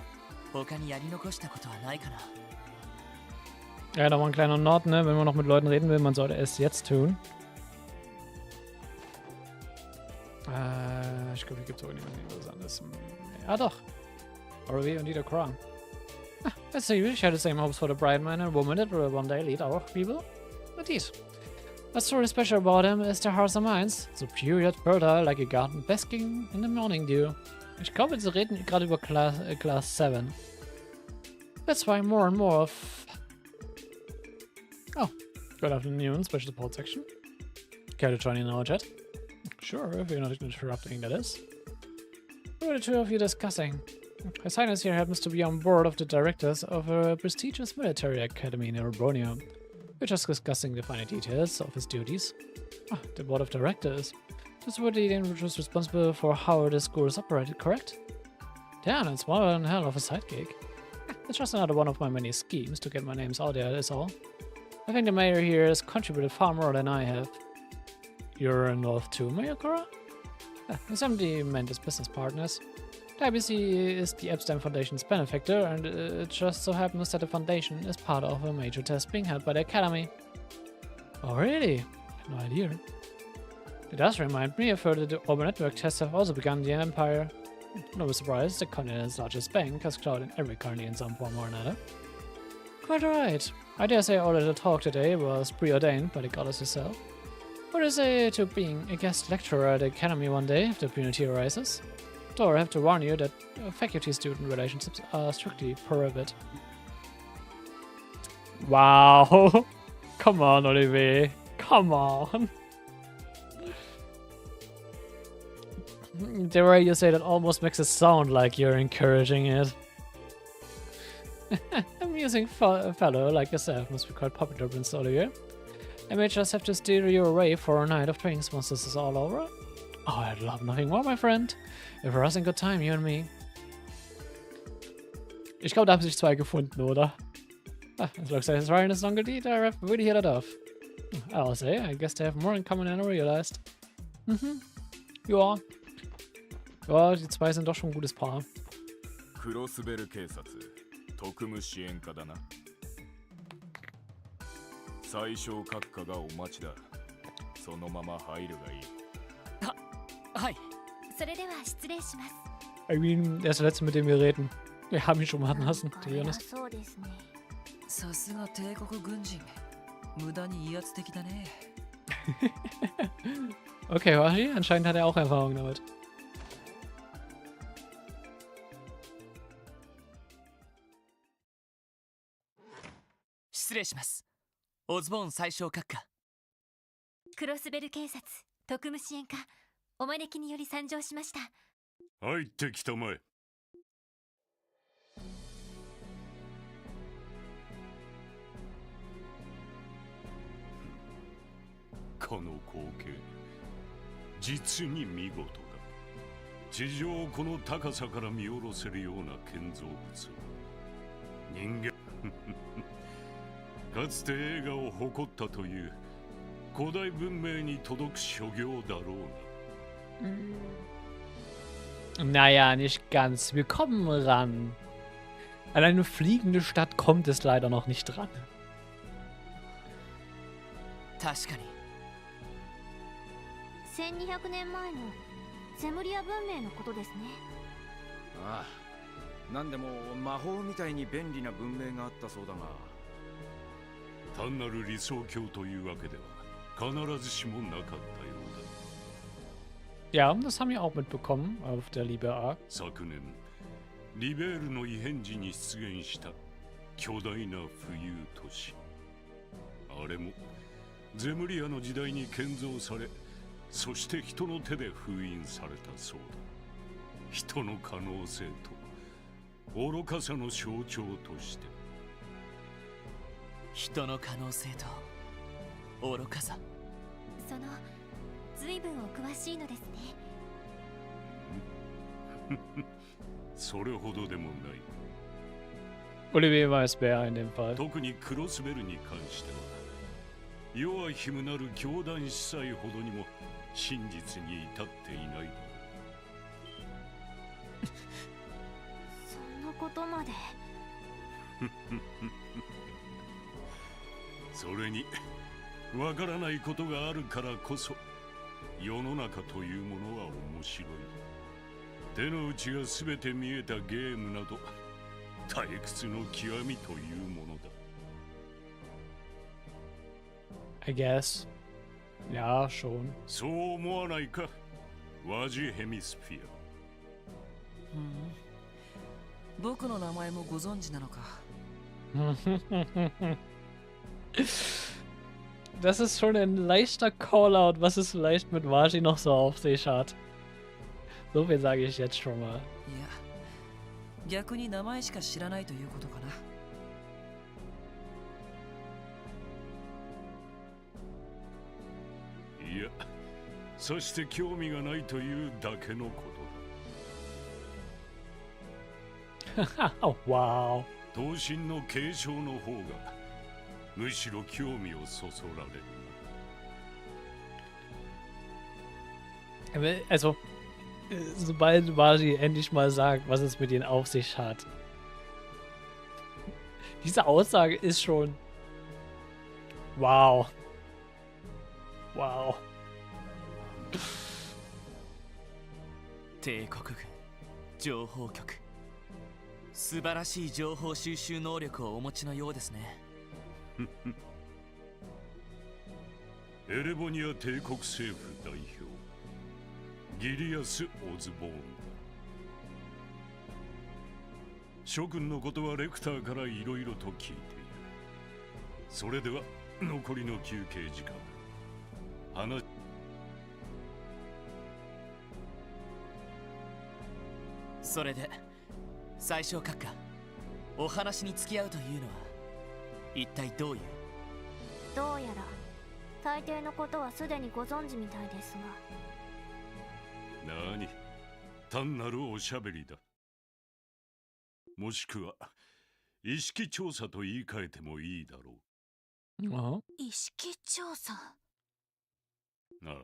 他にやり残したことはないかな。 Ja, da war ein kleiner Nord, ne? Wenn man noch mit Leuten reden will, man sollte es jetzt tun. Ich glaube, hier gibt es auch niemanden Interessantes. Ja, doch. RV und Dieter Crown. Let's see, we share the same hopes for the bright man and woman that will one day lead our people. Indeed. What's truly special about him is their hearts and minds. So pure yet fertile, like a garden basking in the morning dew. Ich glaube, sie reden gerade über Class 7. That's why more and more of... Oh, good afternoon, special support section. Care to join in our chat? Sure, if you're not interrupting, that is. What are the two of you discussing? His Highness here happens to be on board of the directors of a prestigious military academy near Borneo. We're just discussing the finer details of his duties. Ah, the board of directors. This would be the individuals responsible for how the school is operated, correct? Damn, it's more than hell of a side gig. It's just another one of my many schemes to get my names out there, that's all. I think the mayor here has contributed far more than I have. You're involved too, Mayor Cora? His MD meant as business partners. The IBC is the Epstein Foundation's benefactor, and it just so happens that the foundation is part of a major test being held by the Academy. Oh really? I had no idea. It does remind me, I've heard that the Open Network tests have also begun in the Empire. No surprise, the continent's largest bank has cloud in every colony in some form or another. Quite right. I dare say all little talk today was preordained by the goddess herself. What do you say to being a guest lecturer at the Academy one day if the opportunity arises? Though I have to warn you that faculty-student relationships are strictly prohibited. Wow! Come on, Olivier. Come on! The way you say that almost makes it sound like you're encouraging it. Amusing fellow like yourself must be quite popular, Prince Olivier. I may just have to steer you away for a night of drinks once this is all over. Oh, I'd love nothing more, my friend. If we're having a good time, you and me. Ich glaube, da haben sich zwei gefunden, oder? It looks like this Ryan is longer deed. I really hit it off. I'll say, I guess they have more in common than I realized. Ja. Ja, die zwei sind doch schon ein gutes Paar. Crossbell 警察、特務支援課だな。最小閣下がお待ちだ。そのまま入るがいい。はい。それでは失礼します。I mean, der ist der letzte, mit dem wir reden. Wir haben ihn schon mal lassen, to be honest. そうですね。さすが帝国軍人。無駄に威圧的だね。Okay, Washi, anscheinend hat er auch Erfahrung damit.オズボーン最小閣下。クロスベル警察特務支援課、お招きにより参上しました。入ってきたまえ。この光景、実に見事だ。地上をこの高さから見下ろせるような建造物を人間かつて映画を誇ったという古代文明に届く所業だろうな。Naja, nicht ganz. Wir kommen ran. An eine fliegende Stadt kommt es leider noch nicht ran. 確かに。1200年前のセムリア文明のことですね。ああ、なんでも魔法みたいに便利な文明があったそうだが。単なる理想郷というわけでは必ずしもなかったようだ。Ja, das haben wir auch mitbekommen auf der Liebe Arc. 昨年リベールの異変時に出現した巨大な浮遊都市。あれもゼムリアの時代に建造され、そして人の手で封印されたそうだ。人の可能性と愚かさの象徴として。人の可能性と愚かさ。その随分お詳しいのですね。それほどでもない。 Olivier weiß wer in dem Fall. 特にクロスベルに関しては、弱ひむなる教団司祭ほどにも真実に至っていない。そんなことまで。それにわからないことがあるからこそ世の中というものは面白い。手の内が全て見えたゲームなど退屈の極みというものだ。 I guess. Ja, schon. そう思わないか、ワジヘミスフィア。僕の名前もご存知なのか。Das ist schon ein leichter Callout, was es vielleicht mit Waji noch so auf sich hat. So viel sage ich jetzt schon mal. いや、逆に名前しか知らないということかな。いや、そして興味がないというだけのことだ。wow。闘神の継承の方がむしろ興味をそそられる。 Also, sobald Waji endlich mal sagt, was es mit ihnen auf sich hat. Diese Aussage ist schon... Wow. Wow. 帝国軍情報局、素晴らしい情報収集能力をお持ちのようですね。エレボニア帝国政府代表ギリアス・オズボーンだ。諸君のことはレクターからいろいろと聞いている。それでは残りの休憩時間、それで最小閣下、お話に付き合うというのは一体どういう。どうやら大抵のことはすでにご存知みたいですが。何、単なるおしゃべりだ。もしくは意識調査と言い換えてもいいだろう。意識調査。ああ、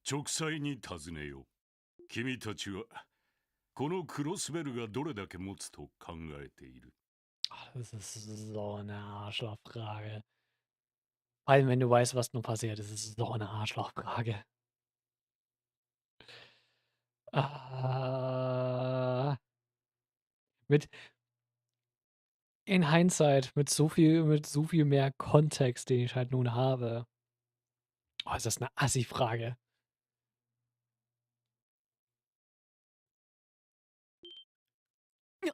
直裁に尋ねよう。君たちはこのクロスベルがどれだけ持つと考えている。 Das ist so eine Arschlochfrage. Vor allem, wenn du weißt, was nun passiert, das ist so eine Arschlochfrage. In Hindsight, mit so viel mehr Kontext, den ich halt nun habe. Oh, ist das eine Assi-Frage. Ja.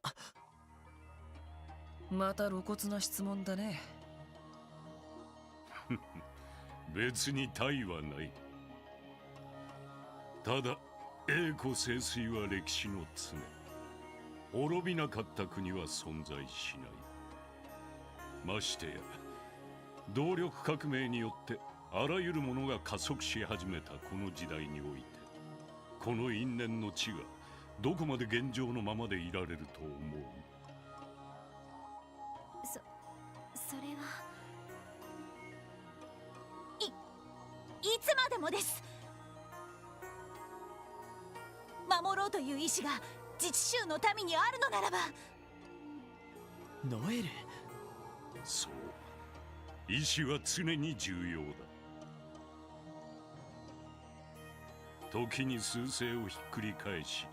また露骨な質問だね。別に大はない。ただ栄枯盛衰は歴史の常。滅びなかった国は存在しない。ましてや動力革命によってあらゆるものが加速し始めたこの時代において、この因縁の地がどこまで現状のままでいられると思う。それはいつまでもです。守ろうという意志が自治州の民にあるのならば。ノエル。そう、意志は常に重要だ。時に趨勢をひっくり返し、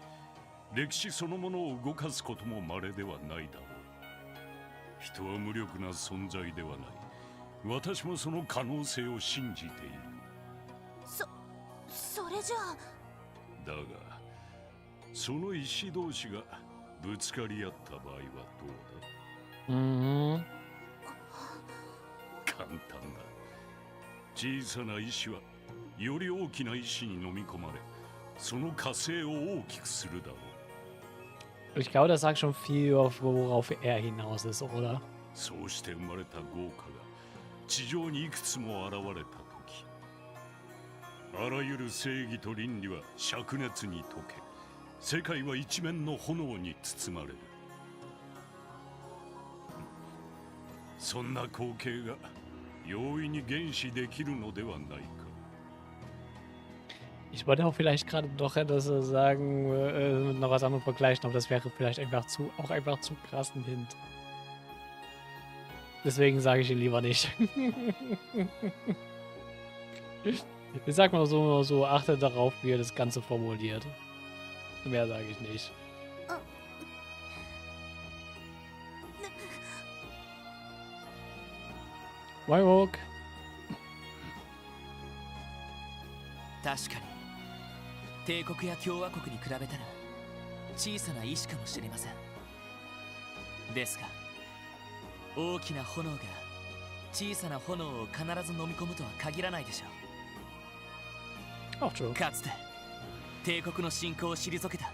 歴史そのものを動かすことも稀ではないだろう。人は無力な存在ではない。私もその可能性を信じている。それじゃあだがその石同士がぶつかり合った場合はどうだ？簡単だ。小さな石はより大きな石に飲み込まれ、その火星を大きくするだろう。 Ich glaube, das sagt schon viel, worauf er hinaus ist, oder? そうして生まれた豪華が地上にいくつも現れた時、あらゆる正義と倫理は灼熱に溶け、世界は一面の炎に包まれる。そんな光景が容易に原始できるのではないか。 Ich wollte auch vielleicht gerade noch etwas sagen, noch was anderes vergleichen, aber das wäre vielleicht einfach auch einfach zu krass ein Hint. Deswegen sage ich ihn lieber nicht. Ich sag mal so, achte darauf, wie er das Ganze formuliert. Mehr sage ich nicht. Waiwok. 確かに帝国や共和国に比べたら小さな石かもしれません。ですが大きな炎が小さな炎を必ず飲み込むとは限らないでしょう。かつて帝国の侵攻を退けた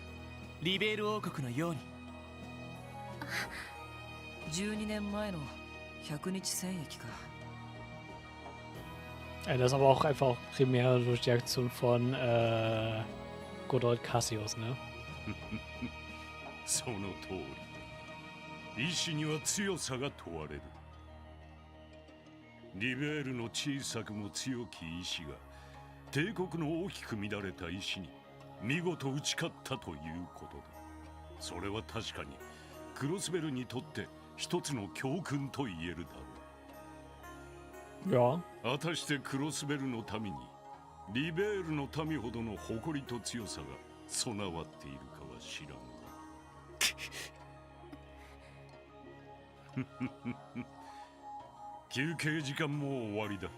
リベール王国のように。12年前の100日戦役か。Das ist aber auch einfach primär durch die Aktion von Good Old Cassius, ne? その通り。意志には強さが問われる。リベールの小さくも強き意志が帝国の大きく乱れた意志に見事打ち勝ったということだ。それは確かにクロスベルにとって一つの教訓と言えるだろう。果たしてクロスベルの民にリベールの民ほどの誇りと強さが備わっているかは知らんが休憩時間も終わりだ。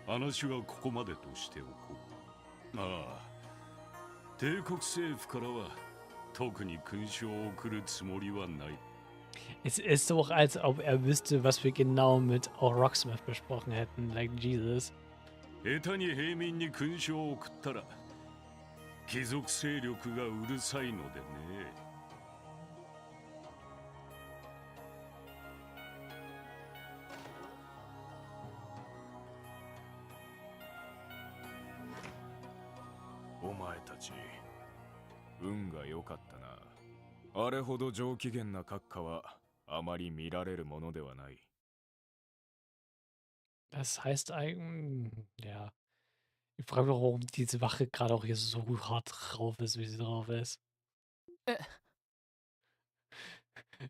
話はここまでとしておこう。ああ、帝国政府からは特に勲章を送るつもりはない。Es ist doch, als ob er wüsste, was wir genau mit auch Rocksmith besprochen hätten. Like Jesus. 下手に平民に勲章を送ったら貴族勢力がうるさいのでね。お前たち運が良かったな。あれほど上機嫌な閣下はあまり見られるものではない。Das heißt eigentlich, ja. Ich frage mich, warum diese Wache gerade auch hier so hart drauf ist, wie sie drauf ist.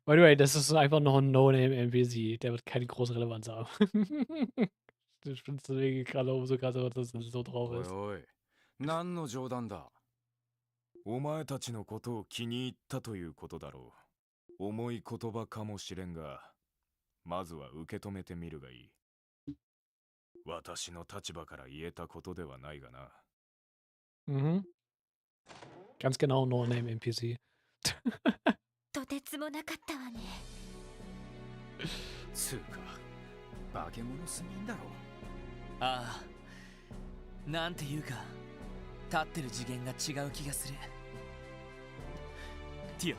By the way, das ist einfach noch ein No-Name-NPC. Der wird keine große Relevanz haben. Ich finde es deswegen gerade umso krasser, dass es so drauf ist. おいおい、何の冗談だ。お前たちのことを気に入ったということだろう。重い言葉かもしれんが、まずは受け止めてみるがいい。私の立場から言えたことではないがな。Mhm. Ganz genau No-Name-NPC. とてつもなかったわね。つうか、化け物すぎんだろ。ああ、なんていうか立ってる次元が違う気がする。ティオ、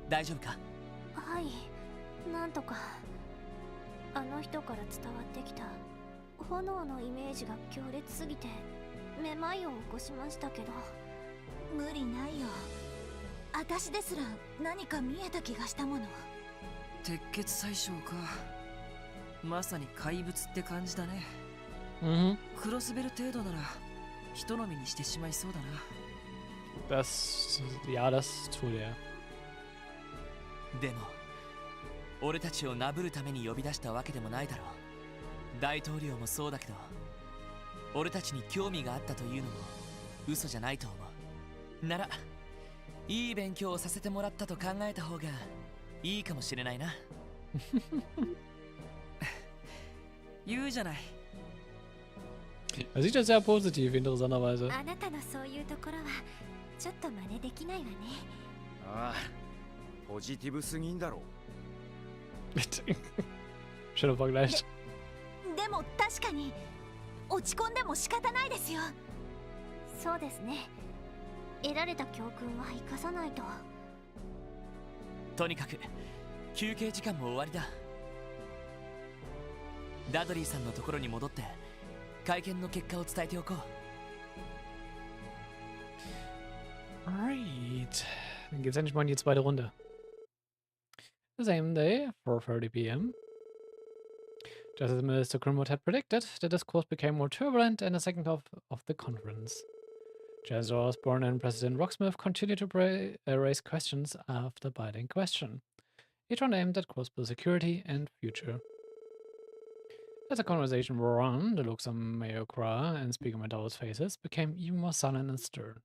大丈夫か？はい、なんとか。あの人から伝わってきた炎のイメージが強烈すぎてめまいを起こしましたけど。無理ないよ。私ですら何か見えた気がしたもの。鉄血宰相か。まさに怪物って感じだね。クロスベル程度なら人飲みにしてしまいそうだな。Ja, das tut er. でも俺たちをなぶるために呼び出したわけでもないだろう。大統領もそうだけど、俺たちに興味があったというのも嘘じゃないと思う。ならいい勉強をさせてもらったと考えた方がいいかもしれないな。言うじゃない。Er sieht das sehr positiv, interessanterweise. あなたのそういうところはちょっと真似できないわね。ああ、ポジティブすぎんだろ。Schöner Vergleich. でも確かに落ち込んでも仕方ないですよ。そうですね。得られた教訓は生かさないと。とにかく休憩時間も終わりだ。ダドリーさんのところに戻って会見の結果を伝えておこう。Alright. Dann geht's endlich mal in die zweite Runde. The same day, 4:30 p.m. Just as Mr. Grimwood had predicted, the discourse became more turbulent in the second half of the conference. Chancellor Osborne and President Rocksmith continued to raise questions after biting question, each one aimed at Crossbell security and future. As the conversation wore on, the looks on Mayor Cra and Speaker Mandela's faces became even more sullen and stern.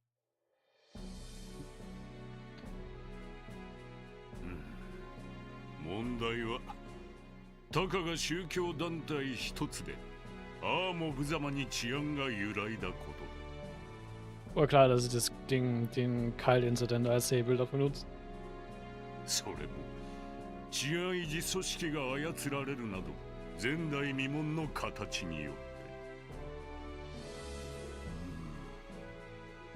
問題はたかが宗教団体一つでああも無様に治安が揺らいだこと War klar, dass sie den Kyle-Incident als Säbebilder benutzt. それも治安維持組織が操られるなど前代未聞の形によっ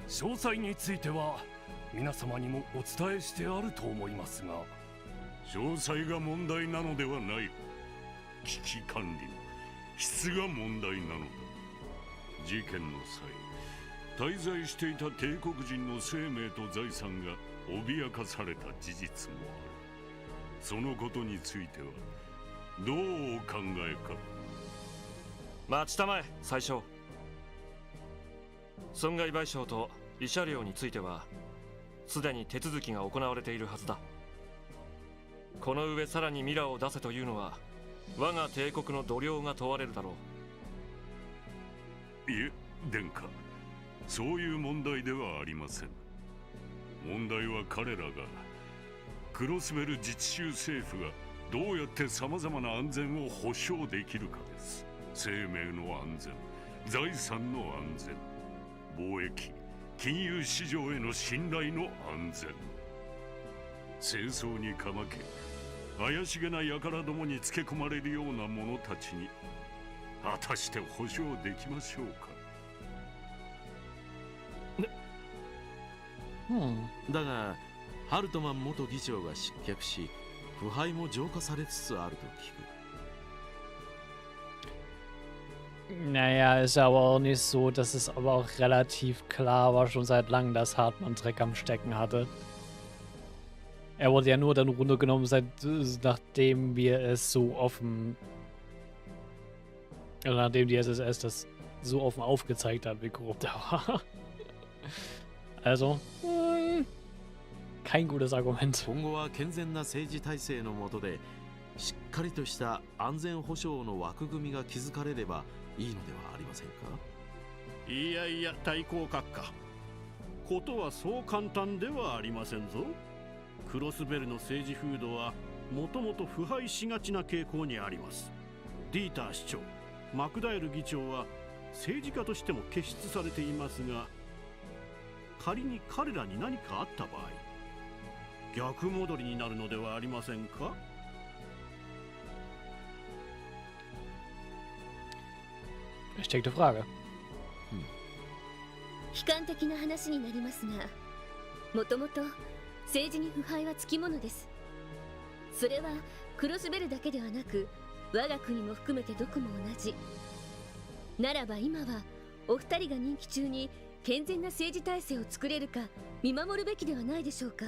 て詳細については皆様にもお伝えしてあると思いますが詳細が問題なのではない。危機管理の質が問題なのだ。事件の際滞在していた帝国人の生命と財産が脅かされた事実もある。そのことについてはどうお考えか。待ちたまえ宰相。損害賠償と慰謝料についてはすでに手続きが行われているはずだ。この上さらにミラーを出せというのは我が帝国の度量が問われるだろう。いえ、殿下、そういう問題ではありません。問題は彼らがクロスベル自治州政府がどうやって様々な安全を保障できるかです。生命の安全、財産の安全、貿易、金融市場への信頼の安全。戦争にかまけ怪しげな輩どもにつけ込まれるような者たちに果たして保証できましょうか。だがハルトマン元議長が失脚し腐敗も浄化されつつあると聞く。 Naja, ist ja aber auch nicht so, dass es aber auch relativ klar war schon seit langem, dass Hartmann Dreck am Stecken hatte. Er wurde ja nur dann runtergenommen, nachdem wir es so offen, also nachdem die SSS das so offen aufgezeigt hat, wie korrupt er war. Also, kein gutes Argument. 今後は健全な政治体制の下でしっかりとした安全保障の枠組みが築かれればいいのではありませんか。いやいや、対抗閣下。ことはそう簡単ではありませんぞ。クロスベルの政治風土はもともと腐敗しがちな傾向にあります。ディーター市長、マクダエル議長は政治家としても傑出されていますが、仮に彼らに何かあった場合、逆戻りになるのではありませんか。Versteckte Frage. 悲観的な話になりますが、もともと政治に腐敗はつきものです。それはクロスベルだけではなく我が国も含めてどこも同じ。ならば今はお二人が任期中に健全な政治体制を作れるか見守るべきではないでしょうか。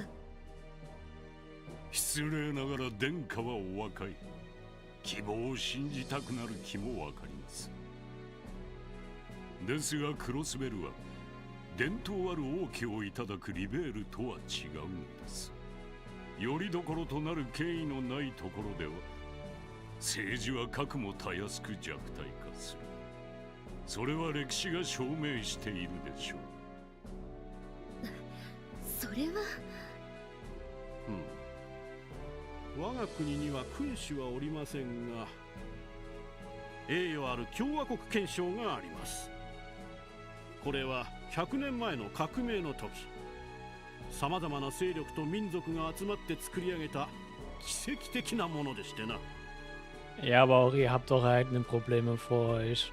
失礼ながら殿下はお若い。希望を信じたくなる気もわかります。ですがクロスベルは伝統ある王家をいただくリベールとは違うのです。よりどころとなる権威のないところでは政治は核もたやすく弱体化する。それは歴史が証明しているでしょう。それは我が国には君主はおりませんが、栄誉ある共和国憲章があります。これは100年前の革命の時、さまざまな勢力と民族が集まって作り上げた奇跡的なものでしてな。Ja, aber auch ihr habt eure eigenen Probleme vor euch.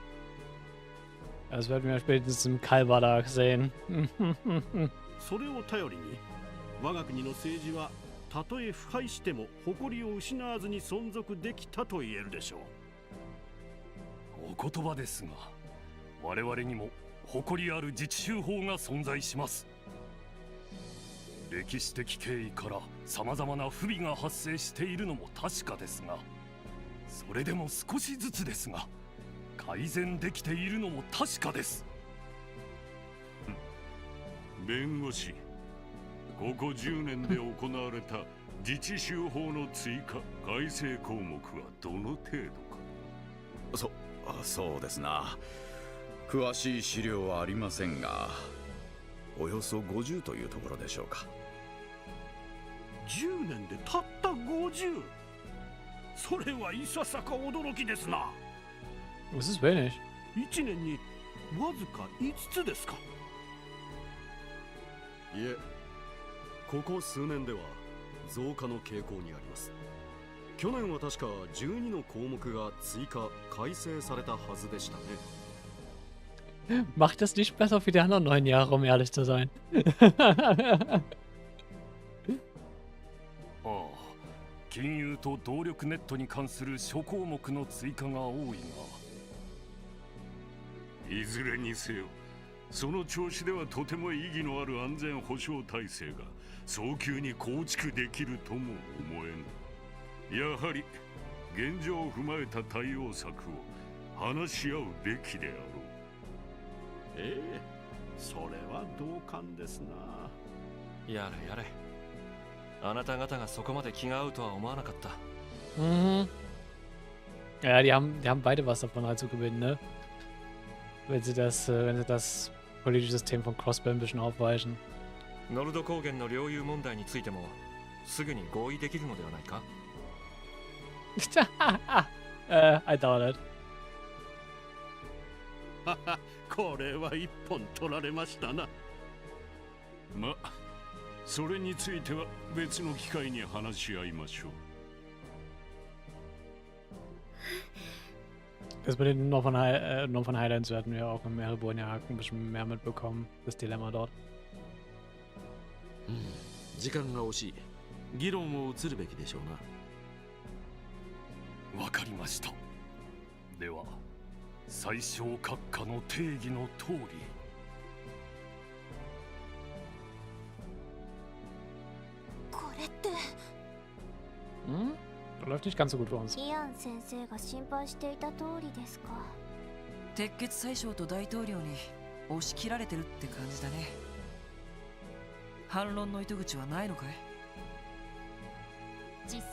Das werden wir spätestens im Kalbadak sehen. それを頼りに我が国の政治はたとえ腐敗しても誇りを失わずに存続できたと言えるでしょう。お言葉ですが、我々にも誇りある自治州法が存在します。歴史的経緯から様々な不備が発生しているのも確かですが、それでも少しずつですが改善できているのも確かです。弁護士、ここ10年で行われた自治州法の追加改正項目はどの程度か。そうですな。詳しい資料はありませんが、およそ50というところでしょうか。10年でたった 50？ それはいささか驚きですな。Das ist wenig. 1年にわずか5つですか。いえ、ここ数年では増加の傾向にあります。去年は確か12の項目が追加改正されたはずでしたね。Macht das nicht besser für die anderen 9 Jahre, um ehrlich zu sein. ああ、金融と動力ネットに関する諸項目の追加が多いが、いずれにせよその調子ではとても意義のある安全保障体制が早急に構築できるとも思えぬ。やはり現状を踏まえた対応策を話し合うべきであろう。それは同感ですな。やれやれ、あなた方がそこまで気が合うとは思わなかった。Mhm. Ja, die haben beide was davon halt zu gewinnen, ne? Wenn sie das politische System von Crossbell ein bisschen aufweichen. ノルド高原の領有問題についてもすぐに合意できるのではないか。I doubt it. これは一本取られましたな。ま、それについては別の機会に話し合いましょう。Das mit den nur von Highlands werden wir auch im Meerebornia ein bisschen mehr mitbekommen. Das Dilemma dort. 時間が惜しい。議論を移るべきでしょうな。わかりました。では、最小閣下の定義の通り。これって。Läuft nicht ganz so gut für uns. イアン先生が心配していた通りですか。鉄血宰相と大統領に押し切られてるって感じだね。反論の糸口はないのかい？実際、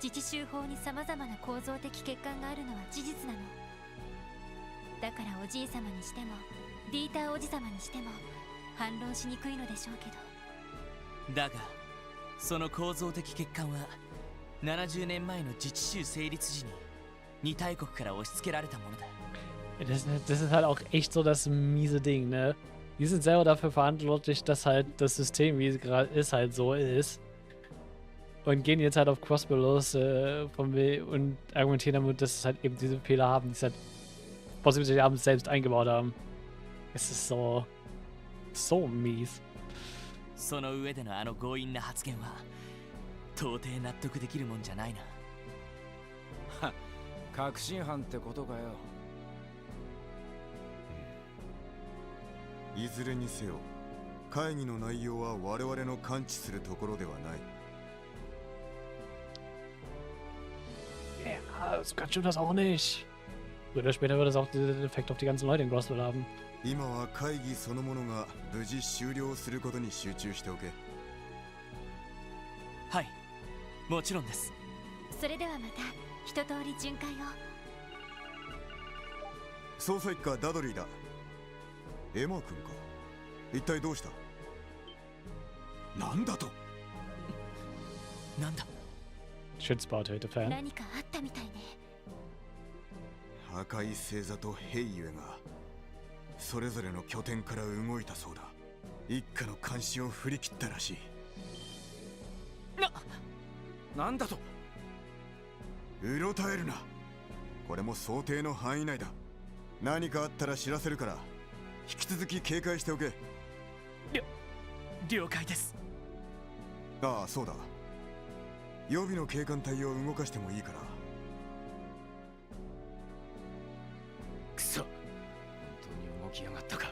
自治州法に様々な構造的欠陥があるのは事実なの。だからおじい様にしてもディーターおじ様にしても反論しにくいのでしょうけど。だがその構造的欠陥は70年前の自治州成立時に2大国から押し付けられたものだ。Das ist halt auch echt so das miese Ding, ne? Die sind selber dafür verantwortlich, dass halt das System, wie es gerade ist, halt so ist. Und gehen jetzt halt auf Crossbell los und argumentieren damit, dass es halt eben diese Fehler haben, die es halt possibly haben selbst eingebaut haben. Es ist so mies. その上でのあの強引な発言は到底納得できるもんじゃないな。は、確信犯ってことかよ。いずれにせよ、会議の内容は我々の感知するところではない。Ja, so ganz stimmt das auch nicht. Früher oder später wird das auch den Effekt auf die ganzen Leute in Crossbell haben. 今は会議そのものが無事終了することに集中しておけ。はい、もちろんです。それではまた一通り巡回を。捜査一課ダドリーだ。エマ君か。一体どうした？なんだと？なんだ？ Schutzbautöte-Fan。何かあったみたいね。赤い星座とヘイユエがそれぞれの拠点から動いたそうだ。一家の監視を振り切ったらしい。なんだと。うろたえるな。これも想定の範囲内だ。何かあったら知らせるから、引き続き警戒しておけ。了解です。ああ、そうだ。予備の警官隊を動かしてもいいから。くそ、本当に動きやがったか。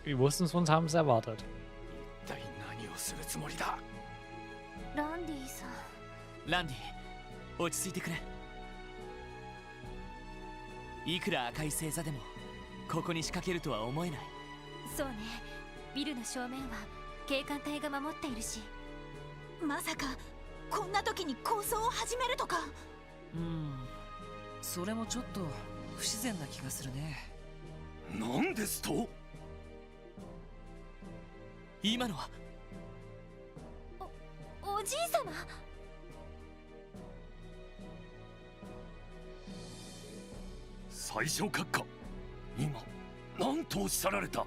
Wir wussten es uns, haben es erwartet. 一体何をするつもりだ。ランディさん。ランディ、落ち着いてくれ。いくら赤い星座でもここに仕掛けるとは思えない。そうね、ビルの正面は警官隊が守っているし。まさかこんな時に抗争を始めるとか。それもちょっと不自然な気がするね。なんですと。今のはおじい様。最小閣下、今何とおっしゃられた。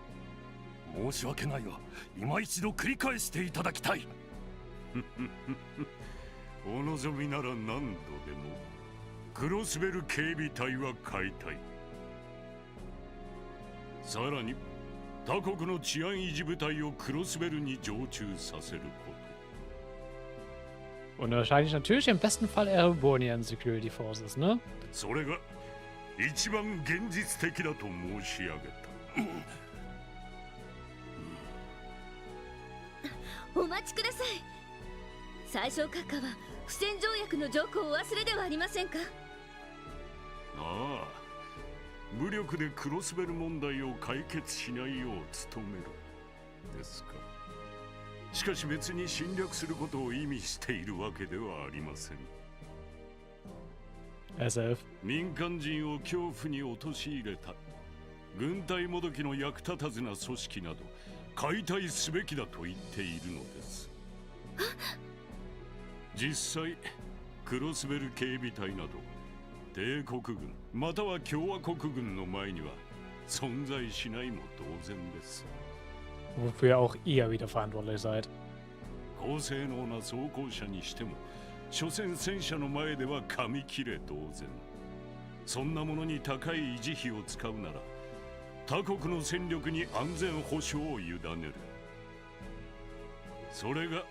申し訳ないが今一度繰り返していただきたい。お望みなら何度でも。クロスベル警備隊は解体、さらに他国の治安維持部隊をクロスベルに常駐させること。 Und wahrscheinlich natürlich im besten Fall Erebonian Security Forces, ne? それが一番現実的だと申し上げた。お待ちください。最小閣下は不戦条約の条項を忘れではありませんか。ああ、武力でクロスベル問題を解決しないよう努めるですか。しかし別に侵略することを意味しているわけではありません。民間人を恐怖に陥れた軍隊もどきの役立たずな組織など解体すべきだと言っているのです。実際クロスベル警備隊など帝国軍または共和国軍の前には存在しないも同然です。 Wofür auch ihr wieder verantwortlich seid. 高性能な装甲車にしても所詮戦車の前では紙切れ同然。そんなものに高い維持費を使うなら他国の戦力に安全保障を委ねる。それが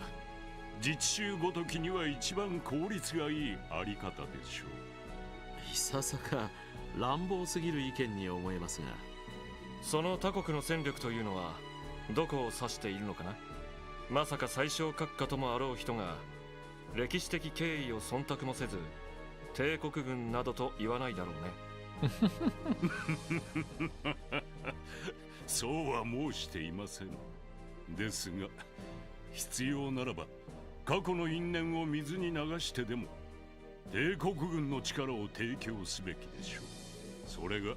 自治州ごときには一番効率がいいあり方でしょう。いささか乱暴すぎる意見に思えますが、その他国の戦力というのはどこを指しているのかな。まさか最小閣下ともあろう人が歴史的経緯を忖度もせず帝国軍などと言わないだろうね。そうは申していません。ですが必要ならば過去の因縁を水に流してでも帝国軍の力を提供すべきでしょう。それが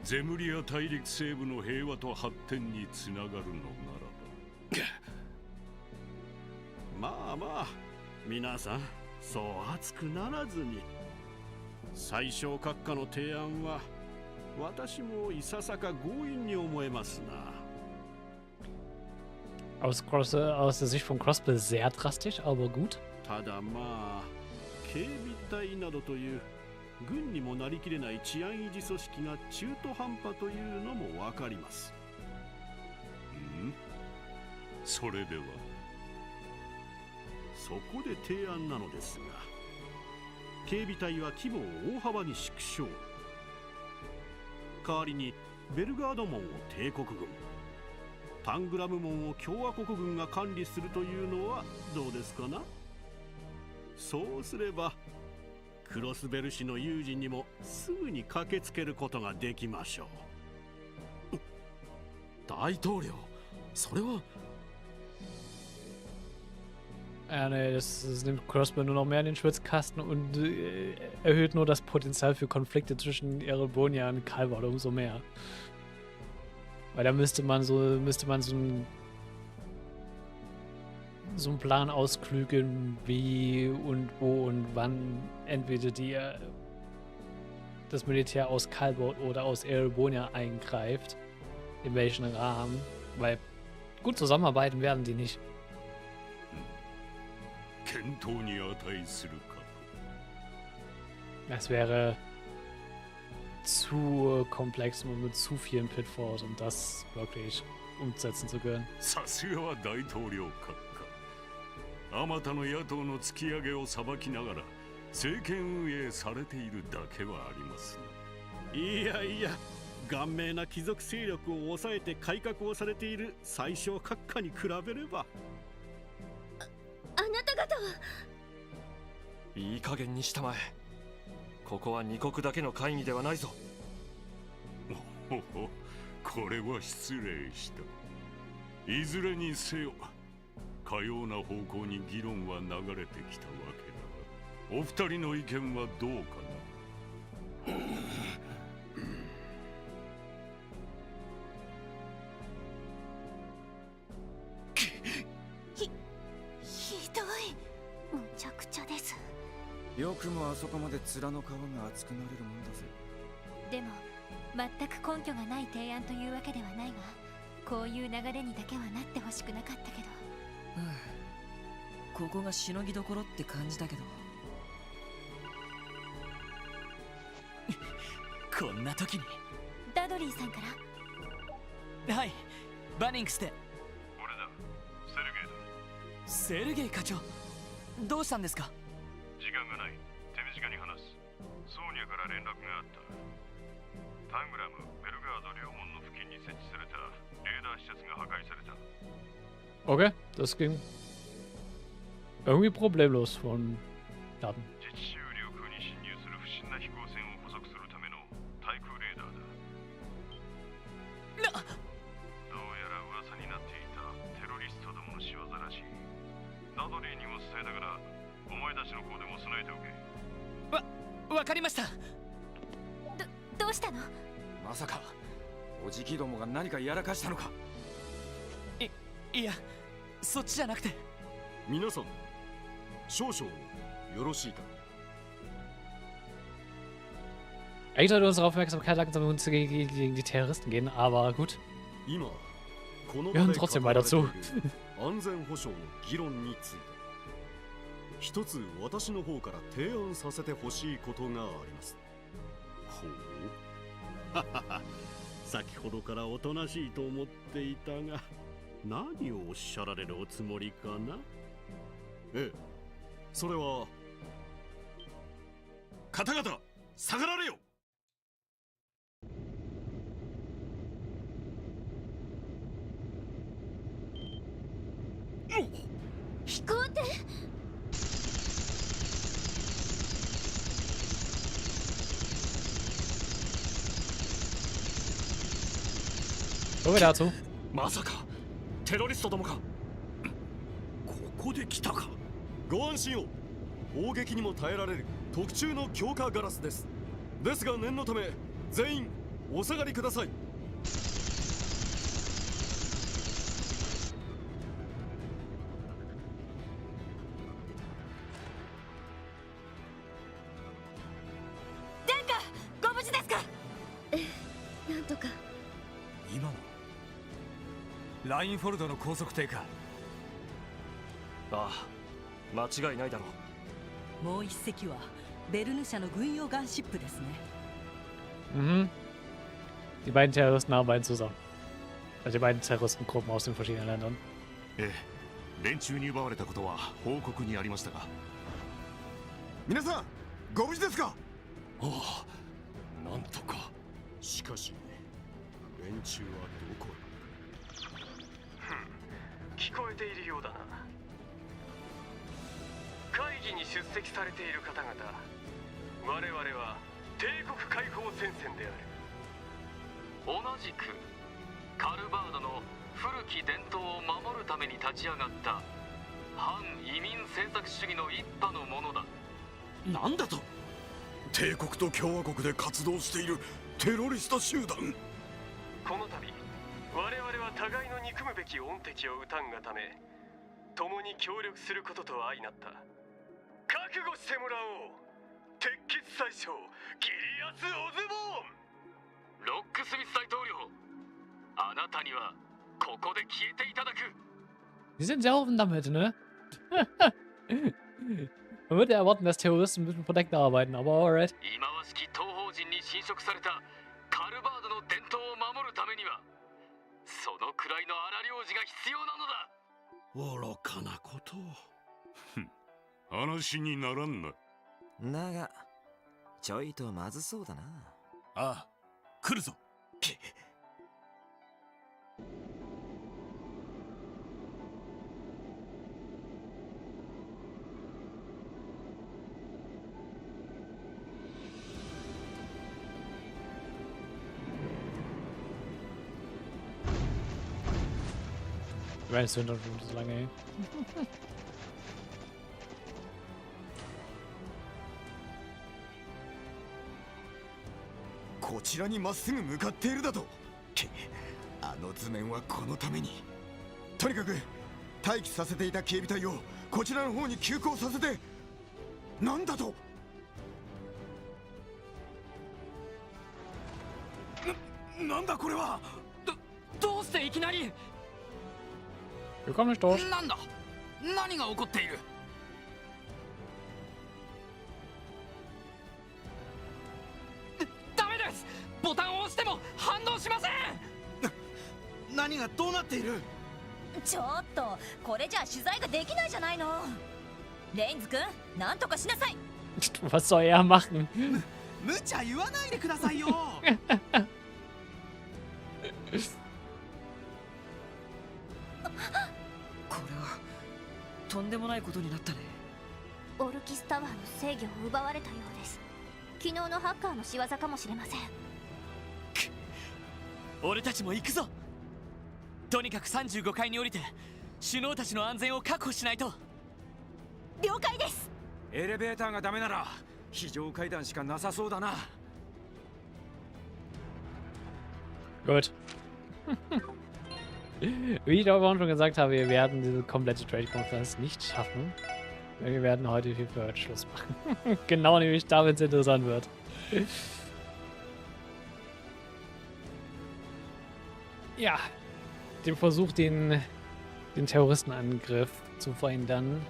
ゼムリア大陸西部の平和と発展につながるのならば。まあまあ皆さんそう熱くならずに。最小閣下の提案は私もいささか強引に思えますな。Aus der Sicht von Crossbell sehr drastisch, aber gut. ただまあ警備隊などという軍にもなりきれない治安維持組織が中途半端というのもわかります。それではそこで提案なのですが、警備隊は規模を大幅に縮小。代わりにベルガード門を帝国軍、タングラム門を共和国軍が管理するというのはどうですかな。そうすればクロスベル市の有事にもすぐに駆けつけることができましょう。大統領、それは。Ja, nee, das nimmt Crossbell nur noch mehr in den Schwitzkasten und erhöht nur das Potenzial für Konflikte zwischen Erebonia und Calvard umso mehr. Weil da müsste man so einen Plan ausklügeln, wie und wo und wann entweder das Militär aus Kalbot oder aus Erebonia eingreift. In welchen Rahmen. Weil gut zusammenarbeiten werden die nicht. Das wäre zu komplex und mit zu vielen Pitfalls, um das wirklich umsetzen zu können. さすがは大統領閣下。あまたの野党の突き上げを裁きながら政権運営されているだけはありますね。いやいや、顔面な貴族勢力を抑えて改革をされている最小閣下に比べれば。あなた方は。いい加減にしたまえ。ここは二国だけの会議ではないぞ。ほほ、これは失礼した。いずれにせよ、かような方向に議論は流れてきたわけだが、お二人の意見はどうかな。ひどい。むちゃくちゃです。よくもあそこまで面の皮が厚くなれるもんだぜ。でも全く根拠がない提案というわけではないが、こういう流れにだけはなってほしくなかったけど。ここがしのぎどころって感じだけど。こんな時にダドリーさんから。はい、バニングスで。俺だ、セルゲイだ。セルゲイ課長、どうしたんですか？時間がない。手短に話す。ソーニャから連絡があった。タングラム、ベルガード両門の付近に設置されたレーダー施設が破壊された。 Okay, das ging irgendwie problemlos von Daten. 自治州領空に侵入する不審な飛行船を捕捉するための対空レーダーだ。どうやら噂になっていたテロリストどもの仕業らしい。ダドリーにも伝えたから、お前たちの方でも備えておけ。わかりました。どうしたの？まさかおじきどもが何かやらかしたのか？いや、そっちじゃなくて。皆さん、少々よろしいか。Eigentlich sollte unsere Aufmerksamkeit langsam gegen die Terroristen gehen, aber gut. Wir hören trotzdem weiter zu. 安全保障の議論について一つ私の方から提案させてほしいことがあります。ほう。先ほどからおとなしいと思っていたが、何をおっしゃられるおつもりかな。ええ、それは。方々、下がられよ。飛行艇。So viel dazu. まさかテロリストどもか。ここで来たか。ご安心を。砲撃にも耐えられる特注の強化ガラスです。ですが念のため全員お下がりください。殿下、ご無事ですか？なんとか。今のラインフォルドの高速艇か。ああ、間違いないだろう。もう一隻はベルヌ社の軍用ガンシップですね。Mhm. Die beiden Terroristen arbeiten zusammen. Also die beiden Terroristengruppen aus den verschiedenen Ländern. ええ、連中に奪われたことは報告にありましたが。皆さん、ご無事ですか？ああ、なんとか。しかし連中はどこへ？聞こえているようだな。会議に出席されている方々、我々は帝国解放戦線である。同じくカルバードの古き伝統を守るために立ち上がった反移民政策主義の一派のものだ。なんだと？帝国と共和国で活動しているテロリスト集団。この度我々は互いの憎むべき恩敵を討たんがため、共に協力することと相なった。覚悟してもらおう。鉄血宰相ギリアス・オズボーン。ロックスミス大統領、あなたにはここで消えていただく。 Die sind sehr offen damit, ne? Man würde ja erwarten, dass Terroristen ein bisschen verdeckter arbeiten, aber alright. 忌まわしき東方人に侵食されたカルバードの伝統を守るためにはそのくらいの荒領事が必要なのだ。愚かなことを。話にならんな。だがちょいとまずそうだな。ああ、来るぞ。Weil es Hintergrund ist lange, ey. こちらにまっすぐ向かっているだと。あの図面はこのために。とにかく待機させていた警備隊をこちらの方に急行させて。なんだと。なんだこれは。どうしていきなり。 Wir kommen nicht durch. なんだ、何が起こっている。ダメです。ボタンを押しても反応しません。何がどうなっている。ちょっとこれじゃ取材ができないじゃないの。レインズ君、なんとかしなさい。Was soll er machen? 無茶言わないでくださいよ。とんでもないことになったね。オルキスタワーの制御を奪われたようです。昨日のハッカーの仕業かもしれません。俺たちも行くぞ。とにかく35階に降りて首脳たちの安全を確保しないと。了解です。エレベーターがダメなら非常階段しかなさそうだな。Gut. Wie ich aber schon gesagt habe, wir werden diese komplette Trade-Konferenz nicht schaffen. Wir werden heute hier für heute Schluss machen. Genau nämlich da, wenn es interessant wird. Ja, den Versuch, den Terroristenangriff zu verhindern,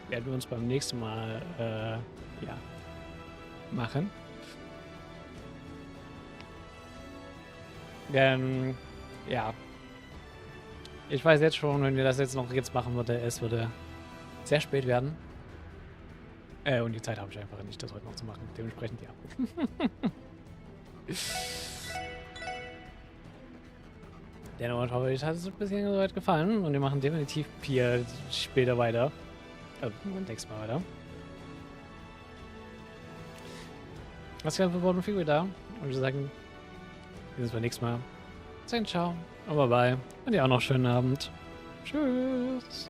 werden wir uns beim nächsten Mal ja, machen. Ja. Ich weiß jetzt schon, wenn wir das jetzt noch machen würde, es würde sehr spät werden. Und die Zeit habe ich einfach nicht, das heute noch zu machen. Dementsprechend ja. Dennoch hoffe ich, hat es ein bisschen soweit gefallen. Und wir machen definitiv hier später weiter. Nächstes Mal weiter. Was kann für Wort und Figur da? Und wir sagen, wir sehen uns beim nächsten Mal. Ciao, ciao. Und bye bye. Und dir auch noch einen schönen Abend. Tschüss.